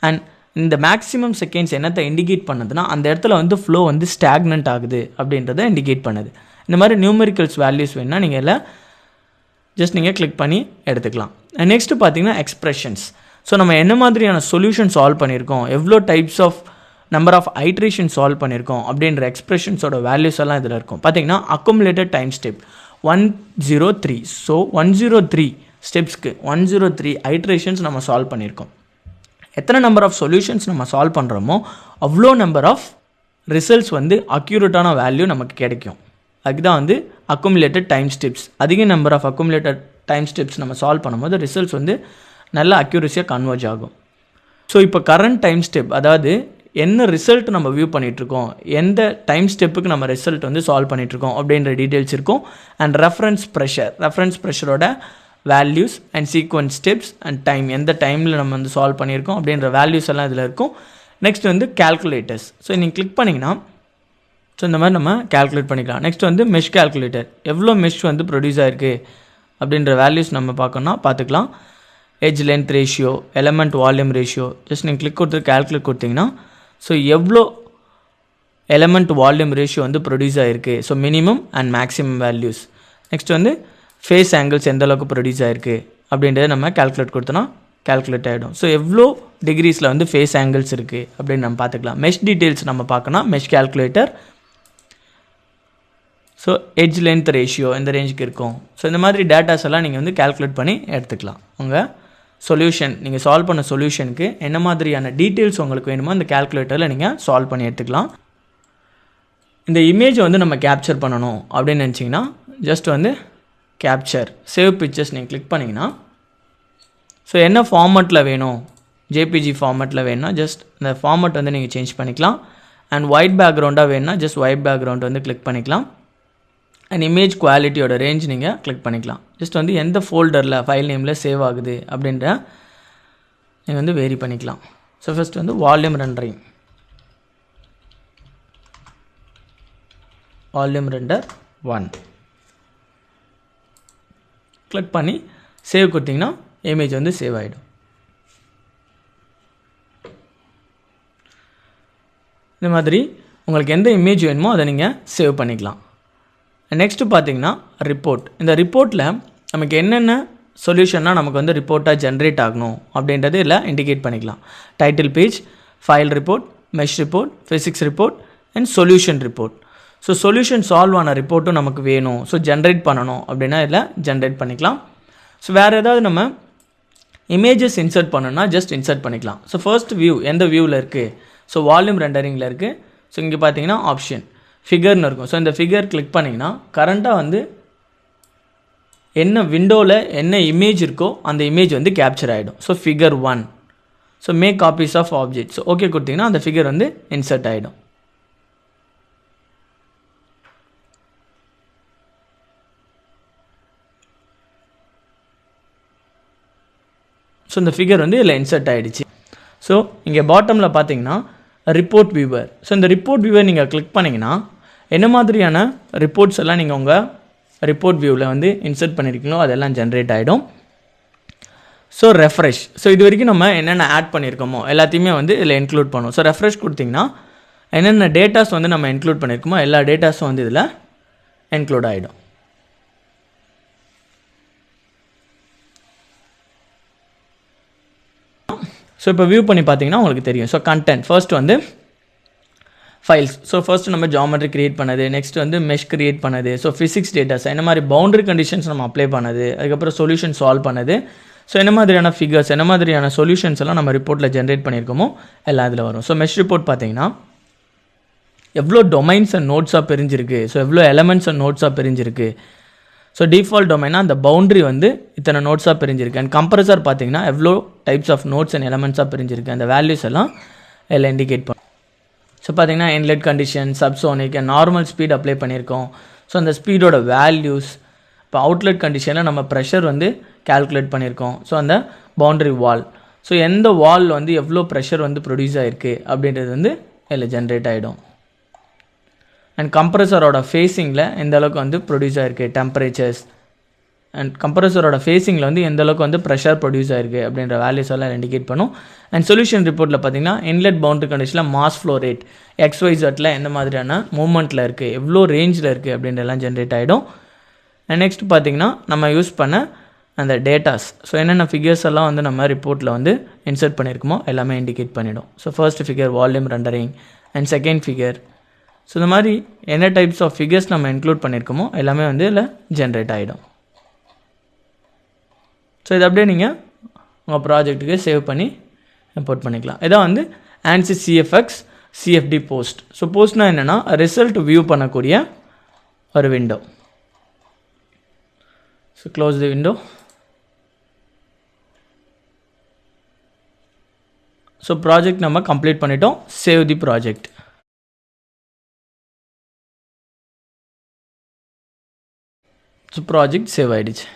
அண்ட் இந்த மேக்ஸிமம் செகண்ட்ஸ் என்னத்தை இண்டிகேட் பண்ணுதுன்னா அந்த இடத்துல வந்து ஃப்ளோ வந்து ஸ்டாக்னன்ட் ஆகுது அப்படின்றத இண்டிகேட் பண்ணுது. இந்த மாதிரி நியூமெரிக்கல்ஸ் வேல்யூஸ் வேணுன்னா நீங்கள் எல்லாம் ஜஸ்ட் நீங்கள் கிளிக் பண்ணி எடுத்துக்கலாம். நெக்ஸ்ட்டு பார்த்தீங்கன்னா எக்ஸ்ப்ரெஷன்ஸ். ஸோ நம்ம என்ன மாதிரியான சொல்யூஷன் சால்வ் பண்ணியிருக்கோம், எவ்வளோ types of number of iteration solve பண்ணியிருக்கோம் அப்படின்ற எக்ஸ்ப்ரெஷன்ஸோட வேல்யூஸ் எல்லாம் இதில் இருக்கும். பார்த்தீங்கன்னா அக்குமுலேட்டட் டைம் ஸ்டெப் 103. ஸோ 103 ஸ்டெப்ஸ்க்கு 103 ஐட்ரேஷன்ஸ் நம்ம சால்வ் பண்ணியிருக்கோம். எத்தனை நம்பர் ஆஃப் சொல்யூஷன்ஸ் நம்ம சால்வ் பண்ணுறோமோ அவ்வளோ நம்பர் ஆஃப் ரிசல்ட்ஸ் வந்து அக்யூரேட்டான வேல்யூ நமக்கு கிடைக்கும். அதுதான் வந்து அக்குமுலேட்டட் டைம் ஸ்டெப்ஸ். அதிக number of accumulated time steps நம்ம சால்வ் பண்ணும்போது ரிசல்ட்ஸ் வந்து நல்ல அக்யூரஸியாக கன்வர்ஜ் ஆகும். ஸோ இப்போ கரண்ட் டைம் ஸ்டெப், அதாவது என்ன ரிசல்ட் நம்ம வியூ பண்ணிகிட்ருக்கோம், எந்த டைம் ஸ்டெப்புக்கு நம்ம ரிசல்ட் வந்து சால்வ் பண்ணிகிட்ருக்கோம் அப்படின்ற டீட்டெயில்ஸ் இருக்கும். அண்ட் ரெஃபரன்ஸ் ப்ரெஷரோட values and sequence steps and time, எந்த டைமில் நம்ம வந்து சால்வ் பண்ணியிருக்கோம் அப்படின்ற வேல்யூஸ் எல்லாம் இதில் இருக்கும். நெக்ஸ்ட் வந்து கேல்குலேட்டர்ஸ். ஸோ நீங்கள் கிளிக் பண்ணிங்கன்னா ஸோ இந்த மாதிரி நம்ம கேல்குலேட் பண்ணிக்கலாம். நெக்ஸ்ட் வந்து மெஷ் கேல்குலேட்டர், எவ்வளோ மெஷ் வந்து ப்ரொடியூஸ் ஆகிருக்கு அப்படின்ற வேல்யூஸ் நம்ம பார்த்துக்கலாம். Edge length ratio, element volume ratio, just நீங்கள் கிளிக் கொடுத்து கேல்குலேட் கொடுத்தீங்கன்னா ஸோ எவ்வளோ எலமெண்ட் வால்யூம் ரேஷியோ வந்து ப்ரொடியூஸ் ஆகிருக்கு, so minimum and maximum values. Next வந்து ஃபேஸ் ஆங்கிள்ஸ் எந்த அளவுக்கு ப்ரொடியூஸ் ஆகிருக்கு அப்படின்றத நம்ம கேல்குலேட் கொடுத்தோன்னா கேல்குலேட் ஆகிடும். ஸோ எவ்வளோ டிகிரிஸில் வந்து ஃபேஸ் ஆங்கிள்ஸ் இருக்குது அப்படின்னு நம்ம பார்த்துக்கலாம். மெஷ் டீட்டெயில்ஸ் நம்ம பார்க்கணும், mesh calculator. So edge length ratio எந்த ரேஞ்சுக்கு இருக்கும். ஸோ இந்த மாதிரி டேட்டாஸ் எல்லாம் நீங்கள் வந்து கேல்குலேட் பண்ணி எடுத்துக்கலாம். உங்கள் சொல்யூஷன், நீங்கள் சால்வ் பண்ண சொல்யூஷனுக்கு என்ன மாதிரியான டீட்டெயில்ஸ் உங்களுக்கு வேணுமோ அந்த கேல்குலேட்டரில் நீங்கள் சால்வ் பண்ணி எடுத்துக்கலாம். இந்த இமேஜை வந்து நம்ம கேப்சர் பண்ணணும் அப்படின்னு நினச்சிங்கன்னா ஜஸ்ட் வந்து கேப்சர் சேவ் பிக்சர்ஸ் நீங்கள் கிளிக் பண்ணிங்கன்னா ஸோ என்ன ஃபார்மேட்டில் வேணும், ஜேபிஜி ஃபார்மேட்டில் வேணும்னா ஜஸ்ட் இந்த ஃபார்மேட் வந்து நீங்கள் சேஞ்ச் பண்ணிக்கலாம். அண்ட் ஒயிட் பேக்ரவுண்டாக வேணும்னா ஜஸ்ட் ஒயிட் பேக்ரவுண்ட் வந்து கிளிக் பண்ணிக்கலாம். அண்ட் இமேஜ் குவாலிட்டியோட ரேஞ்ச் நீங்கள் கிளிக் பண்ணிக்கலாம். ஜஸ்ட் வந்து எந்த ஃபோல்டரில் ஃபைல் நேமில் சேவ் ஆகுது அப்படின்ற நீங்கள் வந்து வேரி பண்ணிக்கலாம். ஸோ ஃபஸ்ட் வந்து வால்யூம் ரெண்டர் 1 கிளிக் பண்ணி சேவ் கொடுத்தீங்கன்னா இமேஜ் வந்து சேவ் ஆகிடும். இந்த மாதிரி உங்களுக்கு எந்த இமேஜ் வேணுமோ அதை நீங்கள் சேவ் பண்ணிக்கலாம். நெக்ஸ்ட்டு பார்த்தீங்கன்னா ரிப்போர்ட். இந்த ரிப்போர்ட்டில் நமக்கு என்னென்ன சொல்யூஷன்னா நமக்கு வந்து ரிப்போர்ட்டாக ஜென்ரேட் ஆகணும் அப்படின்றது இல்லை இண்டிகேட் பண்ணிக்கலாம். Title page, file report, mesh report, physics report and solution report. So solution solve ஆன ரிப்போர்ட்டும் நமக்கு வேணும், ஸோ ஜென்ரேட் பண்ணணும் அப்படின்னா இதில் ஜென்ரேட் பண்ணிக்கலாம். ஸோ வேறு ஏதாவது நம்ம இமேஜஸ் இன்சர்ட் பண்ணணும்னா ஜஸ்ட் இன்சர்ட் பண்ணிக்கலாம். ஸோ ஃபர்ஸ்ட் வியூ எந்த வியூவில் இருக்குது, ஸோ வால்யூம் ரெண்டரிங்கில் இருக்குது. ஸோ இங்கே பார்த்தீங்கன்னா ஆப்ஷன் ஃபிகர்னு இருக்கும். ஸோ இந்த ஃபிகர் கிளிக் பண்ணிங்கன்னா கரண்ட்டாக வந்து என்ன விண்டோவில் என்ன இமேஜ் இருக்கோ அந்த இமேஜ் வந்து கேப்சர் ஆகிடும். So figure 1. So make copies of object. So okay கொடுத்தீங்கன்னா அந்த ஃபிகர் வந்து இன்சர்ட் ஆகிடும். ஸோ இந்த ஃபிகர் வந்து இதில் இன்சர்ட் ஆகிடுச்சு. ஸோ இங்கே பாட்டமில் பார்த்தீங்கன்னா ரிப்போர்ட் வியூவர். ஸோ இந்த ரிப்போர்ட் வியூவர் நீங்கள் கிளிக் பண்ணிங்கன்னா என்ன மாதிரியான ரிப்போர்ட்ஸ் எல்லாம் நீங்கள் உங்கள் ரிப்போர்ட் வியூவில் வந்து இன்சர்ட் பண்ணியிருக்கீங்களோ அதெல்லாம் ஜென்ரேட் ஆகிடும். So refresh. ஸோ இது வரைக்கும் நம்ம என்னென்ன ஆட் பண்ணியிருக்கோமோ எல்லாத்தையுமே வந்து இதில் இன்க்ளூட் பண்ணுவோம். ஸோ ரெஃப்ரெஷ் கொடுத்திங்கன்னா என்னென்ன டேட்டாஸ் வந்து நம்ம இன்க்ளூட் பண்ணியிருக்கோமோ எல்லா டேட்டாஸும் வந்து இதில் இன்க்ளூட் ஆகிடும். ஸோ இப்போ வியூ பண்ணி பார்த்தீங்கன்னா உங்களுக்கு தெரியும். ஸோ கண்டென்ட் ஃபர்ஸ்ட் வந்து ஃபைல்ஸ். ஸோ ஃபர்ஸ்ட் நம்ம ஜாமெட்ரி கிரியேட் பண்ணது, நெக்ஸ்ட் வந்து மெஷ் கிரியேட் பண்ணது, ஸோ ஃபிசிக்ஸ் டேட்டாஸ் என்ன மாதிரி பவுண்டரி கண்டிஷன்ஸ் நம்ம அப்ளை பண்ணது, அதுக்கப்புறம் சொல்யூஷன் சால்வ் பண்ணது, ஸோ என்ன மாதிரியான ஃபிகர்ஸ் என்ன மாதிரியான சொல்யூஷன்ஸ் எல்லாம் நம்ம ரிப்போர்ட்டில் ஜென்ரேட் பண்ணியிருக்கோமோ எல்லாம் இதில் வரும். ஸோ மெஷ் ரிப்போர்ட் பார்த்தீங்கன்னா எவ்வளோ டொமைன்ஸ் அண்ட் நோட்ஸாக பிரிஞ்சிருக்கு, ஸோ எவ்வளோ எலமெண்ட்ஸ் அண்ட் நோட்ஸாக பிரிஞ்சிருக்கு. ஸோ டிஃபால்ட் டொமைனா அந்த பவுண்டரி வந்து இத்தனை நோட்ஸாக பிரிஞ்சிருக்கு. அண்ட் கம்ப்ரஸர் பார்த்தீங்கன்னா எவ்வளோ டைப்ஸ் ஆஃப் நோட்ஸ் அண்ட் எலமெண்ட்ஸாக பிரிஞ்சிருக்கு, அந்த வேல்யூஸ் எல்லாம் இதில் இண்டிகேட் பண்ணும். ஸோ பார்த்தீங்கன்னா inlet condition, subsonic and normal speed apply பண்ணியிருக்கோம். ஸோ அந்த ஸ்பீடோட வேல்யூஸ். இப்போ அவுட்லெட் கண்டிஷனில் நம்ம ப்ரெஷர் வந்து கால்குலேட் பண்ணியிருக்கோம். ஸோ அந்த பவுண்டரி வால், ஸோ எந்த வால் வந்து எவ்வளோ ப்ரெஷர் வந்து ப்ரொடியூஸ் ஆகிருக்கு அப்படின்றது வந்து இதில் ஜென்ரேட் ஆகிடும். அண்ட் கம்ப்ரஸரோட ஃபேஸிங்கில் எந்த அளவுக்கு வந்து ப்ரொடியூஸ் ஆகிருக்கு, டெம்பரேச்சர்ஸ் அண்ட் கம்ப்ரஸரோட ஃபேஸிங்கில் வந்து எந்த அளவுக்கு வந்து ப்ரெஷர் ப்ரொடியூஸ் ஆயிருக்கு அப்படின்ற வேல்யூஸ் எல்லாம் இண்டிகேட் பண்ணும். அண்ட் சொல்யூஷன் ரிப்போர்ட்டில் பார்த்தீங்கன்னா இன்லெட் பவுண்டரி கண்டிஷனில் மாஸ் ஃப்ளோ ரேட் XYZல எந்த மாதிரியான மூவ்மெண்ட்டில் இருக்குது, எவ்வளோ ரேஞ்சில் இருக்குது அப்படின்றலாம் ஜென்ரேட் ஆகிடும். அண்ட் நெக்ஸ்ட் பார்த்தீங்கன்னா நம்ம யூஸ் பண்ண அந்த டேட்டாஸ், ஸோ என்னென்ன ஃபிகர்ஸ் எல்லாம் வந்து நம்ம ரிப்போர்ட்டில் வந்து இன்சர்ட் பண்ணியிருக்கோமோ எல்லாமே இண்டிகேட் பண்ணிவிடும். So first figure volume rendering and second figure, so இந்த மாதிரி என்ன டைப்ஸ் ஆஃப் ஃபிகர்ஸ் நம்ம இன்க்ளூட் பண்ணியிருக்கோமோ எல்லாமே வந்து இதில் ஜென்ரேட் ஆகிடும். ஸோ இது அப்படியே நீங்கள் உங்கள் ப்ராஜெக்ட்டுக்கு சேவ் பண்ணி இம்போர்ட் பண்ணிக்கலாம். இதான் வந்து ANSYS CFX CFD post. So போஸ்ட்னால் என்னென்னா ரிசல்ட் வியூ பண்ணக்கூடிய ஒரு window. So close the window. So project நம்ம கம்ப்ளீட் பண்ணிட்டோம். Save the project. So project save ஆகிடுச்சு.